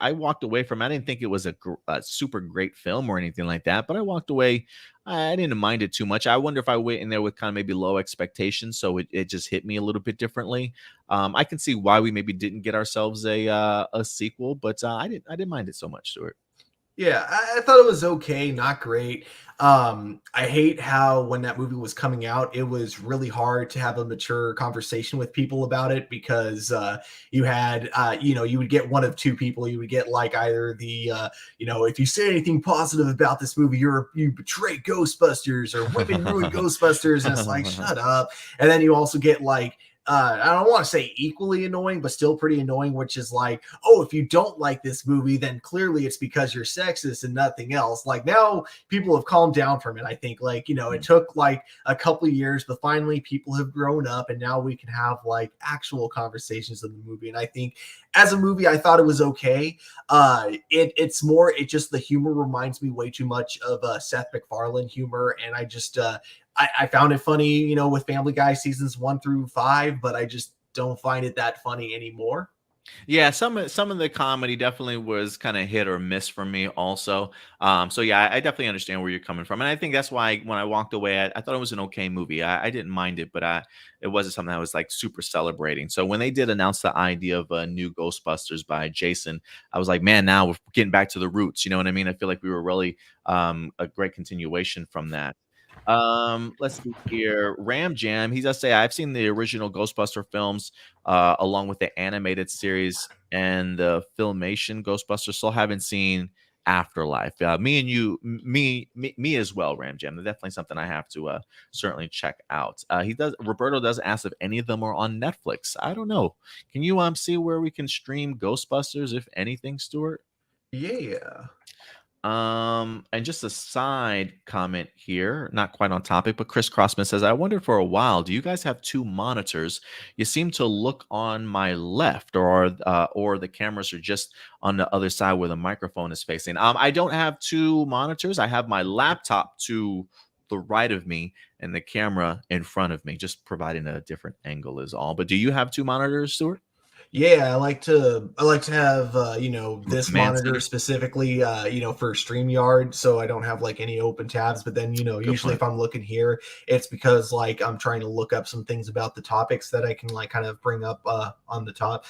Speaker 1: walked away from. I didn't think it was a super great film or anything like that, but I walked away. I didn't mind it too much. I wonder if I went in there with kind of maybe low expectations, so it just hit me a little bit differently. I can see why we maybe didn't get ourselves a sequel, but I didn't mind it so much, Stuart.
Speaker 2: Yeah, I thought it was okay, not great. I hate how when that movie was coming out, it was really hard to have a mature conversation with people about it, because you had, you would get one of two people. You would get like either the, if you say anything positive about this movie, you betray Ghostbusters, or women ruin Ghostbusters, and it's like, shut up. And then you also get like, I don't want to say equally annoying, but still pretty annoying, which is like, oh, if you don't like this movie, then clearly it's because you're sexist and nothing else. Like, now people have calmed down from it. I think, like, it took like a couple of years, but finally people have grown up, and now we can have like actual conversations of the movie. And I think as a movie, I thought it was okay. It's just the humor reminds me way too much of Seth MacFarlane humor, and I just I found it funny, with Family Guy seasons 1 through 5, but I just don't find it that funny anymore.
Speaker 1: Yeah, some of the comedy definitely was kind of hit or miss for me also. So yeah, I definitely understand where you're coming from, and I think that's why when I walked away, I thought it was an okay movie. I didn't mind it, but it wasn't something I was like super celebrating. So when they did announce the idea of a new Ghostbusters by Jason, I was like, man, now we're getting back to the roots. You know what I mean? I feel like we were really a great continuation from that. Let's see here. Ram Jam, he does say, I've seen the original Ghostbuster films along with the animated series and the filmation Ghostbusters. Still haven't seen Afterlife. Me and you, me as well, Ram Jam. Definitely something I have to certainly check out. Roberto does ask if any of them are on Netflix. I don't know. Can you see where we can stream Ghostbusters, if anything, Stuart?
Speaker 2: Yeah.
Speaker 1: And just a side comment here, not quite on topic, but Chris Crossman says, I wondered for a while, do you guys have two monitors? You seem to look on my left, or the cameras are just on the other side where the microphone is facing. I don't have two monitors. I have my laptop to the right of me and the camera in front of me, just providing a different angle is all. But do you have two monitors, Stuart?
Speaker 2: Yeah, I like to have this
Speaker 1: Man
Speaker 2: monitor
Speaker 1: City?
Speaker 2: specifically for StreamYard, so I don't have like any open tabs. But then
Speaker 1: Good
Speaker 2: usually
Speaker 1: point.
Speaker 2: if I'm looking here, it's because like I'm trying to look up some things about the topics that I can like kind of bring up on the top.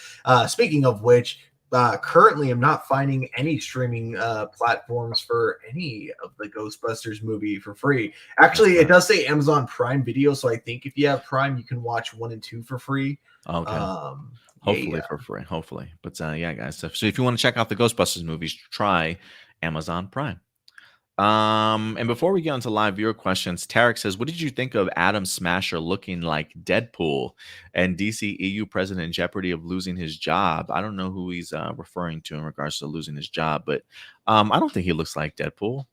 Speaker 2: Speaking of which, currently I'm not finding any streaming platforms for any of the Ghostbusters movie for free.
Speaker 1: That's
Speaker 2: Actually, it
Speaker 1: right.
Speaker 2: does say Amazon Prime Video, so I think if you have Prime, you can watch 1 and 2 for free.
Speaker 1: Okay.
Speaker 2: Um
Speaker 1: Hopefully for free. Hopefully. But yeah, guys. So if you want to check out the Ghostbusters movies, try Amazon Prime. And before we get into live viewer questions, Tarek says, "What did you think of Adam Smasher looking like Deadpool and DCEU president in jeopardy of losing his job?" I don't know who he's referring to in regards to losing his job, but I don't think he looks like Deadpool.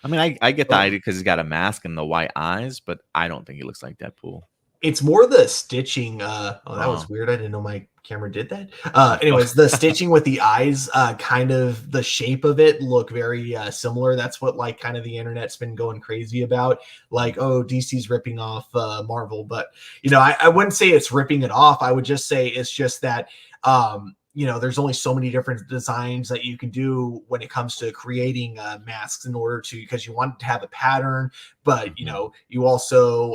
Speaker 1: I mean, I get the idea because he's got a mask and the white eyes, but I don't think he looks like Deadpool.
Speaker 2: It's more the stitching. That
Speaker 1: Oh.
Speaker 2: was weird. I didn't know my camera did that. Anyways, the stitching with the eyes, kind of the shape of it look very similar. That's what like kind of the internet's been going crazy about. Like, oh, DC's ripping off Marvel, but I wouldn't say it's ripping it off. I would just say it's just that there's only so many different designs that you can do when it comes to creating masks in order to, because you want to have a pattern, but you also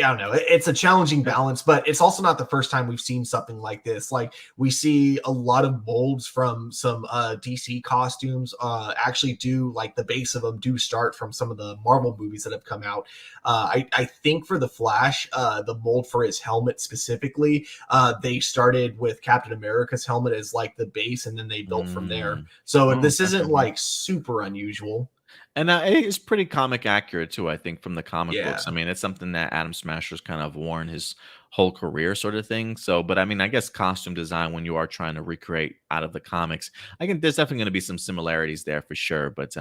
Speaker 2: I don't know. It's a challenging balance, but it's also not the first time we've seen something like this. Like we see a lot of molds from some DC costumes actually do, like the base of them do start from some of the Marvel movies that have come out. I think for the Flash, the mold for his helmet specifically, they started with Captain America's helmet as like the base, and then they built from there. So this isn't like super unusual.
Speaker 1: And it's pretty comic accurate too, I think, from the comic books. I mean, it's something that Adam Smasher's kind of worn his whole career, sort of thing. So, but I mean, I guess costume design, when you are trying to recreate out of the comics, I think there's definitely going to be some similarities there for sure. But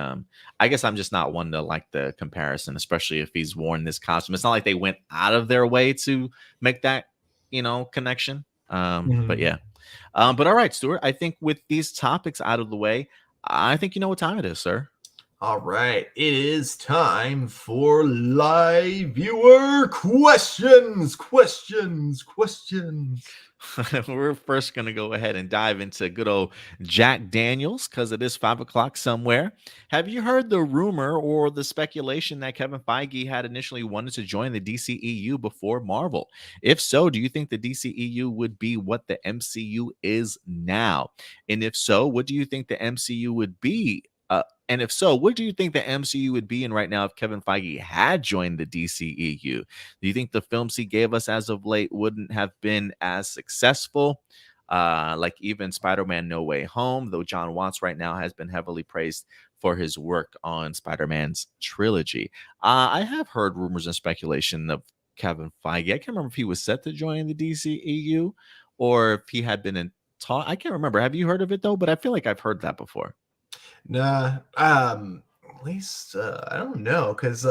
Speaker 1: I guess I'm just not one to like the comparison, especially if he's worn this costume. It's not like they went out of their way to make that, connection. But yeah. But all right, Stuart, I think with these topics out of the way, I think you know what time it is, sir.
Speaker 2: All right, it is time for live viewer questions.
Speaker 1: We're first going to go ahead and dive into good old Jack Daniels because it is 5 o'clock somewhere. Have you heard the rumor or the speculation that Kevin Feige had initially wanted to join the DCEU before Marvel? If so, do you think the DCEU would be what the MCU is now? And if so, what do you think the MCU would be? And if so, what do you think the MCU would be in right now if Kevin Feige had joined the DCEU? Do you think the films he gave us as of late wouldn't have been as successful? Like even Spider-Man No Way Home, though John Watts right now has been heavily praised for his work on Spider-Man's trilogy. I have heard rumors and speculation of Kevin Feige. I can't remember if he was set to join the DCEU or if he had been in talk. I can't remember. Have you heard of it though? But I feel like I've heard that before.
Speaker 2: Nah, at least I don't know, because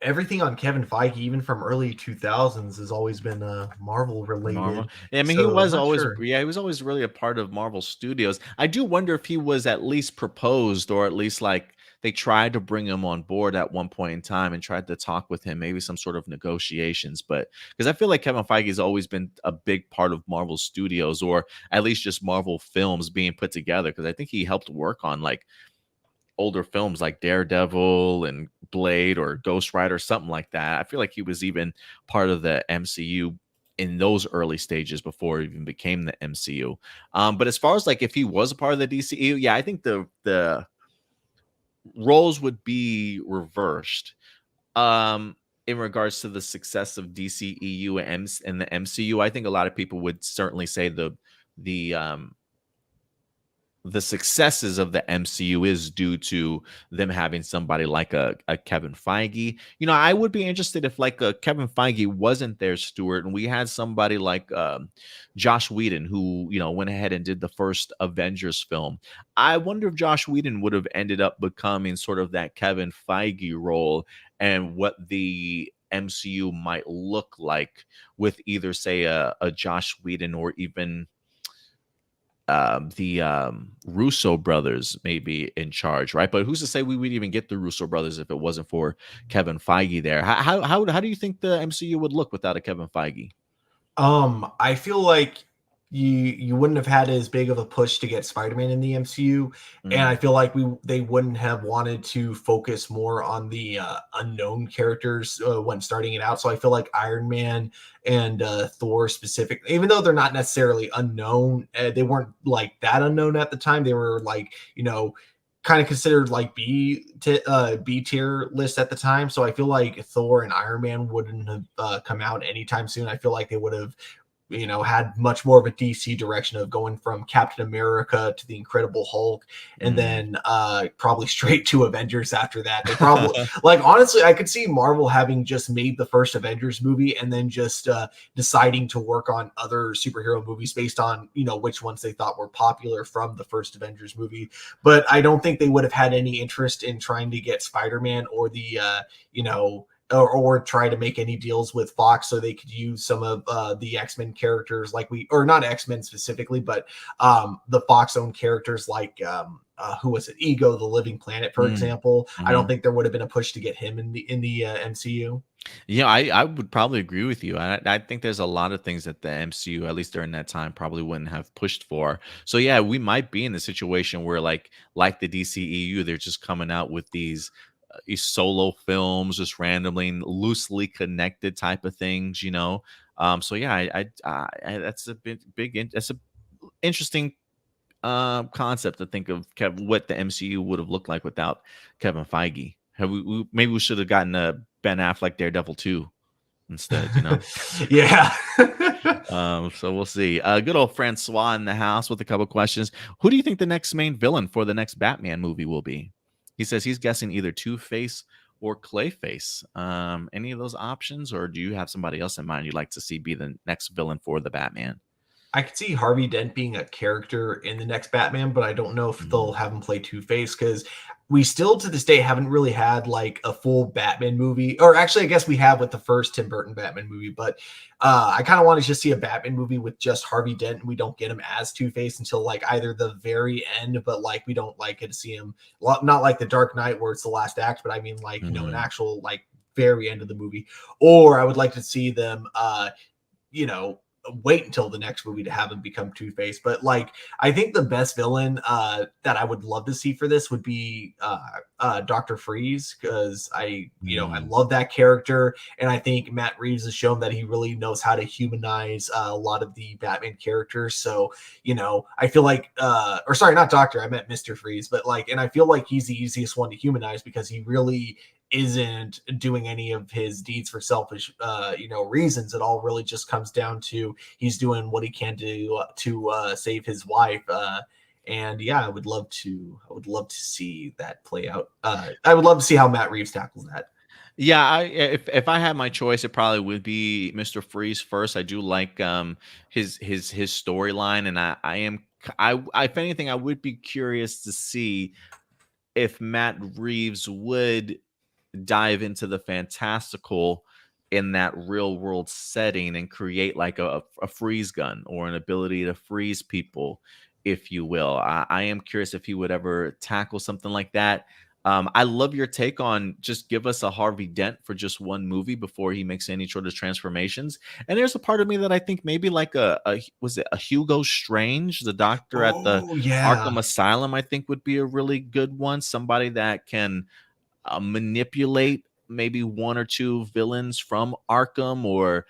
Speaker 2: everything on Kevin Feige, even from early 2000s, has always been Marvel related.
Speaker 1: Marvel. Yeah, I mean,
Speaker 2: so
Speaker 1: he was always,
Speaker 2: sure.
Speaker 1: he was always really a part of Marvel Studios. I do wonder if he was at least proposed, or at least like they tried to bring him on board at one point in time and tried to talk with him, maybe some sort of negotiations. But because I feel like Kevin Feige has always been a big part of Marvel Studios, or at least just Marvel films being put together. Because I think he helped work on like older films like Daredevil and Blade or Ghost Rider, something like that. I feel like he was even part of the MCU in those early stages before it even became the MCU. But as far as like if he was a part of the DCU, yeah, I think the roles would be reversed. In regards to the success of DCEU and the MCU, I think a lot of people would certainly say the successes of the MCU is due to them having somebody like a Kevin Feige. I would be interested if like a Kevin Feige wasn't there, Stuart, and we had somebody like Josh Whedon, who, went ahead and did the first Avengers film. I wonder if Josh Whedon would have ended up becoming sort of that Kevin Feige role, and what the MCU might look like with either, say, a Josh Whedon or even the Russo brothers may be in charge, right? But who's to say we would even get the Russo brothers if it wasn't for Kevin Feige there? How do you think the MCU would look without a Kevin Feige?
Speaker 2: I feel like you wouldn't have had as big of a push to get Spider-Man in the MCU, and I feel like they wouldn't have wanted to focus more on the unknown characters when starting it out. So I feel like Iron Man and Thor specifically, even though they're not necessarily unknown, they weren't like that unknown at the time. They were like, kind of considered like B tier list at the time. So I feel like Thor and Iron Man wouldn't have come out anytime soon. I feel like they would have had much more of a DC direction of going from Captain America to the Incredible Hulk, and
Speaker 1: Mm.
Speaker 2: then probably straight to Avengers after that. They probably like honestly, I could see Marvel having just made the first Avengers movie and then just deciding to work on other superhero movies based on which ones they thought were popular from the first Avengers movie. But I don't think they would have had any interest in trying to get Spider-Man or the you know or try to make any deals with Fox so they could use some of the X-Men characters or not X-Men specifically, but the Fox owned characters like who was it? Ego, the Living Planet, for
Speaker 1: Mm.
Speaker 2: example. I don't
Speaker 1: Mhm.
Speaker 2: think there would have been a push to get him in the MCU.
Speaker 1: Yeah, I would probably agree with you. I think there's a lot of things that the MCU, at least during that time, probably wouldn't have pushed for. So yeah, we might be in the situation where like the DCEU, they're just coming out with these solo films, just randomly loosely connected type of things, you know. So yeah, that's a that's a interesting concept to think of what the MCU would have looked like without Kevin Feige. Maybe we should have gotten a Ben Affleck Daredevil 2 instead, you know?
Speaker 2: Yeah.
Speaker 1: So we'll see. Good old Francois in the house with a couple questions. Who do you think the next main villain for the next Batman movie will be? He says he's guessing either Two-Face or Clayface. Any of those options, or do you have somebody else in mind you'd like to see be the next villain for the Batman?
Speaker 2: I could see Harvey Dent being a character in the next Batman, but I don't know if they'll
Speaker 1: Mhm.
Speaker 2: have him play Two-Face because we still to this day haven't really had like a full Batman movie. Or actually, I guess we have with the first Tim Burton Batman movie, but I kind of want to just see a Batman movie with just Harvey Dent and we don't get him as Two-Face until like either the very end, but like we don't like get to see him not like the Dark Knight where it's the last act, but I mean like, an
Speaker 1: Mhm.
Speaker 2: actual like very end of the movie. Or I would like to see them you know, wait until the next movie to have him become Two-Face. But like, I think the best villain that I would love to see for this would be Dr. Freeze because I
Speaker 1: Mm.
Speaker 2: love that character, and I think Matt Reeves has shown that he really knows how to humanize a lot of the Batman characters. So I feel like, or sorry, not Doctor, I meant Mister Freeze, but like, and I feel like he's the easiest one to humanize because he really isn't doing any of his deeds for selfish reasons. It all really just comes down to he's doing what he can do to save his wife. And yeah, I would love to see that play out. I would love to see how Matt Reeves tackles that.
Speaker 1: Yeah, if I had my choice, it probably would be Mr. Freeze first. I do like his storyline, and if anything, I would be curious to see if Matt Reeves would dive into the fantastical in that real world setting and create like a freeze gun or an ability to freeze people, if you will. I am curious if he would ever tackle something like that. I love your take on just give us a Harvey Dent for just one movie before he makes any sort of transformations. And there's a part of me that I think maybe like was it a Hugo Strange, the doctor at the
Speaker 2: Oh yeah.
Speaker 1: Arkham Asylum, I think would be a really good one. Somebody that can manipulate maybe one or two villains from Arkham, or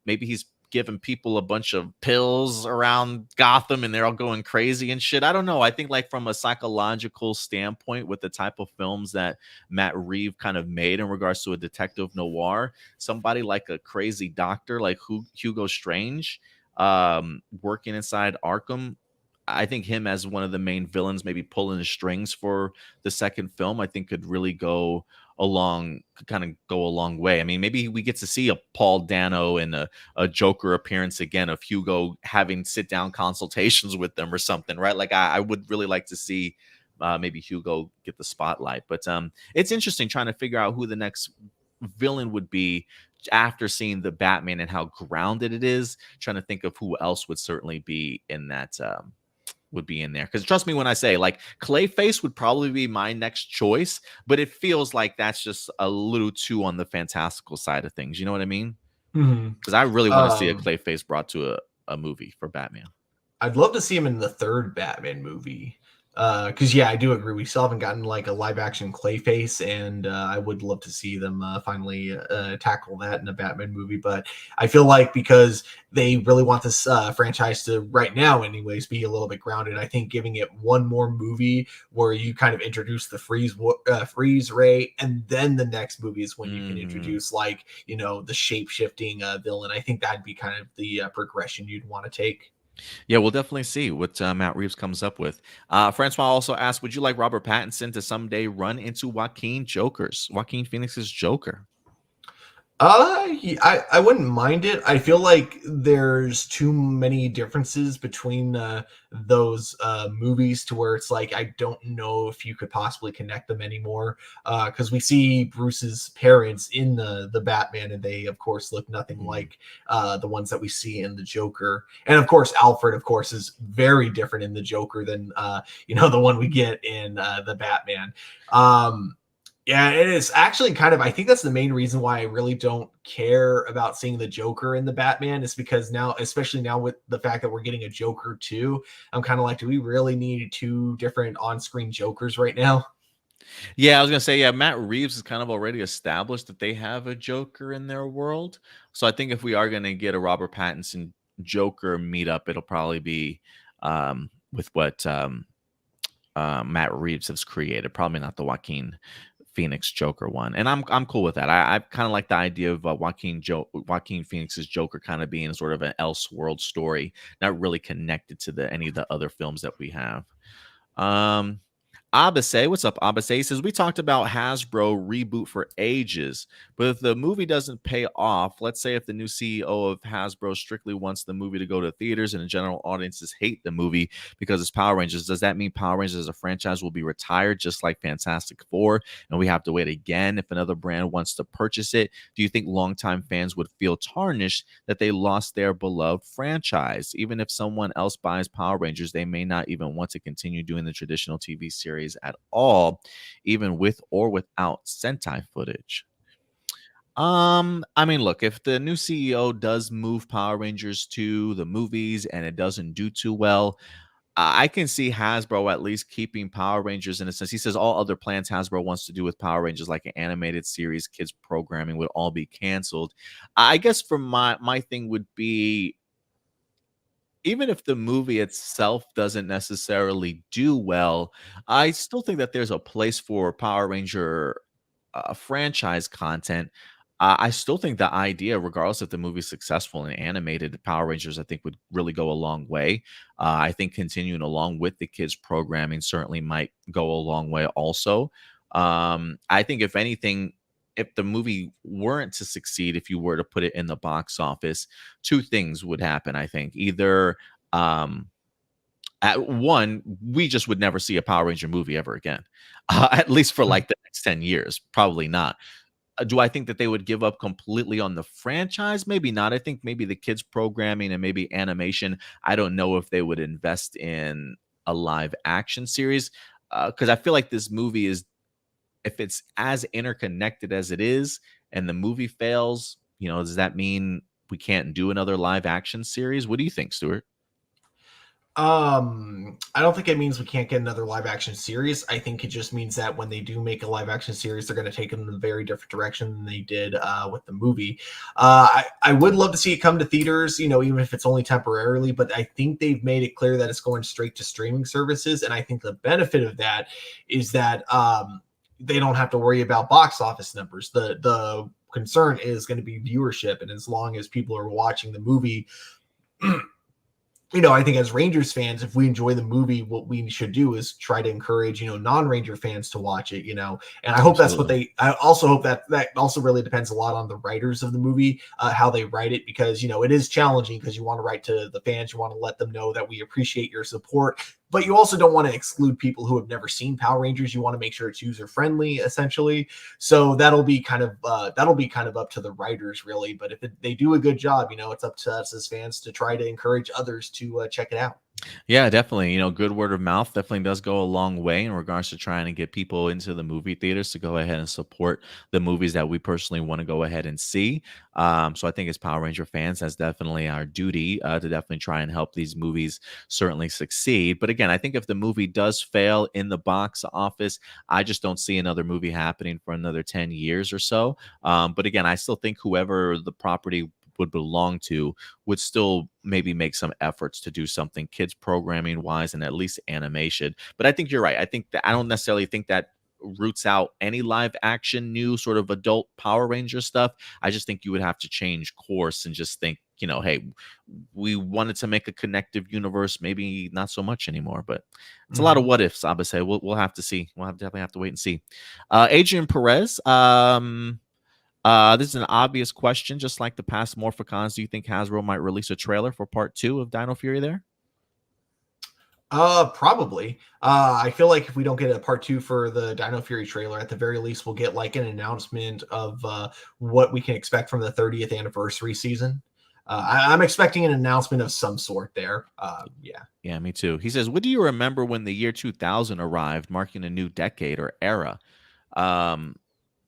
Speaker 1: maybe he's giving people a bunch of pills around Gotham and they're all going crazy and shit. I don't know. I think like from a psychological standpoint, with the type of films that Matt Reeve kind of made in regards to a detective noir, somebody like a crazy doctor like Hugo Strange working inside Arkham, I think him as one of the main villains, maybe pulling the strings for the second film, I think could really kind of go a long way. I mean, maybe we get to see a Paul Dano and a Joker appearance again of Hugo having sit down consultations with them or something, right? Like I would really like to see maybe Hugo get the spotlight. But it's interesting trying to figure out who the next villain would be after seeing the Batman and how grounded it is. Trying to think of who else would certainly be in that. Would be in there, because trust me when I say like Clayface would probably be my next choice, but it feels like that's just a little too on the fantastical side of things. You know what I mean?
Speaker 2: Mhm.
Speaker 1: Because I really want to see a
Speaker 2: Um,
Speaker 1: Clayface brought to a movie for Batman.
Speaker 2: I'd love to see him in the third Batman movie. Because yeah, I do agree. We still haven't gotten like a live action Clayface, and I would love to see them finally tackle that in a Batman movie. But I feel like because they really want this franchise to right now, anyways, be a little bit grounded. I think giving it one more movie where you kind of introduce the freeze ray, and then the next movie is when you can
Speaker 1: Mhm.
Speaker 2: introduce like the shape shifting villain. I think that'd be kind of the progression you'd want to take.
Speaker 1: Yeah, we'll definitely see what Matt Reeves comes up with. Francois also asked, "Would you like Robert Pattinson to someday run into Joaquin Phoenix's Joker?"
Speaker 2: I wouldn't mind it. I feel like there's too many differences between those movies to where it's like I don't know if you could possibly connect them anymore. Because we see Bruce's parents in the Batman, and they of course look nothing
Speaker 1: Mm.
Speaker 2: like the ones that we see in the Joker. And of course, Alfred, of course, is very different in the Joker than the one we get in the Batman. Um, yeah, it is actually kind of. I think that's the main reason why I really don't care about seeing the Joker in the Batman is because now, especially now with the fact that we're getting a Joker too, I'm kind of like, do we really need two different on-screen Jokers right now?
Speaker 1: Yeah, I was gonna say, yeah, Matt Reeves is kind of already established that they have a Joker in their world. So I think if we are gonna get a Robert Pattinson Joker meetup, it'll probably be with what Matt Reeves has created. Probably not the Joaquin Phoenix Joker one, and I'm cool with that. I kind of like the idea of Joaquin Phoenix's Joker kind of being sort of an Elseworld story, not really connected to the any of the other films that we have. Um, Abase, what's up, Abase? He says, we talked about Hasbro reboot for ages, but if the movie doesn't pay off, let's say if the new CEO of Hasbro strictly wants the movie to go to theaters and the general audiences hate the movie because it's Power Rangers, does that mean Power Rangers as a franchise will be retired just like Fantastic Four and we have to wait again if another brand wants to purchase it? Do you think longtime fans would feel tarnished that they lost their beloved franchise? Even if someone else buys Power Rangers, they may not even want to continue doing the traditional TV series at all, even with or without Sentai footage. I mean, look, if the new CEO does move Power Rangers to the movies and it doesn't do too well, I can see Hasbro at least keeping Power Rangers in a sense. He says all other plans Hasbro wants to do with Power Rangers, like an animated series, kids programming, would all be canceled. I guess for my thing would be even if the movie itself doesn't necessarily do well, I still think that there's a place for Power Ranger franchise content. I still think the idea, regardless if the movie's successful and animated, Power Rangers, I think would really go a long way. I think continuing along with the kids programming certainly might go a long way also. I think if anything, if the movie weren't to succeed, if you were to put it in the box office, two things would happen, I think. Either um at one, we just would never see a Power Ranger movie ever again. At least for like the next 10 years, probably not. Do I think that they would give up completely on the franchise? Maybe not. I think maybe the kids programming and maybe animation. I don't know if they would invest in a live action series because I feel like this movie is, if it's as interconnected as it is, and the movie fails, does that mean we can't do another live action series? What do you think, Stuart?
Speaker 2: I don't think it means we can't get another live action series. I think it just means that when they do make a live action series, they're going to take it in a very different direction than they did with the movie. I would love to see it come to theaters, even if it's only temporarily, but I think they've made it clear that it's going straight to streaming services. And I think the benefit of that is that they don't have to worry about box office numbers. The concern is going to be viewership. And as long as people are watching the movie, I think as Rangers fans, if we enjoy the movie, what we should do is try to encourage, non-Ranger fans to watch it, and I hope that's what
Speaker 1: Absolutely.
Speaker 2: I also hope that also really depends a lot on the writers of the movie, how they write it, because, it is challenging because you want to write to the fans. You want to let them know that we appreciate your support, but you also don't want to exclude people who have never seen Power Rangers. You want to make sure it's user friendly, essentially. So that'll be kind of up to the writers, really. But if they do a good job, it's up to us as fans to try to encourage others to check it out.
Speaker 1: Yeah, definitely. Good word of mouth definitely does go a long way in regards to trying to get people into the movie theaters to go ahead and support the movies that we personally want to go ahead and see. So I think as Power Ranger fans, that's definitely our duty to definitely try and help these movies certainly succeed. But again, I think if the movie does fail in the box office, I just don't see another movie happening for another 10 years or so. But again, I still think whoever the property would belong to would still maybe make some efforts to do something kids programming wise and at least animation. But I think you're right. I think that I don't necessarily think that roots out any live action new sort of adult Power Ranger stuff. I just think you would have to change course and just think, hey, we wanted to make a connective universe, maybe not so much anymore. But it's a lot of
Speaker 2: Mhm.
Speaker 1: what ifs, I would say. We'll have to see. Definitely have to wait and see. Adrian Perez, this is an obvious question, just like the past Morphicons. Do you think Hasbro might release a trailer for part 2 of Dino Fury there?
Speaker 2: Probably. I feel like if we don't get a part two for the Dino Fury trailer, at the very least, we'll get like an announcement of what we can expect from the 30th anniversary season. I'm expecting an announcement of some sort there. Yeah.
Speaker 1: Yeah, me too. He says, "What do you remember when the year 2000 arrived, marking a new decade or era? Um,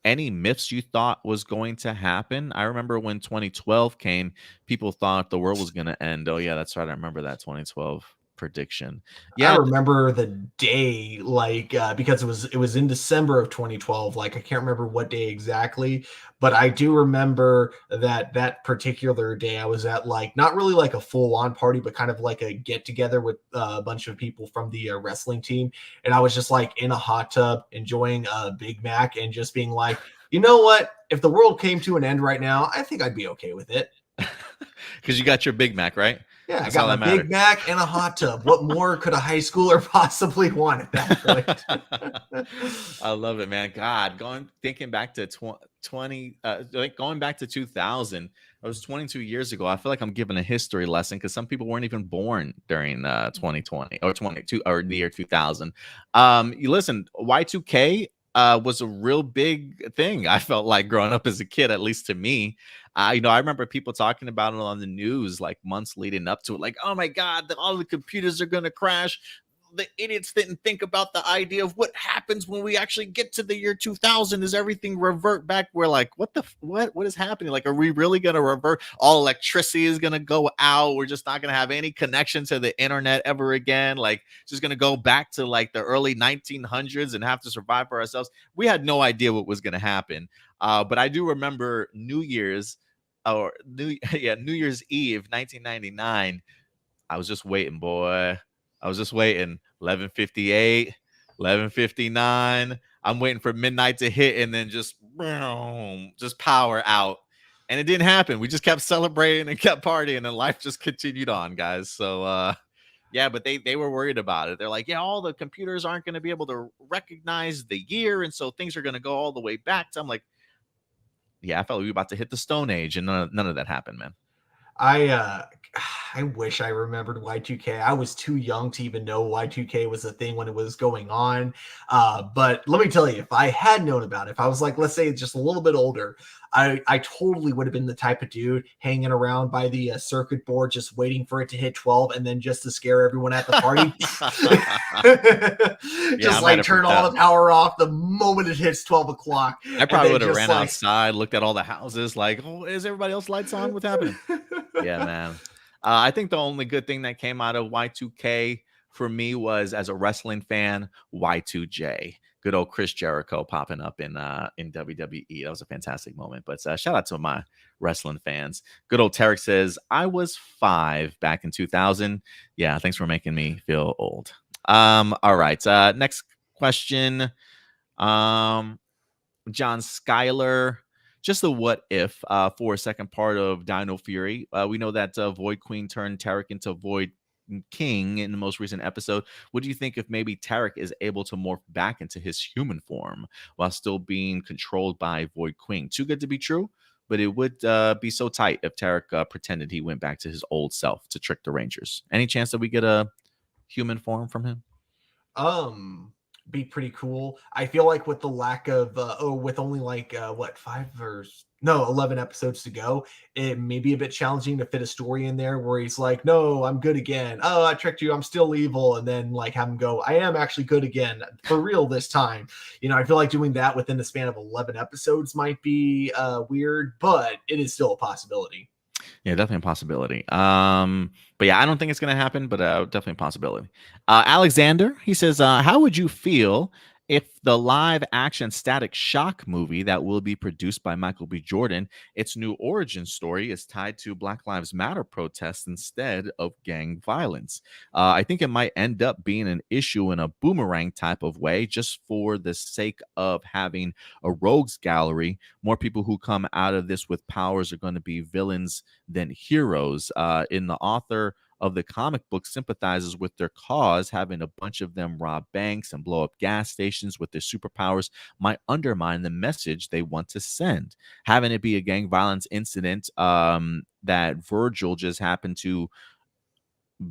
Speaker 1: any myths you thought was going to happen? I remember when 2012 came, people thought the world was going to end. Oh yeah, that's right. I remember that 2012 prediction.
Speaker 2: I
Speaker 1: Yeah,
Speaker 2: remember the day, like because it was in December of 2012. Like I can't remember what day exactly, but I do remember that particular day. I was at like not really like a full on party, but kind of like a get together with a bunch of people from the wrestling team, and I was just like in a hot tub enjoying a Big Mac and just being like, you know what? If the world came to an end right now, I think I'd be okay with it.
Speaker 1: because you got your Big Mac, right?
Speaker 2: Yeah, I
Speaker 1: That's
Speaker 2: got
Speaker 1: all
Speaker 2: my
Speaker 1: that mattered.
Speaker 2: Big Mac and a hot tub. What more could a high schooler possibly want at that point?
Speaker 1: I love it, man. God, thinking back to 20, like going back to 2000, it was 22 years ago. I feel like I'm giving a history lesson because some people weren't even born during 2020 or 22 or the year 2000. You listen, Y2K was a real big thing. I felt like growing up as a kid, at least to me. I remember people talking about it on the news like months leading up to it, like, oh my God, all the computers are going to crash. The idiots didn't think about the idea of what happens when we actually get to the year 2000. Is everything revert back? We're like, what is happening? Like, are we really going to revert? All electricity is going to go out. We're just not going to have any connection to the internet ever again. Like, just going to go back to like the early 1900s and have to survive for ourselves. We had no idea what was going to happen. But I do remember New Year's or New Year's Eve 1999. I was just waiting, boy. I was just waiting. 11:58, 11:59. I'm waiting for midnight to hit and then just boom, just power out. And it didn't happen. We just kept celebrating and kept partying and life just continued on, guys. So yeah, but they were worried about it. They're like, yeah, all the computers aren't going to be able to recognize the year and so things are going to go all the way back. So I'm like, yeah, I felt like we were about to hit the stone age and none of that happened, man.
Speaker 2: I I wish I remembered Y2K. I was too young to even know Y2K was a thing when it was going on. But let me tell you, if I had known about it, if I was like, let's say just a little bit older, I totally would have been the type of dude hanging around by the circuit board, just waiting for it to hit 12, and then just to scare everyone at the party,
Speaker 1: Yeah, I
Speaker 2: just
Speaker 1: might
Speaker 2: like
Speaker 1: have
Speaker 2: turn
Speaker 1: freaked
Speaker 2: all
Speaker 1: out.
Speaker 2: the power off the moment it hits 12 o'clock,
Speaker 1: I
Speaker 2: and
Speaker 1: probably
Speaker 2: then
Speaker 1: would have
Speaker 2: just
Speaker 1: ran
Speaker 2: like
Speaker 1: outside, looked at all the houses, like, oh, is everybody else lights on? What's happening? Yeah, man. I think the only good thing that came out of Y2K for me was as a wrestling fan, Y2J. Good old Chris Jericho popping up in WWE. That was a fantastic moment. But shout out to my wrestling fans. Good old Tarek says, I was 5 back in 2000. Yeah, thanks for making me feel old. All right. Next question. Um, John Schuyler. Just a what if for a second part of Dino Fury. We know that Void Queen turned Tarek into Void King in the most recent episode. What do you think if maybe Tarek is able to morph back into his human form while still being controlled by Void Queen? Too good to be true, but it would be so tight if Tarek pretended he went back to his old self to trick the Rangers. Any chance that we get a human form from him?
Speaker 2: um be pretty cool. I feel like with the lack of with only like what 11 episodes to go, it may be a bit challenging to fit a story in there where he's like, no, I'm good again. Oh, I tricked you, I'm still evil, and then like have him go, I am actually good again for real this time. I feel like doing that within the span of 11 episodes might be weird, but it is still a possibility.
Speaker 1: Yeah, definitely a possibility. But yeah, I don't think it's gonna happen, but definitely a possibility. Alexander, he says, how would you feel if the live action Static Shock movie that will be produced by Michael B. Jordan, its new origin story is tied to Black Lives Matter protests instead of gang violence? I think it might end up being an issue in a boomerang type of way, just for the sake of having a rogues gallery. More people who come out of this with powers are going to be villains than heroes. In the author of the comic book sympathizes with their cause, having a bunch of them rob banks and blow up gas stations with their superpowers might undermine the message they want to send. Having it be a gang violence incident that Virgil just happened to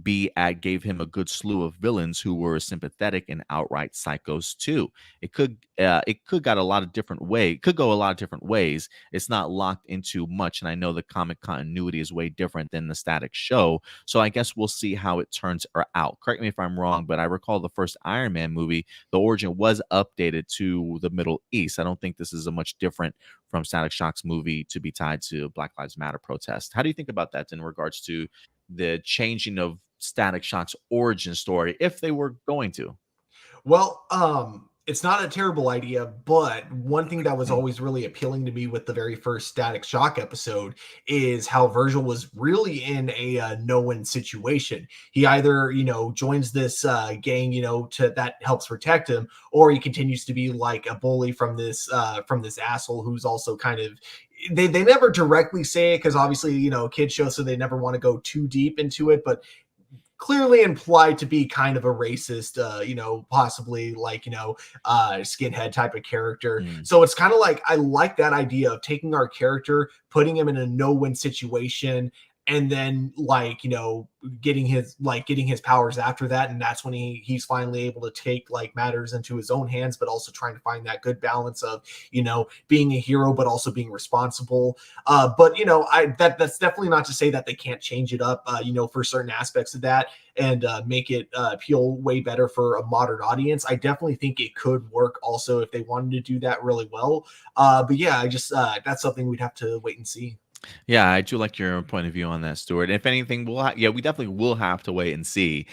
Speaker 1: be at gave him a good slew of villains who were sympathetic and outright psychos too. It could got a lot of different way. It could go a lot of different ways. It's not locked into much, and I know the comic continuity is way different than the static show. So I guess we'll see how it turns out. Correct me if I'm wrong, but I recall the first Iron Man movie, the origin was updated to the Middle East. I don't think this is a much different from Static Shock's movie to be tied to Black Lives Matter protest. How do you think about that in regards to the changing of Static Shock's origin story if they were going to?
Speaker 2: Well, it's not a terrible idea, but one thing that was always really appealing to me with the very first Static Shock episode is how Virgil was really in a no-win situation. He either, joins this gang, to that helps protect him, or he continues to be like a bully from this asshole who's also kind of they never directly say it because obviously, kids show, so they never want to go too deep into it, but clearly implied to be kind of a racist, possibly like, skinhead type of character.
Speaker 1: Mm.
Speaker 2: So it's kind of like, I like that idea of taking our character, putting him in a no-win situation, and then like, getting his powers after that. And that's when he's finally able to take like matters into his own hands, but also trying to find that good balance of, being a hero, but also being responsible. But that's definitely not to say that they can't change it up, for certain aspects of that and make it appeal way better for a modern audience. I definitely think it could work also if they wanted to do that really well. But yeah, I just that's something we'd have to wait and see.
Speaker 1: Yeah, I do like your point of view on that, Stuart. If anything, yeah, we definitely will have to wait and see,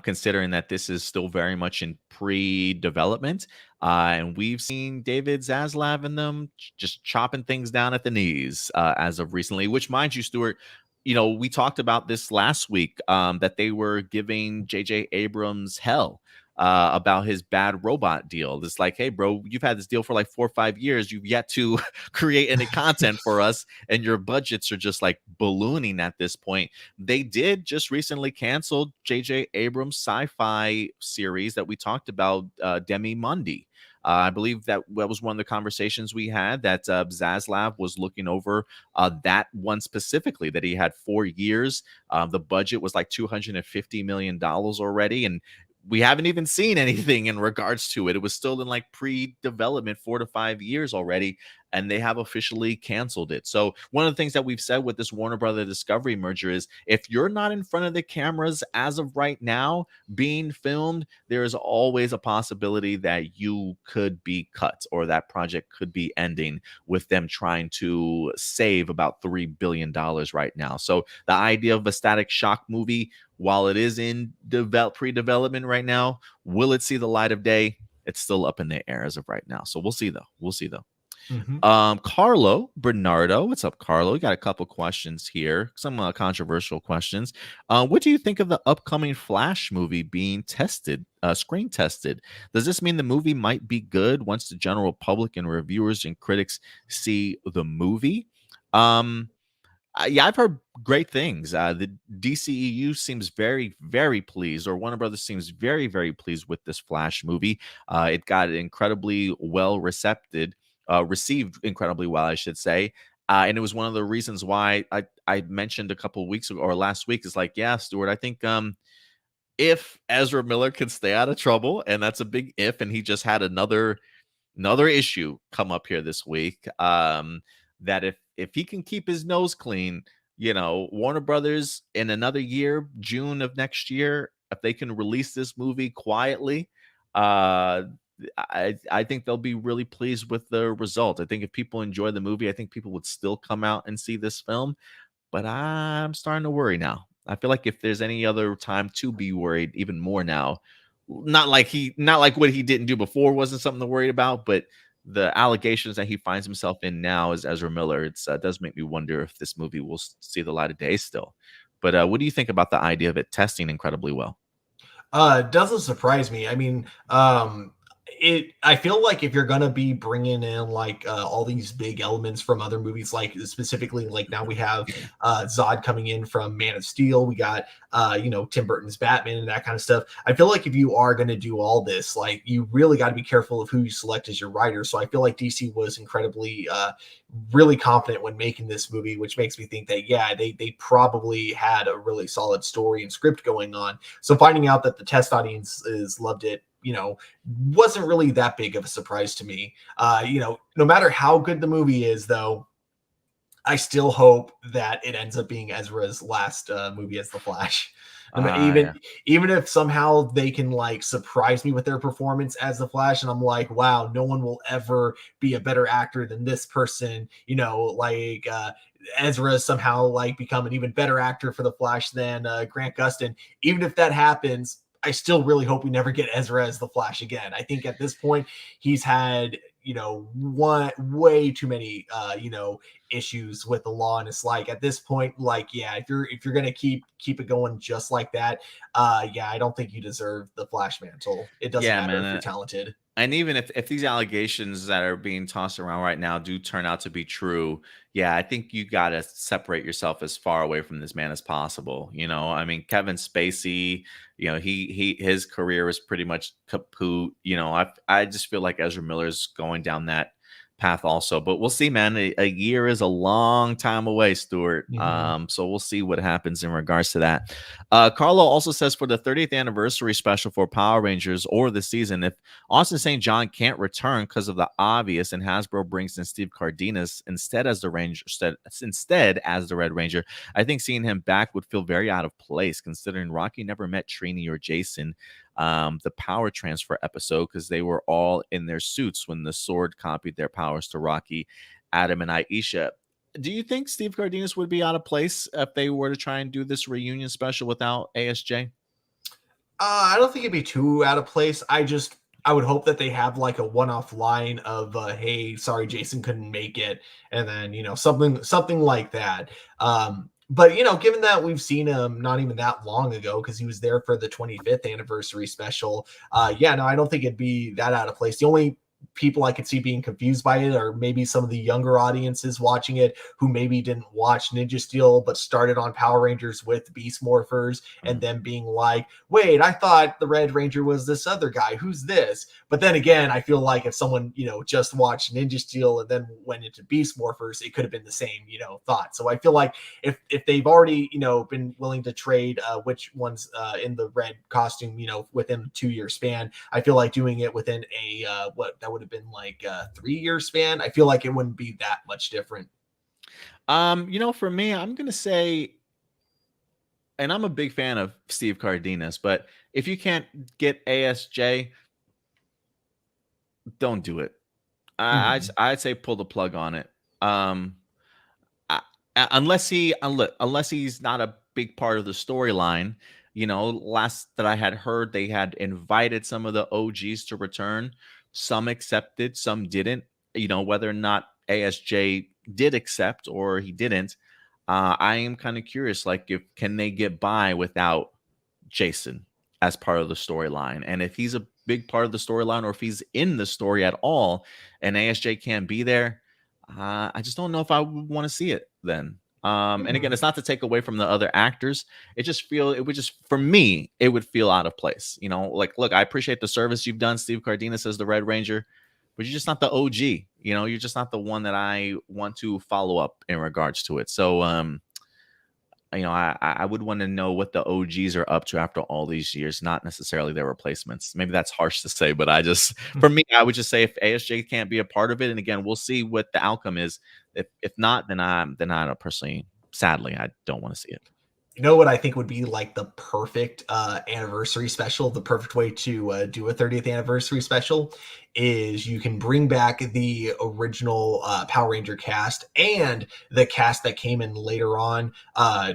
Speaker 1: considering that this is still very much in pre-development, and we've seen David Zaslav in them just chopping things down at the knees as of recently. Which, mind you, Stuart, we talked about this last week, that they were giving J.J. Abrams hell about his bad robot deal. It's like, hey, bro, you've had this deal for like 4 or 5 years. You've yet to create any content for us, and your budgets are just like ballooning at this point. They did just recently cancel J.J. Abrams' sci-fi series that we talked about, Demi Mundi. I believe that was one of the conversations we had, that Zaslav was looking over that one specifically, that he had 4 years. The budget was like $250 million already, and we haven't even seen anything in regards to it. It was still in like pre-development, 4 to 5 years already, and they have officially canceled it. So one of the things that we've said with this Warner Brother Discovery merger is, if you're not in front of the cameras as of right now being filmed, there is always a possibility that you could be cut, or that project could be ending, with them trying to save about $3 billion right now. So the idea of a Static Shock movie, while it is in pre-development right now, will it see the light of day? It's still up in the air as of right now. So we'll see though. We'll see though.
Speaker 2: Mm-hmm.
Speaker 1: Carlo Bernardo, what's up, Carlo? We got a couple questions here, some controversial questions. What do you think of the upcoming Flash movie being tested, screen tested? Does this mean the movie might be good once the general public and reviewers and critics see the movie? Yeah, I've heard great things. The DCEU seems very, very pleased, or Warner Brothers seems very, very pleased with this Flash movie. It got incredibly well received incredibly well, I should say. And it was one of the reasons why I mentioned a couple of weeks ago, or last week, is like, yeah, Stuart, I think if Ezra Miller can stay out of trouble, and that's a big if, and he just had another issue come up here this week. That if he can keep his nose clean, Warner Brothers in another year, June of next year, if they can release this movie quietly, uh, I think they'll be really pleased with the result. I think if people enjoy the movie, I think people would still come out and see this film. But I'm starting to worry now. I feel like if there's any other time to be worried, even more now. Not like what he didn't do before wasn't something to worry about, but the allegations that he finds himself in now as Ezra Miller, it does make me wonder if this movie will see the light of day still. But what do you think about the idea of it testing incredibly well?
Speaker 2: Doesn't surprise me. I mean, I feel like if you're gonna be bringing in like all these big elements from other movies, like specifically like now we have Zod coming in from Man of Steel, we got Tim Burton's Batman and that kind of stuff. I feel like if you are gonna do all this, like you really got to be careful of who you select as your writer. So I feel like DC was incredibly really confident when making this movie, which makes me think that yeah, they probably had a really solid story and script going on. So finding out that the test audience is loved it, wasn't really that big of a surprise to me. No matter how good the movie is, though, I still hope that it ends up being Ezra's last movie as the Flash.
Speaker 1: Yeah.
Speaker 2: Even if somehow they can like surprise me with their performance as the Flash, and I'm like, wow, no one will ever be a better actor than this person. Ezra somehow like become an even better actor for the Flash than Grant Gustin. Even if that happens, I still really hope we never get Ezra as the Flash again. I think at this point he's had way too many issues with the law, and it's like at this point, like yeah, if you're gonna keep it going just like that, yeah, I don't think you deserve the Flash mantle. It doesn't
Speaker 1: Yeah,
Speaker 2: matter if
Speaker 1: man.
Speaker 2: you're talented.
Speaker 1: And even if these allegations that are being tossed around right now do turn out to be true, yeah, I think you got to separate yourself as far away from this man as possible. I mean, Kevin Spacey, his career is pretty much kaput. I just feel like Ezra Miller's going down that path also. But we'll see, man. A year is a long time away, Stuart.
Speaker 2: Mhm.
Speaker 1: So we'll see what happens in regards to that. Carlo also says for the 30th anniversary special for Power Rangers or the season, if Austin St. John can't return because of the obvious, and Hasbro brings in Steve Cardenas instead as the Red Ranger. I think seeing him back would feel very out of place, considering Rocky never met Trini or Jason. The power transfer episode, because they were all in their suits when the Sword copied their powers to Rocky, Adam, and Aisha. Do you think Steve Cardenas would be out of place if they were to try and do this reunion special without ASJ?
Speaker 2: I don't think it'd be too out of place. I would hope that they have like a one-off line of hey, sorry Jason couldn't make it, and then something like that. But given that we've seen him not even that long ago because he was there for the 25th anniversary special, yeah, no, I don't think it'd be that out of place. The only people I could see being confused by it are maybe some of the younger audiences watching it who maybe didn't watch Ninja Steel but started on Power Rangers with Beast Morphers and then being like, wait, I thought the Red Ranger was this other guy. Who's this? But then again, I feel like if someone, just watched Ninja Steel and then went into Beast Morphers, it could have been the same, thought. So I feel like if they've already, been willing to trade which one's in the red costume, within a 2-year span, I feel like doing it within a what that would have been like a 3-year span, I feel like it wouldn't be that much different.
Speaker 1: For me, I'm gonna say, and I'm a big fan of Steve Cardenas, but if you can't get ASJ, don't do it.
Speaker 2: Mhm.
Speaker 1: I'd say pull the plug on it. Um, I, unless he's not a big part of the storyline. Last that I had heard, they had invited some of the OGs to return. Some accepted, some didn't. Whether or not ASJ did accept or he didn't, I am kind of curious. Like, if can they get by without Jason as part of the storyline? And if he's a big part of the storyline, or if he's in the story at all, and ASJ can't be there, I just don't know if I would want to see it then. And again,
Speaker 2: Mhm.
Speaker 1: it's not to take away from the other actors. It would just, for me, it would feel out of place. Like, look, I appreciate the service you've done, Steve Cardenas as the Red Ranger, but you're just not the OG. You're just not the one that I want to follow up in regards to it. So, I would want to know what the OGs are up to after all these years, not necessarily their replacements. Maybe that's harsh to say, but for me, I would just say if ASJ can't be a part of it, and again, we'll see what the outcome is. If not, then I don't personally, sadly, I don't want to see it.
Speaker 2: You know what I think would be like the perfect anniversary special, the perfect way to do a 30th anniversary special is you can bring back the original Power Ranger cast and the cast that came in later on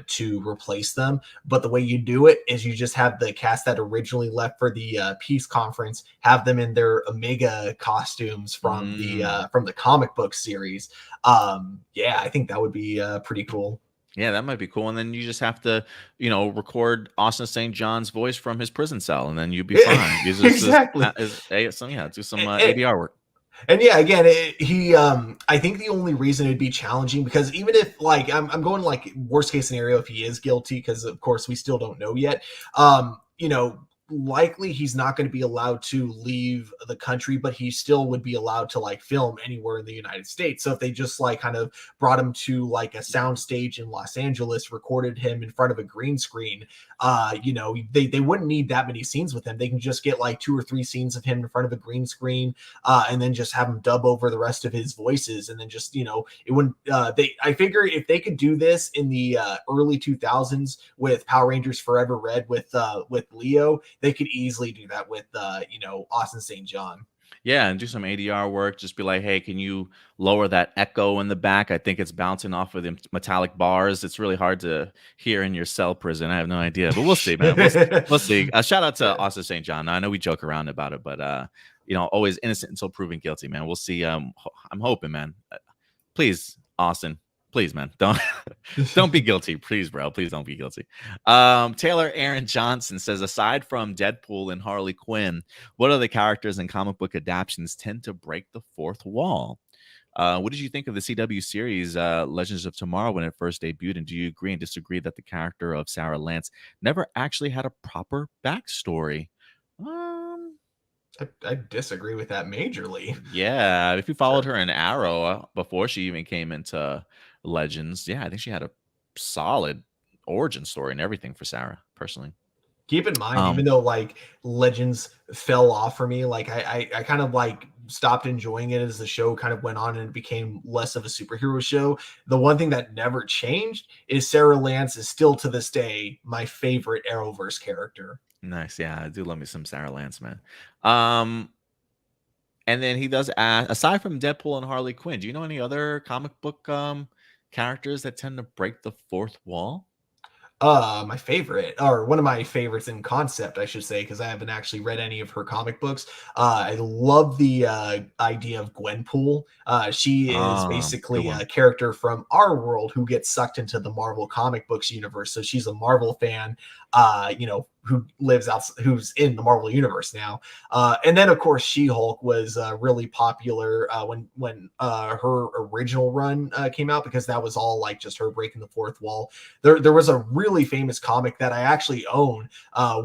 Speaker 2: to replace them. But the way you do it is you just have the cast that originally left for the Peace Conference, have them in their Omega costumes from the comic book series. Yeah, I think that would be pretty cool.
Speaker 1: Yeah, that might be cool. And then you just have to, record Austin St. John's voice from his prison cell, and then you'd be fine.
Speaker 2: Exactly.
Speaker 1: Do some
Speaker 2: And,
Speaker 1: ADR work.
Speaker 2: and yeah, again, I think the only reason it'd be challenging because even if like I'm going like worst case scenario if he is guilty, because of course we still don't know yet. Likely he's not going to be allowed to leave the country, but he still would be allowed to like film anywhere in the United States. So if they just like kind of brought him to like a sound stage in Los Angeles, recorded him in front of a green screen, they wouldn't need that many scenes with him. They can just get like 2 or 3 scenes of him in front of a green screen, and then just have him dub over the rest of his voices, and then just it wouldn't. I figure if they could do this in the early 2000s with Power Rangers Forever Red with Leo, they could easily do that with Austin St. John.
Speaker 1: Yeah, and do some ADR work. Just be like, hey, can you lower that echo in the back? I think it's bouncing off of the metallic bars. It's really hard to hear in your cell prison. I have no idea, but we'll see, man. We'll see. Shout out to Austin St. John. I know we joke around about it, but always innocent until proven guilty, man. We'll see. I'm hoping, man. Please, Austin. Please, man, don't be guilty, please, bro. Please don't be guilty. Taylor Aaron Johnson says, aside from Deadpool and Harley Quinn, what other characters in comic book adaptations tend to break the fourth wall? What did you think of the CW series Legends of Tomorrow when it first debuted? And do you agree and disagree that the character of Sarah Lance never actually had a proper backstory?
Speaker 2: I disagree with that majorly.
Speaker 1: Yeah, if you followed her in Arrow before she even came into Legends, yeah, I think she had a solid origin story and everything for Sarah, personally.
Speaker 2: Keep in mind, even though like Legends fell off for me, like I kind of like stopped enjoying it as the show kind of went on and it became less of a superhero show. The one thing that never changed is Sarah Lance is still to this day my favorite Arrowverse character.
Speaker 1: Nice. Yeah, I do love me some Sarah Lance, man. And then he does ask, aside from Deadpool and Harley Quinn, do you know any other comic book characters that tend to break the fourth wall?
Speaker 2: My favorite, or one of my favorites in concept, I should say, because I haven't actually read any of her comic books. I love the idea of Gwenpool. She is basically a character from our world who gets sucked into the Marvel comic books universe. So she's a Marvel fan, who lives out, who's in the Marvel universe now. And then of course She-Hulk was really popular when her original run came out, because that was all like just her breaking the fourth wall. There was a really famous comic that I actually own,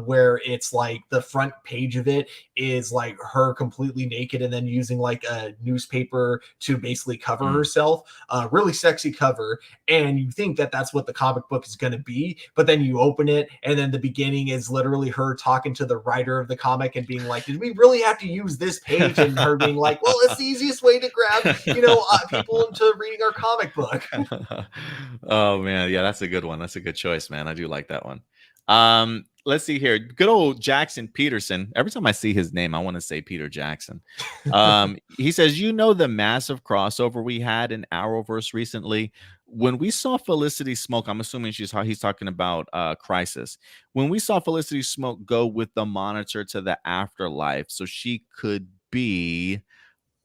Speaker 2: where it's like the front page of it is like her completely naked and then using like a newspaper to basically cover herself. Really sexy cover, and you think that that's what the comic book is going to be, but then you open it and then the beginning is literally her talking to the writer of the comic and being like, did we really have to use this page? And her being like, well, it's the easiest way to grab people into reading our comic book.
Speaker 1: Oh man, yeah, that's a good one. That's a good choice, man. I do like that one. Let's see here. Good old Jackson Peterson. Every time I see his name, I want to say Peter Jackson. He says, the massive crossover we had in Arrowverse recently. When we saw Felicity Smoke, I'm assuming he's talking about Crisis. When we saw Felicity Smoke go with the Monitor to the Afterlife so she could be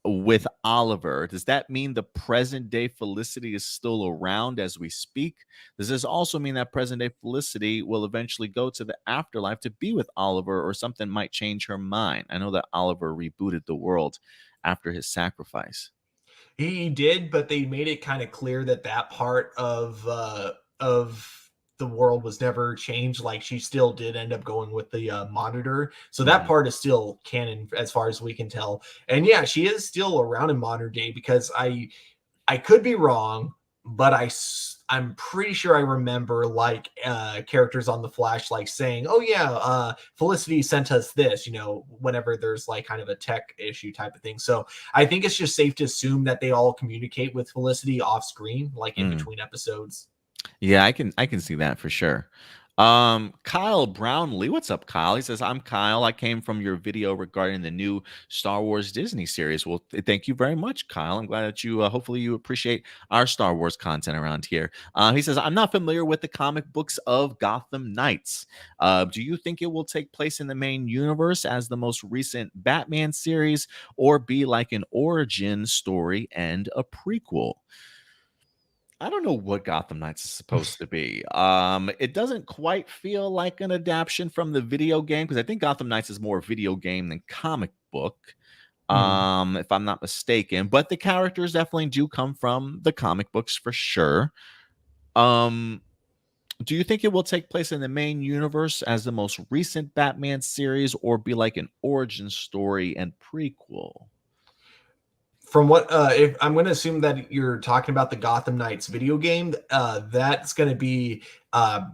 Speaker 1: with Oliver, does that mean the present day Felicity is still around as we speak? Does this also mean that present day Felicity will eventually go to the afterlife to be with Oliver, or something might change her mind? I know that Oliver rebooted the world after his sacrifice.
Speaker 2: He did, but they made it kind of clear that part of the world was never changed. Like she still did end up going with the Monitor, so that part is still canon as far as we can tell. And yeah, she is still around in modern day, because I could be wrong, but I'm pretty sure I remember like characters on the Flash like saying, "Oh yeah, Felicity sent us this," whenever there's like kind of a tech issue type of thing. So I think it's just safe to assume that they all communicate with Felicity off screen, like in
Speaker 1: Mm.
Speaker 2: between episodes.
Speaker 1: Yeah, I can see that for sure. Kyle Brownlee, what's up, Kyle? He says, "I'm Kyle. I came from your video regarding the new Star Wars Disney series." Well, thank you very much, Kyle. I'm glad that you, hopefully, you appreciate our Star Wars content around here. He says, "I'm not familiar with the comic books of Gotham Knights. Do you think it will take place in the main universe as the most recent Batman series, or be like an origin story and a prequel?" I don't know what Gotham Knights is supposed to be. It doesn't quite feel like an adaptation from the video game because I think Gotham Knights is more video game than comic book,
Speaker 2: Hmm.
Speaker 1: if I'm not mistaken. But the characters definitely do come from the comic books for sure. Um, do you think it will take place in the main universe as the most recent Batman series, or be like an origin story and prequel?
Speaker 2: From what if I'm going to assume that you're talking about the Gotham Knights video game, that's going to be uh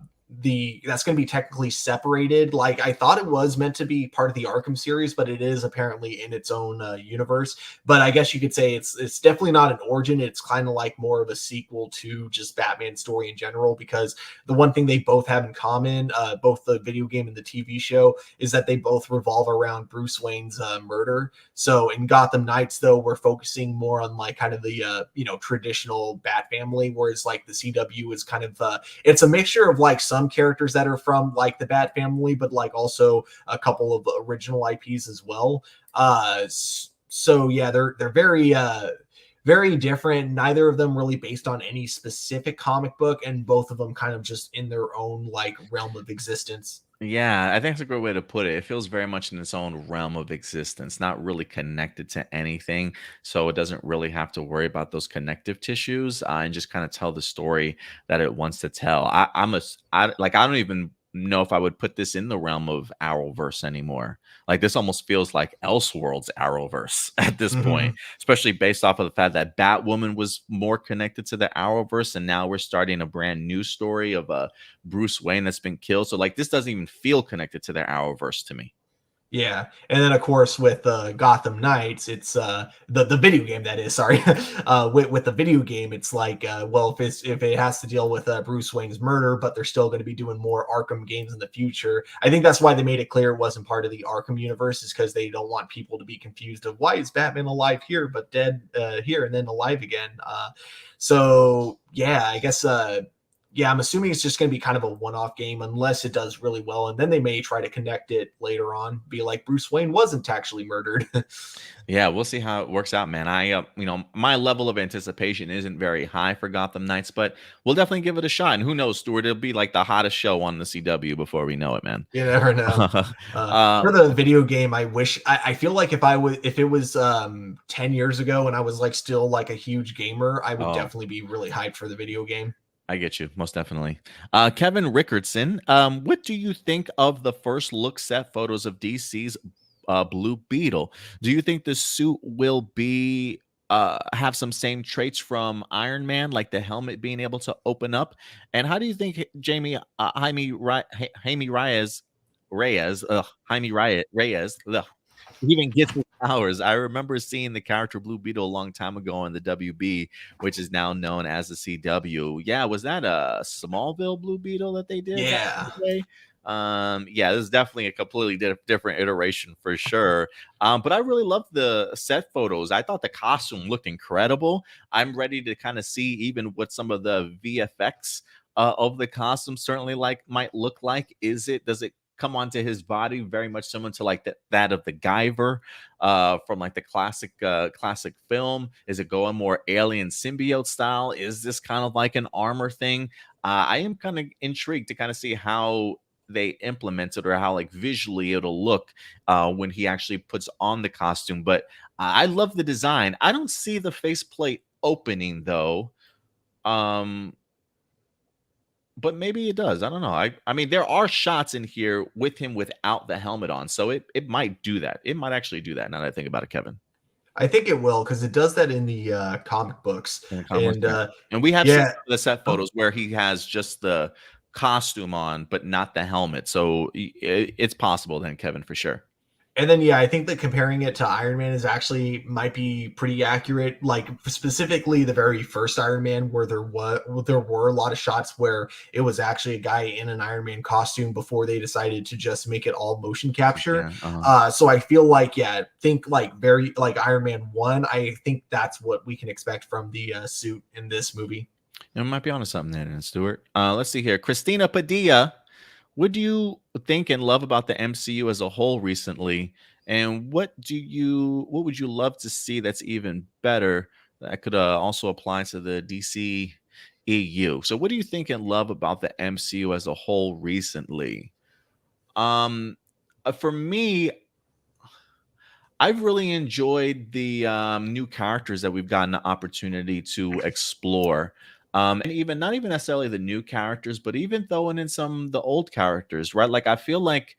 Speaker 2: that's going to be technically separated. Like I thought it was meant to be part of the Arkham series, but it is apparently in its own universe. But I guess you could say it's definitely not an origin. It's kind of like more of a sequel to just Batman's story in general, because the one thing they both have in common, both the video game and the TV show, is that they both revolve around Bruce Wayne's murder. So in Gotham Knights, though, we're focusing more on like kind of the traditional Bat family, whereas like the CW is kind of it's a mixture of like some characters that are from like the Bat family, but like also a couple of original IPs as well. So yeah, they're very different. Neither of them really based on any specific comic book, and both of them kind of just in their own like realm of existence.
Speaker 1: Yeah, I think that's a great way to put it. It feels very much in its own realm of existence, not really connected to anything. So it doesn't really have to worry about those connective tissues, and just kind of tell the story that it wants to tell. I don't even know if I would put this in the realm of Arrowverse anymore. Like this almost feels like Elseworlds Arrowverse at this point,
Speaker 2: Mhm.
Speaker 1: especially based off of the fact that Batwoman was more connected to the Arrowverse, and now we're starting a brand new story of a Bruce Wayne that's been killed. So like this doesn't even feel connected to their Arrowverse to me.
Speaker 2: Yeah, and then of course with Gotham Knights, it's the video game that is. Sorry, with the video game, it's like well, if it has to deal with Bruce Wayne's murder, but they're still going to be doing more Arkham games in the future. I think that's why they made it clear it wasn't part of the Arkham universe, is because they don't want people to be confused of why is Batman alive here but dead here and then alive again. So yeah, I guess yeah, I'm assuming it's just going to be kind of a one-off game unless it does really well, and then they may try to connect it later on, be like Bruce Wayne wasn't actually murdered.
Speaker 1: Yeah, we'll see how it works out, man. My level of anticipation isn't very high for Gotham Knights, but we'll definitely give it a shot. And who knows, Stuart, it'll be like the hottest show on the CW before we know it, man.
Speaker 2: You never know.
Speaker 1: uh,
Speaker 2: For the video game, I feel like if it was 10 years ago and I was like still like a huge gamer, I would
Speaker 1: oh,
Speaker 2: definitely be really hyped for the video game.
Speaker 1: I get you, most definitely. Kevin Rickardson, what do you think of the first look set photos of DC's Blue Beetle? Do you think the suit will be have some same traits from Iron Man, like the helmet being able to open up? And how do you think Jaime Reyes, ugh, even gets his powers? I remember seeing the character Blue Beetle a long time ago in the WB, which is now known as the CW. Yeah, was that a Smallville Blue Beetle that they did back in
Speaker 2: Yeah.
Speaker 1: the day? Yeah, this is definitely a completely different iteration for sure. But I really love the set photos. I thought the costume looked incredible. I'm ready to kind of see even what some of the VFX of the costume certainly like might look like. Does it come onto his body very much similar to like that of the Guyver from like the classic film? Is it going more alien symbiote style? Is this kind of like an armor thing? I am kind of intrigued to kind of see how they implement it, or how like visually it'll look when he actually puts on the costume. But I love the design. I don't see the faceplate opening though. Um, but maybe it does. I don't know. I mean, there are shots in here with him without the helmet on, so it might do that. It might actually do that. Now that I think about it, Kevin.
Speaker 2: I think it will because it does that in the comic books.
Speaker 1: In the comics,
Speaker 2: And
Speaker 1: yeah. And we have seen
Speaker 2: yeah,
Speaker 1: some of the set
Speaker 2: oh,
Speaker 1: photos where he has just the costume on, but not the helmet. So it's possible then, Kevin, for sure.
Speaker 2: and then yeah, I think that comparing it to Iron Man is actually might be pretty accurate. Like specifically the very first Iron Man, where there were a lot of shots where it was actually a guy in an Iron Man costume before they decided to just make it all motion capture.
Speaker 1: Yeah.
Speaker 2: So I feel like yeah, think like very like Iron Man 1. I think that's what we can expect from the suit in this movie.
Speaker 1: You might be onto something there, then, Stuart. Let's see here. Christina Padilla, what do you think and love about the MCU as a whole recently? And what would you love to see that's even better that could also apply to the DC EU? So what do you think and love about the MCU as a whole recently? Um for me, I've really enjoyed the new characters that we've gotten the opportunity to explore. And even not even necessarily the new characters, but even throwing in some the old characters, right? Like I feel like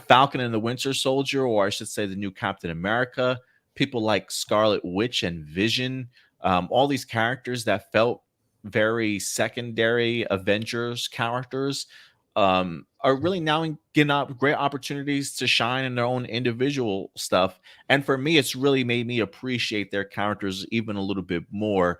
Speaker 1: Falcon and the Winter Soldier, or I should say the new Captain America, people like Scarlet Witch and Vision, all these characters that felt very secondary Avengers characters are really now getting great opportunities to shine in their own individual stuff. And for me, it's really made me appreciate their characters even a little bit more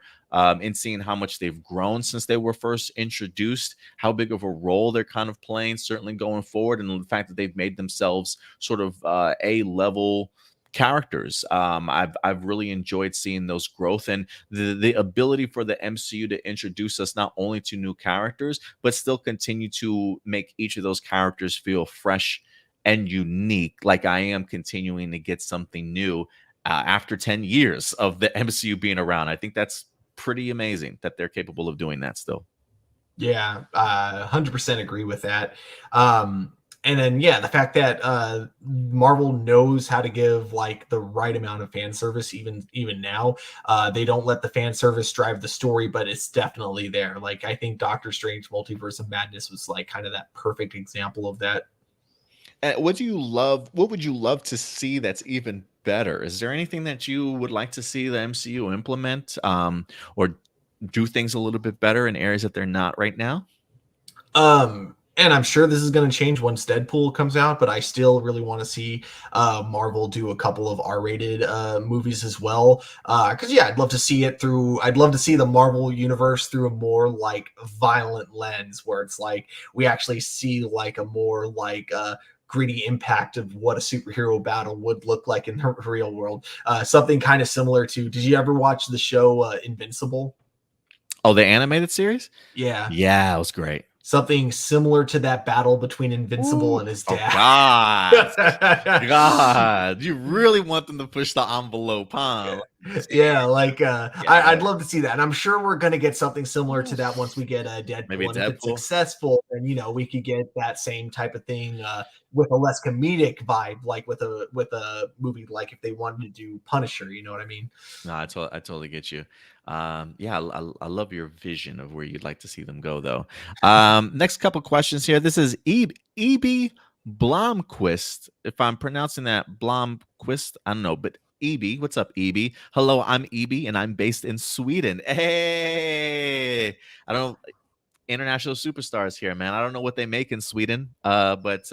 Speaker 1: in seeing how much they've grown since they were first introduced, how big of a role they're kind of playing, certainly going forward, and the fact that they've made themselves sort of A-level characters. I've really enjoyed seeing those growth and the ability for the MCU to introduce us not only to new characters, but still continue to make each of those characters feel fresh and unique. Like I am continuing to get something new after 10 years of the MCU being around. I think that's pretty amazing that they're capable of doing that still.
Speaker 2: Yeah, 100% agree with that. And then yeah, the fact that Marvel knows how to give like the right amount of fan service, even now, they don't let the fan service drive the story, but it's definitely there. Like I think Doctor Strange: Multiverse of Madness was like kind of that perfect example of that.
Speaker 1: What do you love? What would you love to see that's even better? Is there anything that you would like to see the MCU implement or do things a little bit better in areas that they're not right now?
Speaker 2: And I'm sure this is going to change once Deadpool comes out, but I still really want to see Marvel do a couple of R-rated movies as well. Because yeah, I'd love to see it through. I'd love to see the Marvel universe through a more like violent lens, where it's like we actually see like a more like gritty impact of what a superhero battle would look like in the real world. Something kind of similar to. Did you ever watch the show Invincible?
Speaker 1: Oh, the animated series?
Speaker 2: Yeah,
Speaker 1: Yeah, it was great.
Speaker 2: something similar to that battle between Invincible
Speaker 1: Ooh.
Speaker 2: and his
Speaker 1: Oh
Speaker 2: dad.
Speaker 1: God. God. You really want them to push the envelope, huh?
Speaker 2: Yeah, like I'd
Speaker 1: Yeah.
Speaker 2: love to see that, and I'm sure we're gonna get something similar to that once we get a
Speaker 1: Maybe
Speaker 2: Deadpool, and if it's
Speaker 1: Deadpool.
Speaker 2: successful, then we could get that same type of thing with a less comedic vibe, like with a movie, like if they wanted to do Punisher, you know what I mean?
Speaker 1: No, I totally get you. Yeah, I love your vision of where you'd like to see them go, though. Next couple questions here. This is Eb Blomquist. If I'm pronouncing that Blomquist, I don't know, but Eb, what's up, Eb? Hello, I'm Eb, and I'm based in Sweden. Hey, I don't international superstars here, man. I don't know what they make in Sweden, but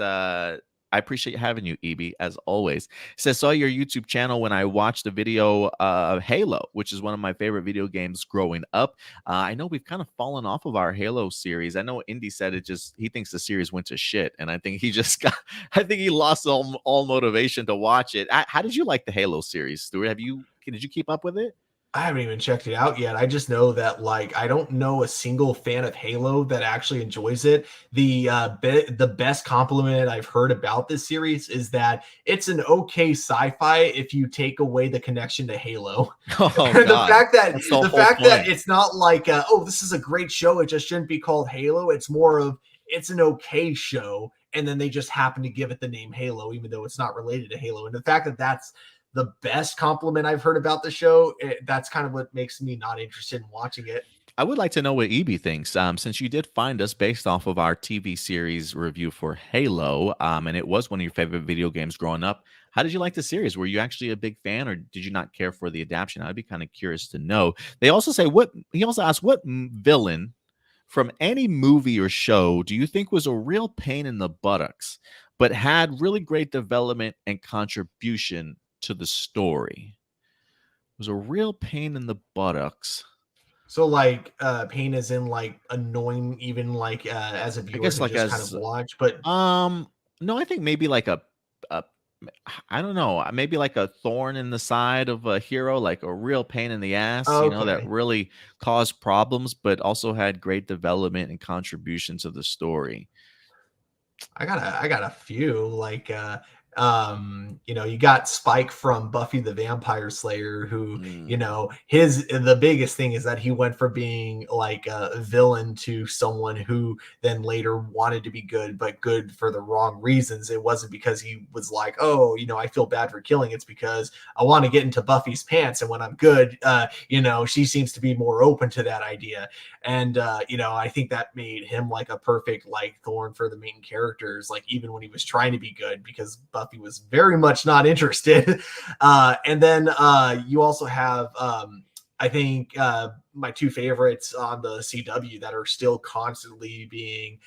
Speaker 1: I appreciate having you, Evie, as always. It says, saw your YouTube channel when I watched a video of Halo, which is one of my favorite video games growing up. I know we've kind of fallen off of our Halo series. I know Indy said he thinks the series went to shit, and I think he just got, I think he lost all motivation to watch it. How did you like the Halo series, Stuart? Did you keep up with it?
Speaker 2: I haven't even checked it out yet. I just know that like I don't know a single fan of Halo that actually enjoys it. The best compliment I've heard about this series is that it's an okay sci-fi if you take away the connection to Halo.
Speaker 1: Oh
Speaker 2: the
Speaker 1: God,
Speaker 2: fact that
Speaker 1: that's the
Speaker 2: the
Speaker 1: whole
Speaker 2: fact that
Speaker 1: point.
Speaker 2: it's not like oh, this is a great show, it just shouldn't be called Halo. It's more of it's an okay show, and then they just happen to give it the name Halo even though it's not related to Halo. And the fact that that's the best compliment I've heard about the show, that's kind of what makes me not interested in watching it.
Speaker 1: I would like to know what EB thinks, since you did find us based off of our TV series review for Halo, and it was one of your favorite video games growing up. How did you like the series? Were you actually a big fan, or did you not care for the adaptation? I'd be kind of curious to know. They also say what he also asked what villain from any movie or show do you think was a real pain in the buttocks, but had really great development and contribution to the story? Was a real pain in the buttocks.
Speaker 2: So like pain is in like annoying even like as a
Speaker 1: I
Speaker 2: viewer
Speaker 1: guess
Speaker 2: to
Speaker 1: like
Speaker 2: just kind of
Speaker 1: as
Speaker 2: watch, but
Speaker 1: no, I think maybe like a I don't know, maybe like a thorn in the side of a hero, like a real pain in the ass, that
Speaker 2: okay.
Speaker 1: really caused problems, but also had great development and contribution to the story.
Speaker 2: I got a few like you got Spike from Buffy the Vampire Slayer, who
Speaker 1: Mm,
Speaker 2: his the biggest thing is that he went from being like a villain to someone who then later wanted to be good, but good for the wrong reasons. It wasn't because he was like, oh, I feel bad for killing. It's because I want to get into Buffy's pants, and when I'm good, she seems to be more open to that idea. And I think that made him like a perfect like thorn for the main characters, like even when he was trying to be good, because Buffy was very much not interested. And then you also have I think my two favorites on the CW that are still constantly being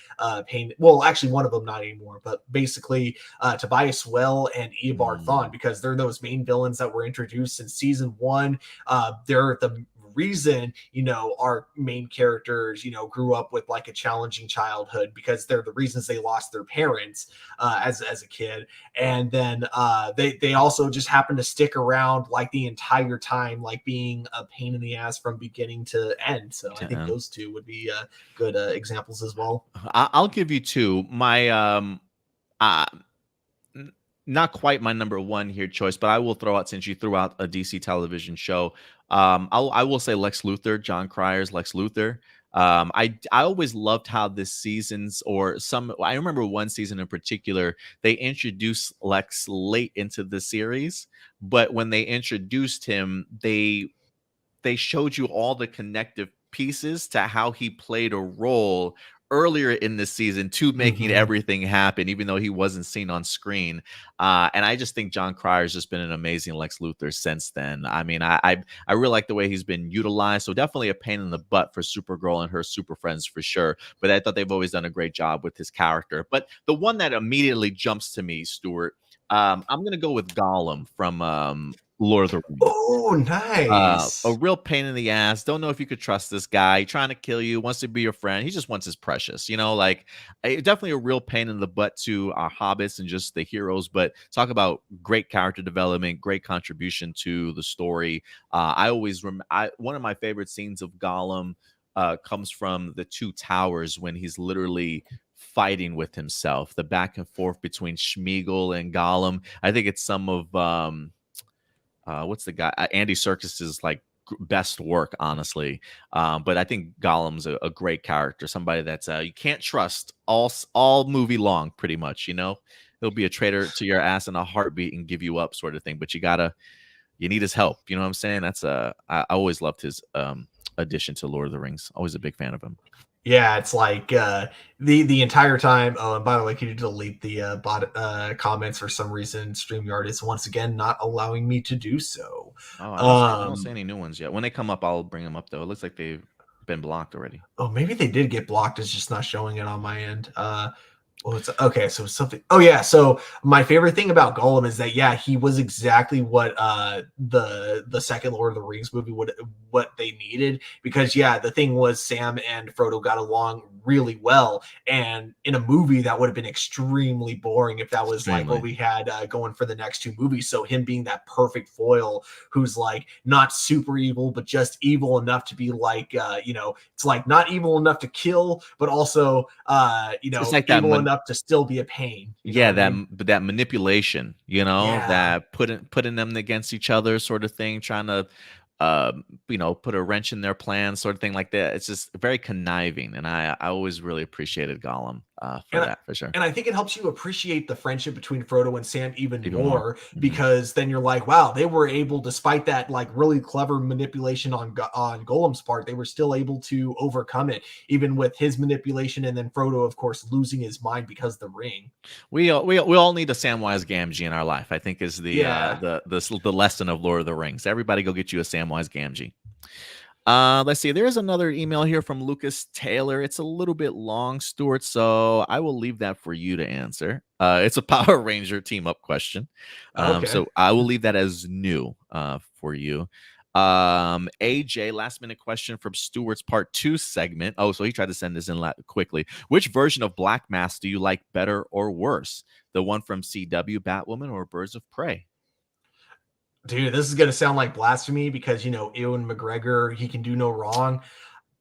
Speaker 2: painted. Well, actually, one of them not anymore, but basically Tobias Well and Eobard Thawne,
Speaker 1: mm,
Speaker 2: because they're those main villains that were introduced in season one. They're the reason our main characters grew up with like a challenging childhood, because they're the reasons they lost their parents as a kid. And then they also just happen to stick around like the entire time, like being a pain in the ass from beginning to end. So I
Speaker 1: to
Speaker 2: think
Speaker 1: end.
Speaker 2: those two would be good examples as well.
Speaker 1: I'll give you two. My uh, N not quite my number 1 here choice, but I will throw out, since you threw out a DC television show, I will say Lex Luthor, John Cryer's Lex Luthor. I always loved how this seasons or some I remember one season in particular, they introduced Lex late into the series, but when they introduced him, they showed you all the connective pieces to how he played a role earlier in the season to making
Speaker 2: Mm-hmm.
Speaker 1: everything happen, even though he wasn't seen on screen. And I just think John Cryer's just been an amazing Lex Luthor since then. I mean, I really like the way he's been utilized. So definitely a pain in the butt for Supergirl and her super friends for sure. But I thought they've always done a great job with his character. But the one that immediately jumps to me, Stuart, I'm gonna go with Gollum from Lord of the Rings.
Speaker 2: Oh,
Speaker 1: A
Speaker 2: nice.
Speaker 1: real pain in the ass. Don't know if you could trust this guy. Trying to kill you, wants to be your friend. He just wants his precious. Like definitely a real pain in the butt to our hobbits and just the heroes. But talk about great character development, great contribution to the story. I always one of my favorite scenes of Gollum comes from the Two Towers when he's literally fighting with himself. The back and forth between Schmeagol and Gollum. I think it's some of what's the guy Andy Serkis's like best work, honestly. But I think Gollum's a great character, somebody that's you can't trust all movie long, pretty much. He'll be a traitor to your ass in a heartbeat and give you up, sort of thing. But you need his help. You know what I'm saying? I always loved his addition to Lord of the Rings. Always a big fan of him.
Speaker 2: Yeah, it's like the entire time. Oh, and by the way, can you delete the bot comments? For some reason, StreamYard is once again not allowing me to do so.
Speaker 1: Oh, I don't see
Speaker 2: Um,
Speaker 1: any new ones yet. When they come up, I'll bring them up though. It looks like they've been blocked already.
Speaker 2: oh, maybe they did get blocked. It's just not showing it on my end. Well, it's okay. So something. Oh yeah. So my favorite thing about Gollum is that yeah, he was exactly what the second Lord of the Rings movie would what they needed, because yeah, the thing was Sam and Frodo got along really well, and in a movie that would have been extremely boring if that was like what
Speaker 1: Extremely.
Speaker 2: we had going for the next two movies. So him being that perfect foil, who's like not super evil but just evil enough to be like it's like not evil enough to kill, but also
Speaker 1: It's like that.
Speaker 2: evil enough to still be a pain. You know
Speaker 1: Yeah,
Speaker 2: what I mean?
Speaker 1: that manipulation,
Speaker 2: Yeah.
Speaker 1: that putting them against each other sort of thing, trying to, put a wrench in their plans sort of thing like that. It's just very conniving, and I always really appreciated Gollum. for
Speaker 2: And I,
Speaker 1: that for sure.
Speaker 2: and I think it helps you appreciate the friendship between Frodo and Sam even
Speaker 1: Even more.
Speaker 2: more,
Speaker 1: Mhm.
Speaker 2: because then you're like, wow, they were able, despite that like really clever manipulation on Golem's part, they were still able to overcome it, even with his manipulation, and then Frodo, of course, losing his mind because of the ring.
Speaker 1: We all need a Samwise Gamgee in our life. I think is
Speaker 2: Yeah.
Speaker 1: the lesson of Lord of the Rings. Everybody go get you a Samwise Gamgee. Let's see. There's another email here from Lucas Taylor. It's a little bit long, Stuart, so I will leave that for you to answer. It's a Power Ranger team up question.
Speaker 2: Okay.
Speaker 1: So I will leave that as new for you. AJ, last minute question from Stuart's part 2 segment. Oh, so he tried to send this in quickly. Which version of Black Mask do you like better or worse? The one from CW, Batwoman, or Birds of Prey?
Speaker 2: Dude, this is gonna sound like blasphemy because Ewan McGregor, he can do no wrong.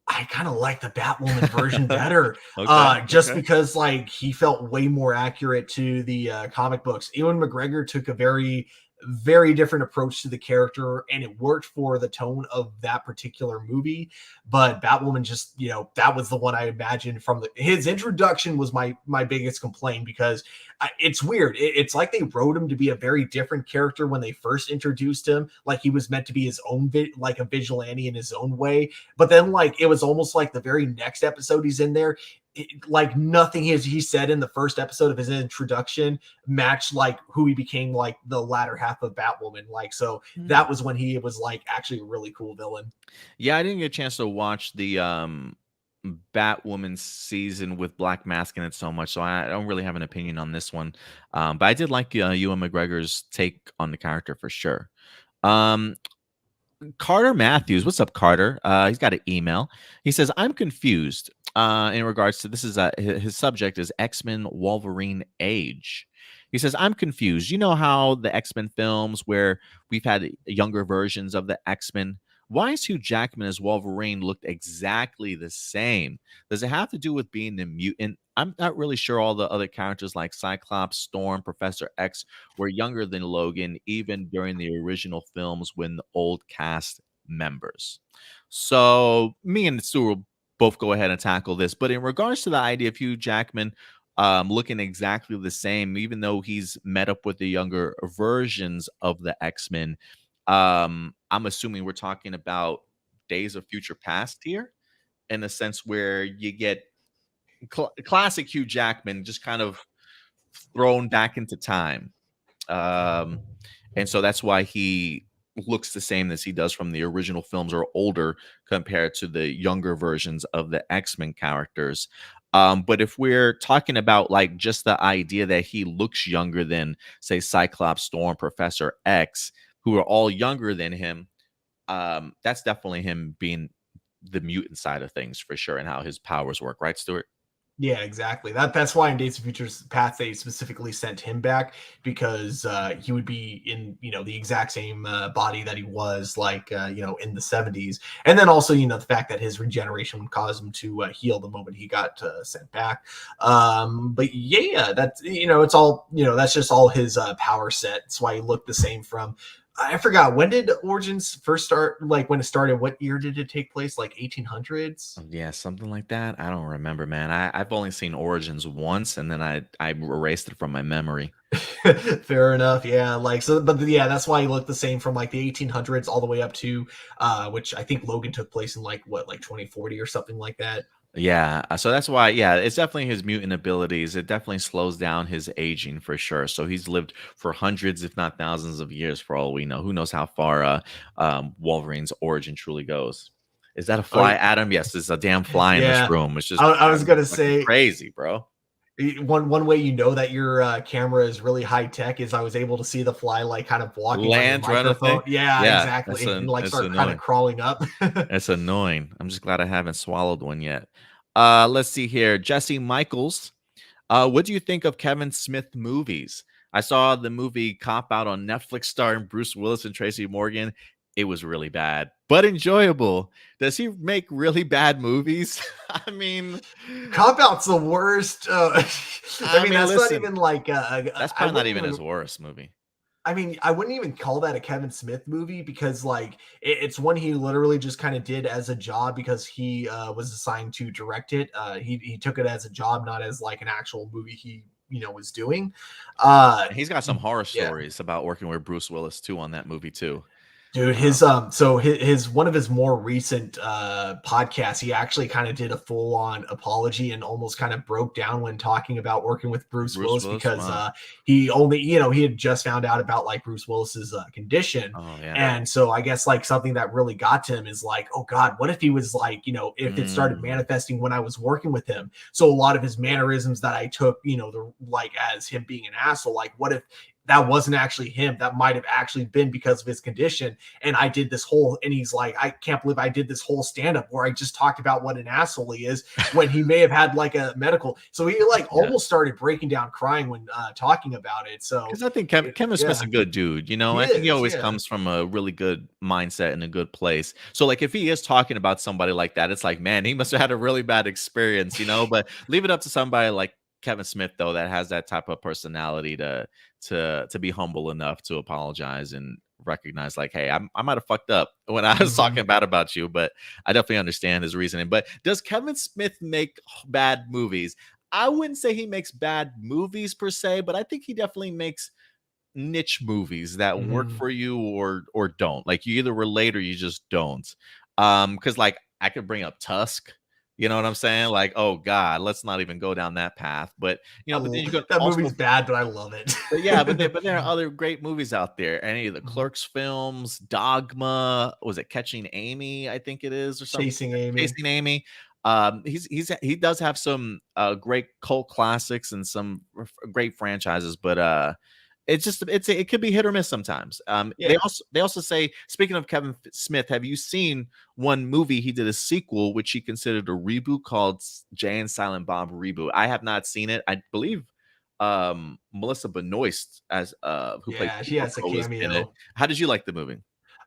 Speaker 2: I kind of like the Batwoman version better,
Speaker 1: Okay.
Speaker 2: just
Speaker 1: Okay.
Speaker 2: because like he felt way more accurate to the comic books. Ewan McGregor took a very, very different approach to the character, and it worked for the tone of that particular movie. But Batwoman, just that was the one I imagined from his introduction was my biggest complaint, because it's weird. It's like they wrote him to be a very different character when they first introduced him. Like he was meant to be his own like a vigilante in his own way, but then like it was almost like the very next episode he's in there, like nothing he said in the first episode of his introduction matched like who he became like the latter half of Batwoman. Like, so
Speaker 1: Hmm.
Speaker 2: that was when he was like actually a really cool villain.
Speaker 1: Yeah, I didn't get a chance to watch the Batwoman season with Black Mask in it so much, so I don't really have an opinion on this one. But I did like Ewan McGregor's take on the character for sure. Um, Carter Matthews, what's up, Carter? He's got an email. He says, "I'm confused in regards to this. Is his subject is X-Men Wolverine age." He says, "I'm confused. You know how the X-Men films where we've had younger versions of the X-Men. Why is Hugh Jackman as Wolverine looked exactly the same? Does it have to do with being the mutant? I'm not really sure. All the other characters like Cyclops, Storm, Professor X were younger than Logan, even during the original films when the old cast members." So me and Stu will both go ahead and tackle this. But in regards to the idea of Hugh Jackman looking exactly the same, even though he's met up with the younger versions of the X-Men, I'm assuming we're talking about Days of Future Past here, in a sense where you get classic Hugh Jackman just kind of thrown back into time. Um, and so that's why he looks the same as he does from the original films or older compared to the younger versions of the X-Men characters. But if we're talking about like just the idea that he looks younger than, say, Cyclops, Storm, Professor X, who are all younger than him, that's definitely him being the mutant side of things for sure, and how his powers work, right, Stuart?
Speaker 2: Yeah, exactly. That's why in Days of Future Past they specifically sent him back, because he would be in the exact same body that he was like in the 70s, and then also the fact that his regeneration would cause him to heal the moment he got sent back. But yeah, that's it's all that's just all his power set. That's why he looked the same from. I forgot, when did Origins first start? Like when it started, what year did it take place? Like 1800s?
Speaker 1: Yeah, something like that. I don't remember, man. I've only seen Origins once, and then I erased it from my memory.
Speaker 2: Fair enough. Yeah. Like, so, but yeah, that's why he looked the same from like the 1800s all the way up to, which I think Logan took place in like what, like 2040 or something like that.
Speaker 1: Yeah, so that's why. Yeah, it's definitely his mutant abilities. It definitely slows down his aging for sure. So he's lived for hundreds, if not thousands, of years for all we know. Who knows how far Wolverine's origin truly goes? Is that a
Speaker 2: Oh,
Speaker 1: fly, Adam? Yes, there's a damn fly in this
Speaker 2: yeah.
Speaker 1: room. It's just
Speaker 2: I was
Speaker 1: driving me
Speaker 2: gonna
Speaker 1: fucking
Speaker 2: say,
Speaker 1: crazy, bro.
Speaker 2: one way that your camera is really high tech is I was able to see the fly like kind of walking on your
Speaker 1: Land running
Speaker 2: microphone.
Speaker 1: thing.
Speaker 2: Yeah,
Speaker 1: Yeah, that's
Speaker 2: exactly, and like
Speaker 1: it's
Speaker 2: start kind of
Speaker 1: annoying.
Speaker 2: crawling up.
Speaker 1: It's annoying. I'm just glad I haven't swallowed one yet. Let's see here. Jesse Michaels. What do you think of Kevin Smith movies? I saw the movie Cop Out on Netflix starring Bruce Willis and Tracy Morgan. It was really bad, but enjoyable. Does he make really bad movies? I mean,
Speaker 2: Cop Out's the worst. I
Speaker 1: I
Speaker 2: mean,
Speaker 1: mean,
Speaker 2: that's not
Speaker 1: listen,
Speaker 2: even like
Speaker 1: that's
Speaker 2: I
Speaker 1: probably not
Speaker 2: wouldn't
Speaker 1: even
Speaker 2: even.
Speaker 1: his worst movie.
Speaker 2: I mean, I wouldn't even call that a Kevin Smith movie because, like, it's one he literally just kind of did as a job because he was assigned to direct it. He took it as a job, not as like an actual movie he was doing. Uh,
Speaker 1: And he's got some horror
Speaker 2: yeah.
Speaker 1: stories about working with Bruce Willis too on that movie too.
Speaker 2: Dude,
Speaker 1: Um,
Speaker 2: his one of his more recent podcasts, he actually kind of did a full on apology and almost kind of broke down when talking about working with Bruce
Speaker 1: Bruce
Speaker 2: Willis
Speaker 1: Willis,
Speaker 2: because
Speaker 1: wow.
Speaker 2: he only he had just found out about like Bruce Willis's condition,
Speaker 1: Oh yeah.
Speaker 2: and so I guess like something that really got to him is like, oh God, what if he was like if it started
Speaker 1: Mm.
Speaker 2: manifesting when I was working with him? So a lot of his mannerisms that I took the like as him being an asshole, like what if that wasn't actually him? That might have actually been because of his condition. And I did this whole, and he's like, I can't believe I did this whole stand up where I just talked about what an asshole he is when he may have had like a medical. So he like
Speaker 1: Yeah.
Speaker 2: almost started breaking down crying when talking about it. So
Speaker 1: Because I think Kevin Smith's
Speaker 2: yeah,
Speaker 1: a good dude, you know.
Speaker 2: he
Speaker 1: I think he
Speaker 2: is.
Speaker 1: always
Speaker 2: Yeah.
Speaker 1: comes from a really good mindset and a good place. So, like, if he is talking about somebody like that, it's like, man, he must have had a really bad experience, you know. But leave it up to somebody like Kevin Smith, though, that has that type of personality to be humble enough to apologize and recognize, like, hey, I might have fucked up when I was
Speaker 2: Mhm.
Speaker 1: talking bad about you, but I definitely understand his reasoning. But does Kevin Smith make bad movies? I wouldn't say he makes bad movies per se, but I think he definitely makes niche movies that work
Speaker 2: Mhm.
Speaker 1: for you or don't. Like you either relate or you just don't. Because like I could bring up Tusk, you know what I'm saying? Like, oh God, let's not even go down that path. But but then you could
Speaker 2: That movie's
Speaker 1: also
Speaker 2: bad, but I love it.
Speaker 1: but yeah, but there are other great movies out there. Any of the
Speaker 2: Mhm.
Speaker 1: Clerks films, Dogma, was it Catching Amy? I think it is, or something.
Speaker 2: Chasing Amy.
Speaker 1: Chasing Amy. He does have some great cult classics and some great franchises, but it could be hit or miss sometimes. They
Speaker 2: Yeah.
Speaker 1: also say, speaking of Kevin Smith, have you seen one movie he did a sequel which he considered a reboot called Jay and Silent Bob Reboot? I have not seen it. I believe Melissa Benoist as who played
Speaker 2: Yeah. She
Speaker 1: April
Speaker 2: has a
Speaker 1: Crow was in it.
Speaker 2: cameo.
Speaker 1: How did you like the movie?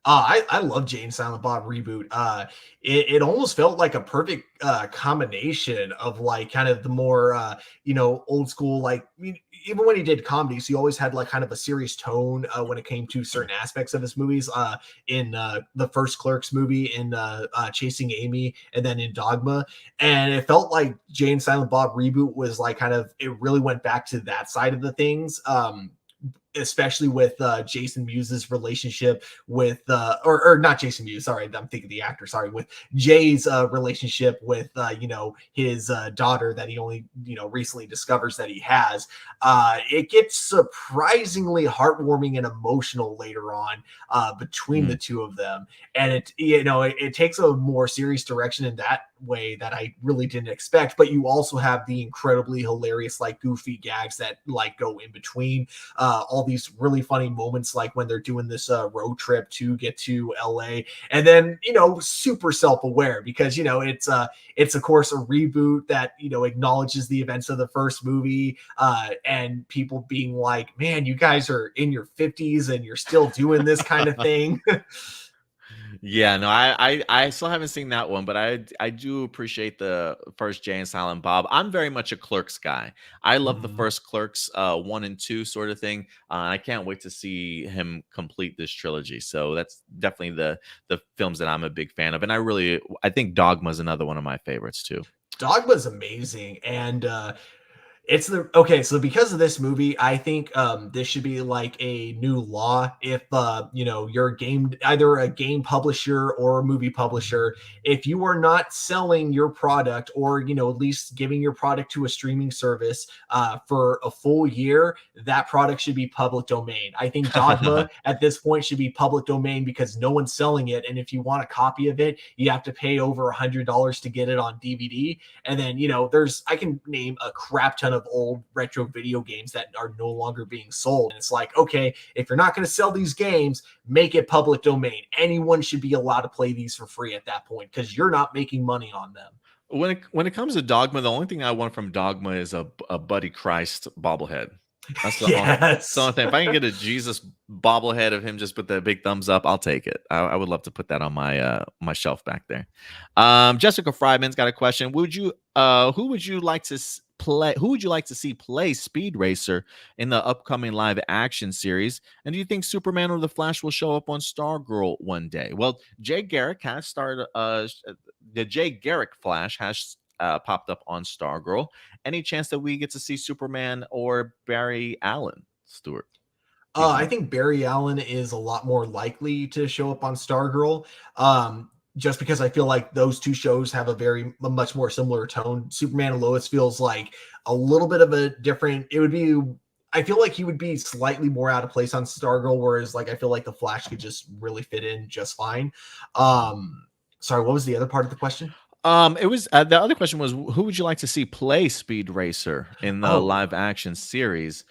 Speaker 2: I love Jane Silent Bob reboot. It almost felt like a perfect combination of like kind of the more old school like even when he did comedies, he always had like kind of a serious tone when it came to certain aspects of his movies. In the first Clerks movie, in Chasing Amy, and then in Dogma, and it felt like Jane Silent Bob reboot was like kind of it really went back to that side of the things. Especially with Jason Mewes' relationship with or not Jason Mewes, sorry, I'm thinking the actor, sorry, with Jay's relationship with his daughter that he only recently discovers that he has. It gets surprisingly heartwarming and emotional later on between the
Speaker 1: Mm.
Speaker 2: two of them, and it takes a more serious direction in that way that I really didn't expect. But you also have the incredibly hilarious like goofy gags that like go in between all these really funny moments, like when they're doing this road trip to get to LA, and then super self-aware because it's of course a reboot that acknowledges the events of the first movie, and people being like, man, you guys are in your 50s and you're still doing this kind of thing.
Speaker 1: Yeah, no, I still haven't seen that one, but I do appreciate the first Jay and Silent Bob. I'm very much a Clerks guy. I love the
Speaker 2: Mhm.
Speaker 1: first Clerks, 1 and 2 sort of thing. I can't wait to see him complete this trilogy. So that's definitely the films that I'm a big fan of, and I think Dogma is another one of my favorites too.
Speaker 2: Dogma's amazing, and it's the okay. So because of this movie, I think this should be like a new law. If you're a game, either a game publisher or a movie publisher, if you are not selling your product or at least giving your product to a streaming service for a full year, that product should be public domain. I think Dogma at this point should be public domain because no one's selling it, and if you want a copy of it, you have to pay over $100 to get it on DVD. And then, I can name a crap ton of old retro video games that are no longer being sold. And it's like, okay, if you're not going to sell these games, make it public domain. Anyone should be allowed to play these for free at that point because you're not making money on them.
Speaker 1: When it comes to Dogma, the only thing I want from Dogma is a Buddy Christ bobblehead. That's the only thing.
Speaker 2: Yes.
Speaker 1: If I can get a Jesus bobblehead of him just with the big thumbs up, I'll take it. I would love to put that on my shelf back there. Jessica Fryman's got a question. Who would you like to like to see play Speed Racer in the upcoming live action series? And do you think Superman or the Flash will show up on Stargirl one day? Well, Jay Garrick has started. The Jay Garrick Flash has popped up on Stargirl. Any chance that we get to see Superman or Barry Allen, Stuart? You
Speaker 2: I
Speaker 1: think?
Speaker 2: think Barry Allen is a lot more likely to show up on Stargirl, just because I feel like those two shows have a much more similar tone. Superman and Lois feels like a little bit of a different. It would be. I feel like he would be slightly more out of place on Stargirl, whereas like I feel like the Flash could just really fit in just fine. Sorry, what was the other part of the question?
Speaker 1: It was the other question was, who would you like to see play Speed Racer in the
Speaker 2: Oh,
Speaker 1: live action series?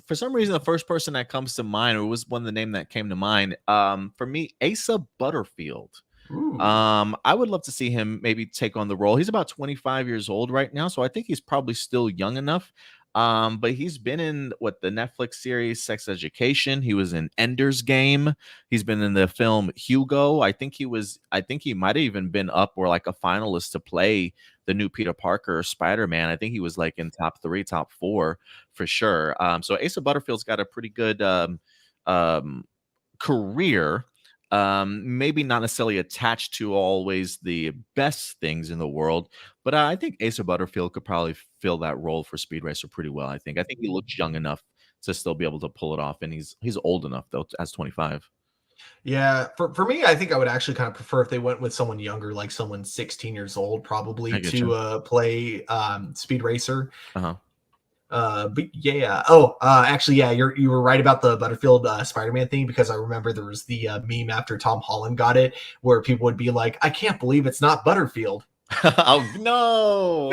Speaker 1: For some reason, the first person that comes to mind, or was one of the name that came to mind, for me, Asa Butterfield.
Speaker 2: ooh.
Speaker 1: I would love to see him maybe take on the role. He's about 25 years old right now, so I think he's probably still young enough. But he's been in the Netflix series Sex Education. He was in Ender's Game. He's been in the film Hugo. I think he might have even been up or like a finalist to play the new Peter Parker Spider-Man. I think he was like in top 3, top 4 for sure. So Asa Butterfield's got a pretty good um career, maybe not necessarily attached to always the best things in the world, but I think Asa Butterfield could probably fill that role for Speed Racer pretty well. I think he looks young enough to still be able to pull it off, and he's old enough though as 25.
Speaker 2: Yeah, for me, I think I would actually kind of prefer if they went with someone younger, like someone 16 years old,
Speaker 1: I
Speaker 2: probably
Speaker 1: get you.
Speaker 2: to play Speed Racer.
Speaker 1: Uh-huh.
Speaker 2: But yeah. Oh, actually, yeah, you were right about the Butterfield Spider-Man thing, because I remember there was the meme after Tom Holland got it where people would be like, "I can't believe it's not Butterfield."
Speaker 1: Oh no.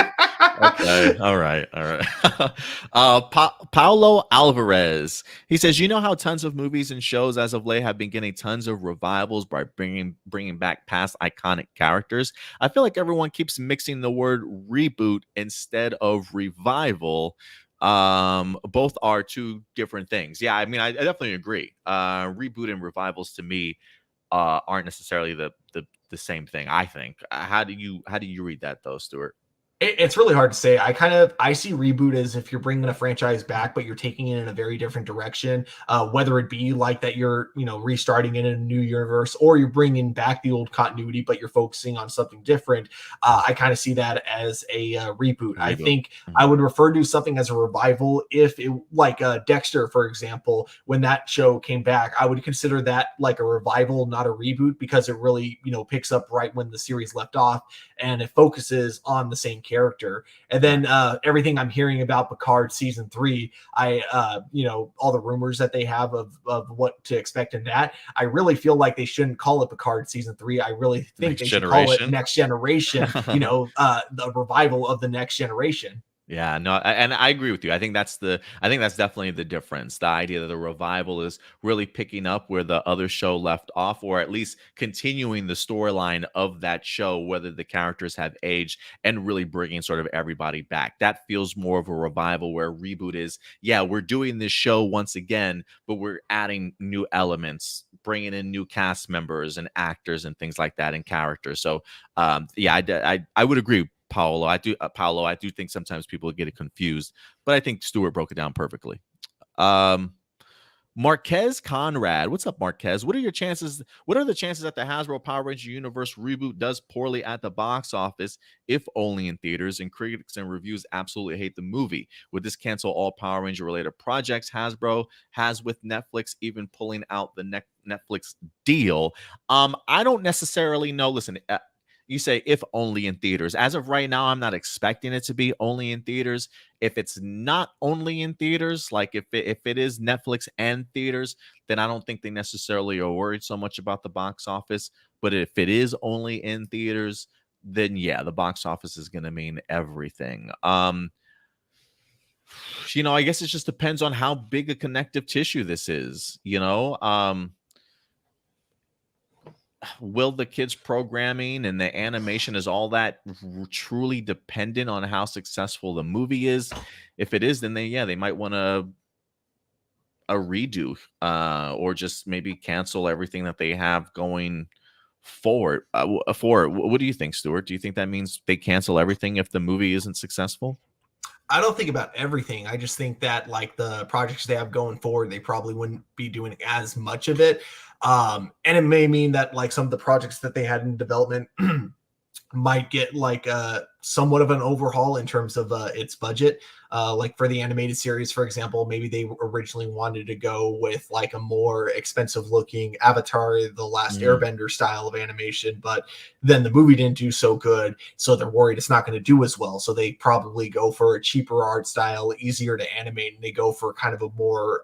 Speaker 1: Okay. All right. All right. Paulo Alvarez. He says, how tons of movies and shows as of late have been getting tons of revivals by bringing back past iconic characters. I feel like everyone keeps mixing the word reboot instead of revival. Both are two different things. Yeah, I mean, I definitely agree. Reboot and revivals to me aren't necessarily the same thing. I think. How do you read that though, Stuart?
Speaker 2: It's really hard to say. I see reboot as if you're bringing a franchise back, but you're taking it in a very different direction. Whether it be like that you're restarting it in a new universe, or you're bringing back the old continuity, but you're focusing on something different. I kind of see that as a reboot. I
Speaker 1: Reboot.
Speaker 2: think I would refer to something as a revival if it, like Dexter, for example, when that show came back. I would consider that like a revival, not a reboot, because it really picks up right when the series left off, and it focuses on the same character. And then everything I'm hearing about Picard season 3, all the rumors that they have of what to expect in that, I really feel like they shouldn't call it Picard season 3. I really think
Speaker 1: Next
Speaker 2: they should call it
Speaker 1: generation.
Speaker 2: Next Generation, the revival of the Next Generation.
Speaker 1: Yeah, no, and I agree with you. I think that's definitely the difference. The idea that the revival is really picking up where the other show left off, or at least continuing the storyline of that show, whether the characters have aged, and really bringing sort of everybody back. That feels more of a revival, where reboot is, yeah, we're doing this show once again, but we're adding new elements, bringing in new cast members and actors and things like that, and characters. So, yeah, I would agree. Paolo. I do think sometimes people get it confused, but I think Stuart broke it down perfectly. Um, Marquez Conrad. What's up, Marquez? What are your chances? What are the chances that the Hasbro Power Ranger universe reboot does poorly at the box office, if only in theaters, and critics and reviews absolutely hate the movie? Would this cancel all Power Ranger related projects Hasbro has with Netflix, even pulling out the Netflix deal? I don't necessarily know. Listen, you say if only in theaters. As of right now, I'm not expecting it to be only in theaters. If it's not only in theaters, like if it is Netflix and theaters, then I don't think they necessarily are worried so much about the box office. But if it is only in theaters, then yeah, the box office is going to mean everything. I guess it just depends on how big a connective tissue this is. Will the kids programming and the animation, is all that truly dependent on how successful the movie is? If it is, then they might want a redo, or just maybe cancel everything that they have going forward. What do you think, Stuart? Do you think that means they cancel everything if the movie isn't successful?
Speaker 2: I don't think about everything. I just think that like the projects they have going forward, they probably wouldn't be doing as much of it. And it may mean that like some of the projects that they had in development might get like somewhat of an overhaul in terms of its budget. Like for the animated series, for example, maybe they originally wanted to go with like a more expensive looking Avatar, the Last
Speaker 1: Mm.
Speaker 2: Airbender style of animation, but then the movie didn't do so good, so they're worried it's not going to do as well. So they probably go for a cheaper art style, easier to animate, and they go for kind of a more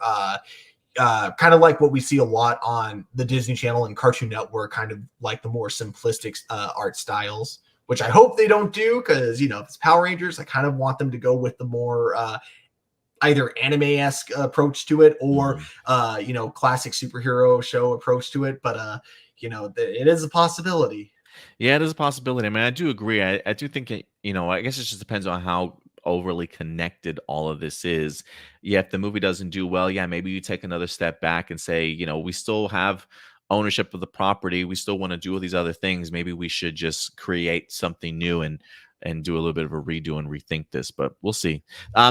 Speaker 2: kind of like what we see a lot on the Disney Channel and Cartoon Network, kind of like the more simplistic art styles, which I hope they don't do because, you know, if it's Power Rangers, I kind of want them to go with the more either anime-esque approach to it or,
Speaker 1: Mm.
Speaker 2: you know, classic superhero show approach to it. But, you know, it is a possibility.
Speaker 1: Yeah, it is a possibility. I mean, I do agree. I do think it, I guess it just depends on how overly connected all of this is. Yeah, if the movie doesn't do well, yeah, maybe you take another step back and say, we still have ownership of the property. We still want to do all these other things. Maybe we should just create something new and do a little bit of a redo and rethink this, but we'll see.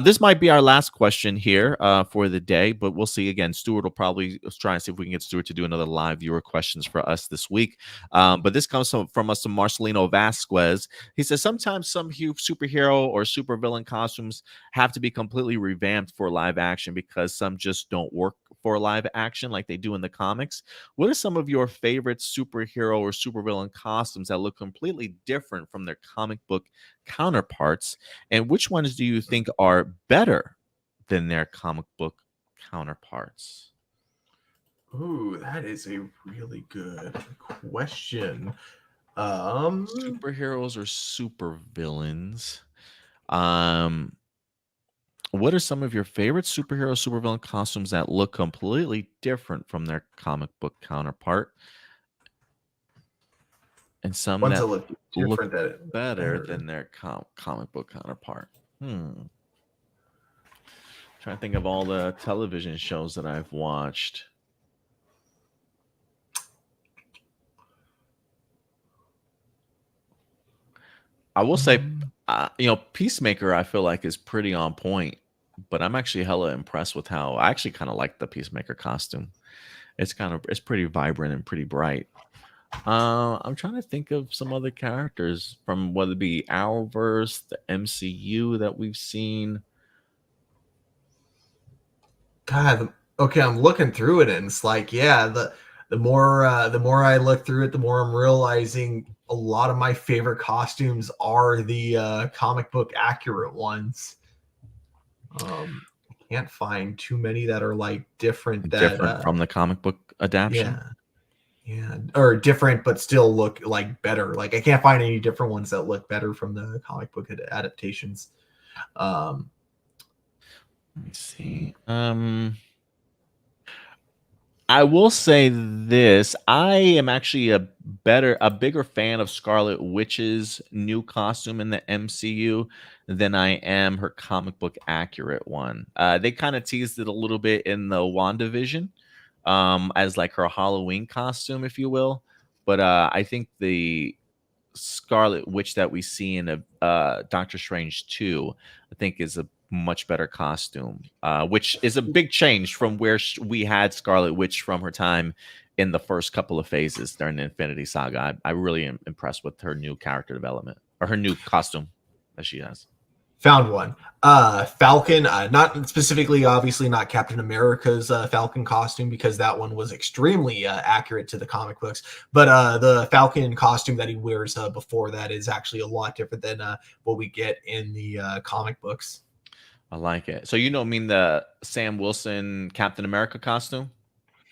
Speaker 1: This might be our last question here for the day, but we'll see. Again, Stuart will probably try and see if we can get Stuart to do another live viewer questions for us this week. But this comes from us to Marcelino Vasquez. He says sometimes some superhero or supervillain costumes have to be completely revamped for live action because some just don't work for live action like they do in the comics. What are some of your favorite superhero or supervillain costumes that look completely different from their comic book counterparts? And which ones do you think are better than their comic book counterparts?
Speaker 2: Ooh, that is a really good question.
Speaker 1: Superheroes or supervillains? Um, what are some of your favorite superhero supervillain costumes that look completely different from their comic book counterpart? And some
Speaker 2: Ones
Speaker 1: that
Speaker 2: that look
Speaker 1: look
Speaker 2: different that
Speaker 1: better
Speaker 2: better.
Speaker 1: than their comic book counterpart. Trying to think of all the television shows that I've watched. I will say, Peacemaker, I feel like is pretty on point, but I'm actually hella impressed with how I actually kind of like the Peacemaker costume. It's pretty vibrant and pretty bright. I'm trying to think of some other characters from whether it be our verse, the MCU that we've seen.
Speaker 2: God, okay, I'm looking through it and it's like, yeah, the more I look through it, the more I'm realizing a lot of my favorite costumes are the comic book accurate ones. I can't find too many that are like different that
Speaker 1: Different from the comic book adaptation.
Speaker 2: yeah, yeah, or different but still look like better. Like I can't find any different ones that look better from the comic book adaptations. Um
Speaker 1: Let me see. I will say this. I am actually a bigger fan of Scarlet Witch's new costume in the MCU than I am her comic book accurate one. They kind of teased it a little bit in the WandaVision, as like her Halloween costume, if you will. But I think the Scarlet Witch that we see in Doctor Strange 2, I think is a much better costume, which is a big change from where we had Scarlet Witch from her time in the first couple of phases during the Infinity Saga. I really am impressed with her new character development or her new costume that she has.
Speaker 2: Found one. Falcon, not specifically, obviously not Captain America's Falcon costume because that one was extremely accurate to the comic books. But the Falcon costume that he wears before that is actually a lot different than what we get in the comic books.
Speaker 1: I like it. So I mean the Sam Wilson Captain America costume?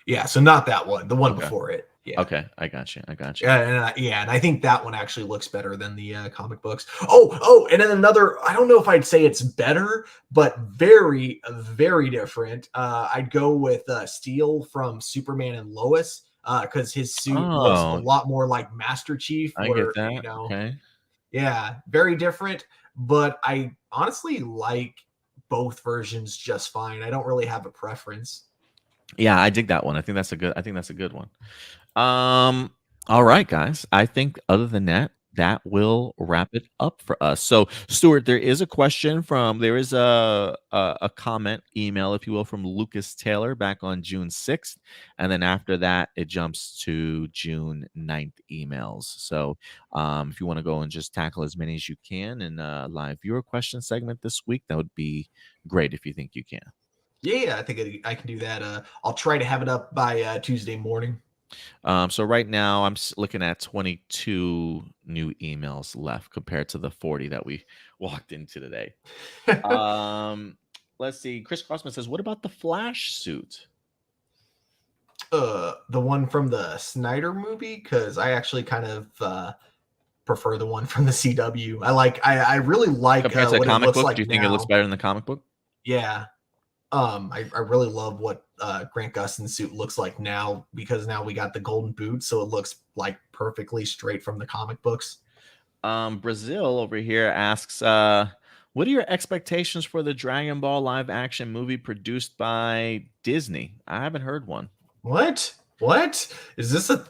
Speaker 2: Yeah, so not that one, the one
Speaker 1: Okay.
Speaker 2: before it. Yeah.
Speaker 1: Okay, I got you.
Speaker 2: And I think that one actually looks better than the comic books. Oh, and then another. I don't know if I'd say it's better, but very, very different. I'd go with Steel from Superman and Lois because his suit looks a
Speaker 1: Oh,
Speaker 2: lot more like Master Chief.
Speaker 1: I get
Speaker 2: Where
Speaker 1: that. Okay.
Speaker 2: yeah, very different. But I honestly like both versions just fine. I don't really have a preference.
Speaker 1: Yeah, I dig that one. I think that's a good one. All right, guys. I think other than that, that will wrap it up for us. So, Stuart, there is a question from there is a comment email, if you will, from Lucas Taylor back on June 6th, and then after that, it jumps to June 9th emails. So, if you want to go and just tackle as many as you can in a live viewer question segment this week, that would be great if you think you can.
Speaker 2: Yeah, I think I can do that. I'll try to have it up by Tuesday morning.
Speaker 1: So right now I'm looking at 22 new emails left compared to the 40 that we walked into today. Um, let's see. Chris Crossman says, "What about the Flash suit?"
Speaker 2: The one from the Snyder movie, because I actually kind of prefer the one from the CW. I really like
Speaker 1: Compared to the
Speaker 2: what it
Speaker 1: comic
Speaker 2: looks
Speaker 1: book, do
Speaker 2: like
Speaker 1: you think it looks
Speaker 2: now.
Speaker 1: better than the comic book?
Speaker 2: Yeah. I really love what Grant Gustin's suit looks like now, because now we got the golden boots, so it looks like perfectly straight from the comic books.
Speaker 1: Brazil over here asks, "What are your expectations for the Dragon Ball live action movie produced by Disney?" I haven't heard one.
Speaker 2: What? What is this a?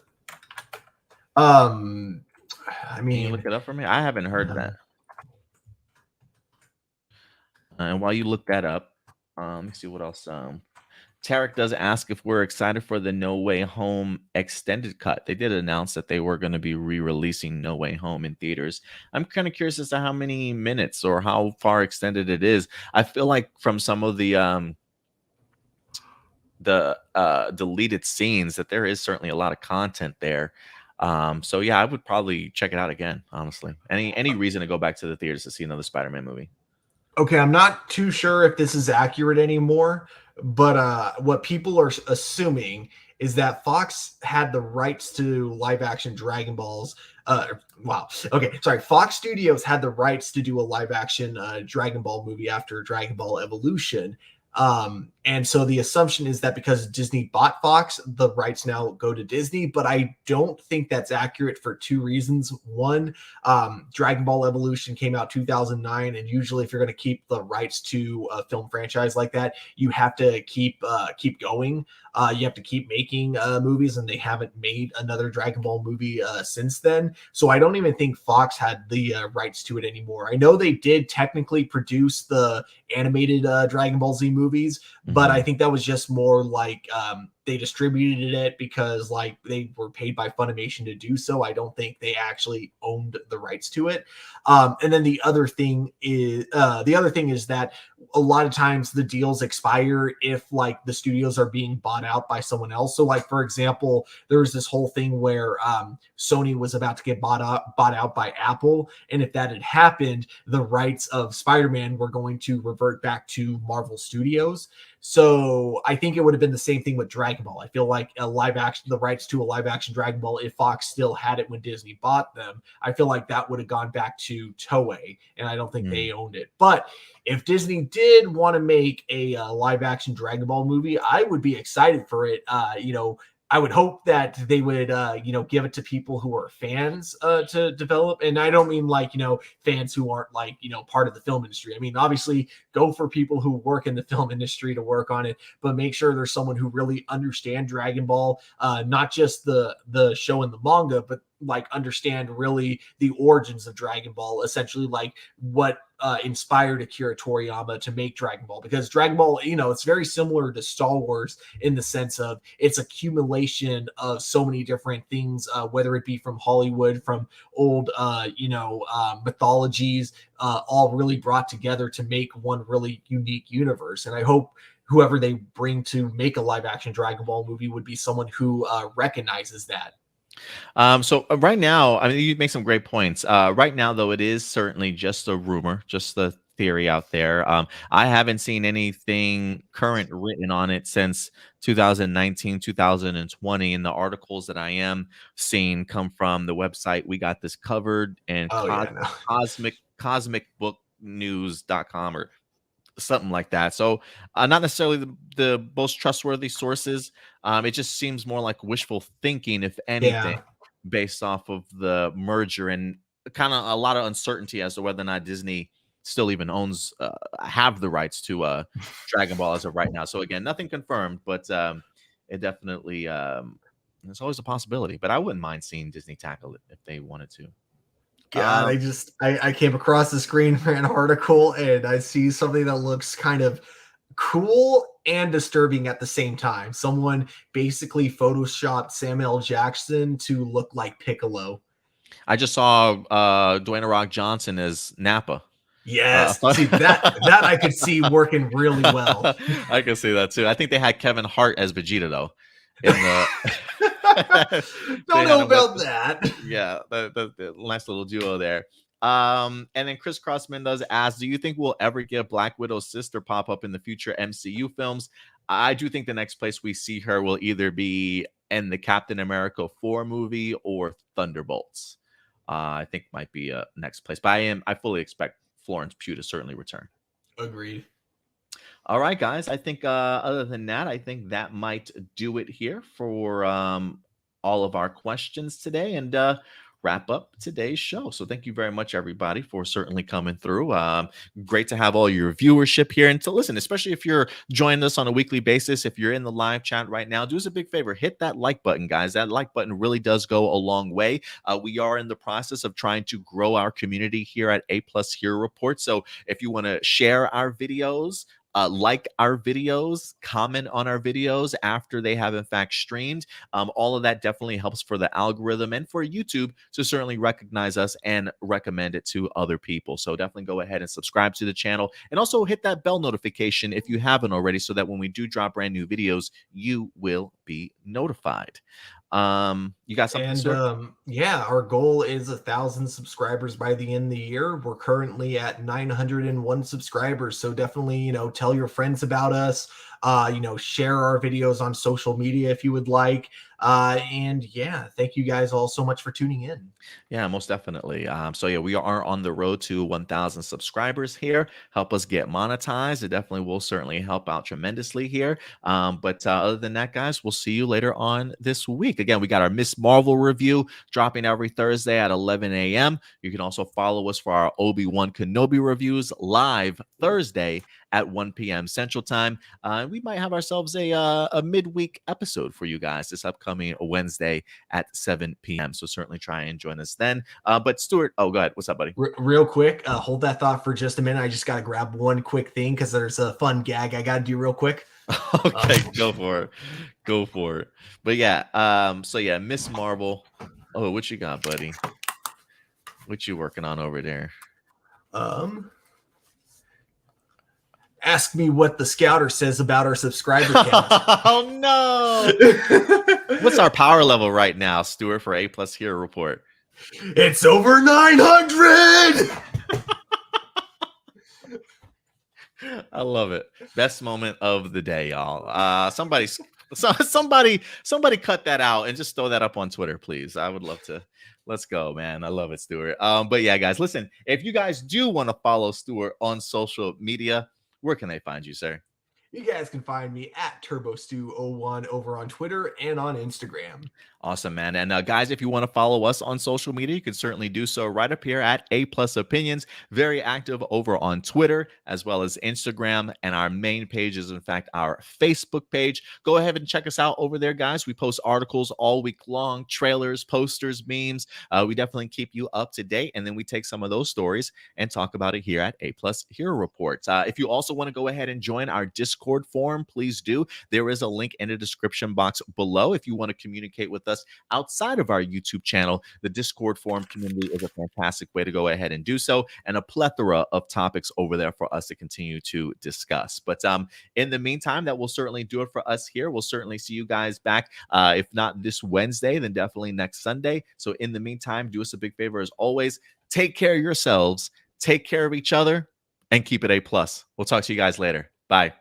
Speaker 2: Um, I
Speaker 1: Can you look
Speaker 2: mean,
Speaker 1: it up for me? I haven't heard that. And while you look that up, let me see what else. Tarek does ask if we're excited for the No Way Home extended cut. They did announce that they were going to be re-releasing No Way Home in theaters. I'm kind of curious as to how many minutes or how far extended it is. I feel like from some of the deleted scenes that there is certainly a lot of content there. So yeah, I would probably check it out again, honestly. Any reason to go back to the theaters to see another Spider-Man movie?
Speaker 2: okay, I'm not too sure if this is accurate anymore, but what people are assuming is that Fox had the rights to live action Dragon Balls. Wow. Okay, sorry. Fox Studios had the rights to do a live action Dragon Ball movie after Dragon Ball Evolution. And so the assumption is that because Disney bought Fox, the rights now go to Disney. But I don't think that's accurate for two reasons. One, Dragon Ball Evolution came out 2009, and usually if you're going to keep the rights to a film franchise like that, you have to keep going. You have to keep making movies, and they haven't made another Dragon Ball movie since then. So I don't even think Fox had the rights to it anymore. I know they did technically produce the animated Dragon Ball Z movies, but I think that was just more like they distributed it because like they were paid by Funimation to do so. I don't think they actually owned the rights to it. And then the other thing is that a lot of times the deals expire if like the studios are being bought out by someone else. So like for example, there was this whole thing where Sony was about to get bought out by Apple, and if that had happened, the rights of Spider-Man were going to revert back to Marvel Studios. So I think it would have been the same thing with Dragon Ball. I feel like the rights to a live action Dragon Ball, if Fox still had it when Disney bought them, I feel like that would have gone back to Toei, and I don't think they owned it. But if Disney did want to make a live action Dragon Ball movie, I would be excited for it. I would hope that they would, give it to people who are fans to develop. And I don't mean like, fans who aren't like, part of the film industry. I mean, obviously go for people who work in the film industry to work on it, but make sure there's someone who really understand Dragon Ball, not just the show and the manga, but like understand really the origins of Dragon Ball, essentially like what inspired Akira Toriyama to make Dragon Ball, because Dragon Ball, it's very similar to Star Wars in the sense of it's accumulation of so many different things, whether it be from Hollywood, from old, mythologies, all really brought together to make one really unique universe. And I hope whoever they bring to make a live action Dragon Ball movie would be someone who recognizes that.
Speaker 1: So right now, I mean, you make some great points. Right now, though, it is certainly just a rumor, just the theory out there. I haven't seen anything current written on it since 2019, 2020, and the articles that I am seeing come from the website We Got This Covered and
Speaker 2: Oh yeah, no.
Speaker 1: cosmicbooknews.com or something like that. So, not necessarily the most trustworthy sources. It just seems more like wishful thinking, if anything,
Speaker 2: Yeah.
Speaker 1: based off of the merger and kind of a lot of uncertainty as to whether or not Disney still even owns have the rights to Dragon Ball as of right now. So again, nothing confirmed, but it definitely it's always a possibility. But I wouldn't mind seeing Disney tackle it if they wanted to.
Speaker 2: God, I came across the Screen Rant article and I see something that looks kind of cool and disturbing at the same time. Someone basically photoshopped Samuel Jackson to look like Piccolo.
Speaker 1: I just saw Dwayne "The Rock" Johnson as Nappa.
Speaker 2: Yes, see that I could see working really well.
Speaker 1: I can see that too. I think they had Kevin Hart as Vegeta though. In the
Speaker 2: Don't know about that.
Speaker 1: Yeah, the nice little duo there. And then Chris Crossman does ask, do you think we'll ever get Black Widow's sister pop up in the future MCU films? I do think the next place we see her will either be in the Captain America 4 movie or Thunderbolts. I think might be a next place. But I fully expect Florence Pugh to certainly return.
Speaker 2: Agreed.
Speaker 1: All right, guys. I think other than that, I think that might do it here for all of our questions today and wrap up today's show. So thank you very much, everybody, for certainly coming through. Great to have all your viewership here. And to listen, especially if you're joining us on a weekly basis, if you're in the live chat right now, do us a big favor. Hit that like button, guys. That like button really does go a long way. We are in the process of trying to grow our community here at A+ Hero Report. So if you want to share our videos, like our videos, comment on our videos after they have in fact streamed. All of that definitely helps for the algorithm and for YouTube to certainly recognize us and recommend it to other people. So definitely go ahead and subscribe to the channel and also hit that bell notification if you haven't already, so that when we do drop brand new videos, you will be notified. You got something?
Speaker 2: And yeah, our goal is 1,000 subscribers by the end of the year. We're currently at 901 subscribers, so definitely tell your friends about us. Share our videos on social media if you would like. And yeah, thank you guys all so much for tuning in.
Speaker 1: Yeah, most definitely. So yeah, we are on the road to 1,000 subscribers here. Help us get monetized. It definitely will certainly help out tremendously here. But other than that, guys, we'll see you later on this week. Again, we got our Miss Marvel review dropping every Thursday at 11 a.m. You can also follow us for our Obi-Wan Kenobi reviews live Thursday at 1 p.m. Central Time. We might have ourselves a midweek episode for you guys this upcoming Wednesday at 7 p.m. So certainly try and join us then. But Stuart, go ahead. What's up, buddy?
Speaker 2: Real quick, hold that thought for just a minute. I just got to grab one quick thing because there's a fun gag I got to do real quick.
Speaker 1: Okay, go for it. Go for it. But yeah, so yeah, Miss Marvel. Oh, what you got, buddy? What you working on over there?
Speaker 2: Ask me what the scouter says about our subscriber count.
Speaker 1: Oh no! What's our power level right now, Stuart, for A+ Hero Report?
Speaker 2: It's over 900.
Speaker 1: I love it. Best moment of the day, y'all. Somebody cut that out and just throw that up on Twitter, please. I would love to. Let's go, man. I love it, Stuart. But yeah, guys, listen, if you guys do want to follow Stuart on social media, where can they find you, sir?
Speaker 2: You guys can find me at TurboStew01 over on Twitter and on Instagram.
Speaker 1: Awesome, man. And guys, if you want to follow us on social media, you can certainly do so right up here at A+ Opinions. Very active over on Twitter as well as Instagram. And our main page is, in fact, our Facebook page. Go ahead and check us out over there, guys. We post articles all week long, trailers, posters, memes. We definitely keep you up to date. And then we take some of those stories and talk about it here at A+ Hero Report. If you also want to go ahead and join our Discord forum, please do. There is a link in the description box below if you want to communicate with us outside of our YouTube channel. The Discord forum community is a fantastic way to go ahead and do so, and a plethora of topics over there for us to continue to discuss. But in the meantime, that will certainly do it for us here. We'll certainly see you guys back, if not this Wednesday, then definitely next Sunday. So in the meantime, do us a big favor as always. Take care of yourselves, take care of each other, and keep it A+. We'll talk to you guys later. Bye.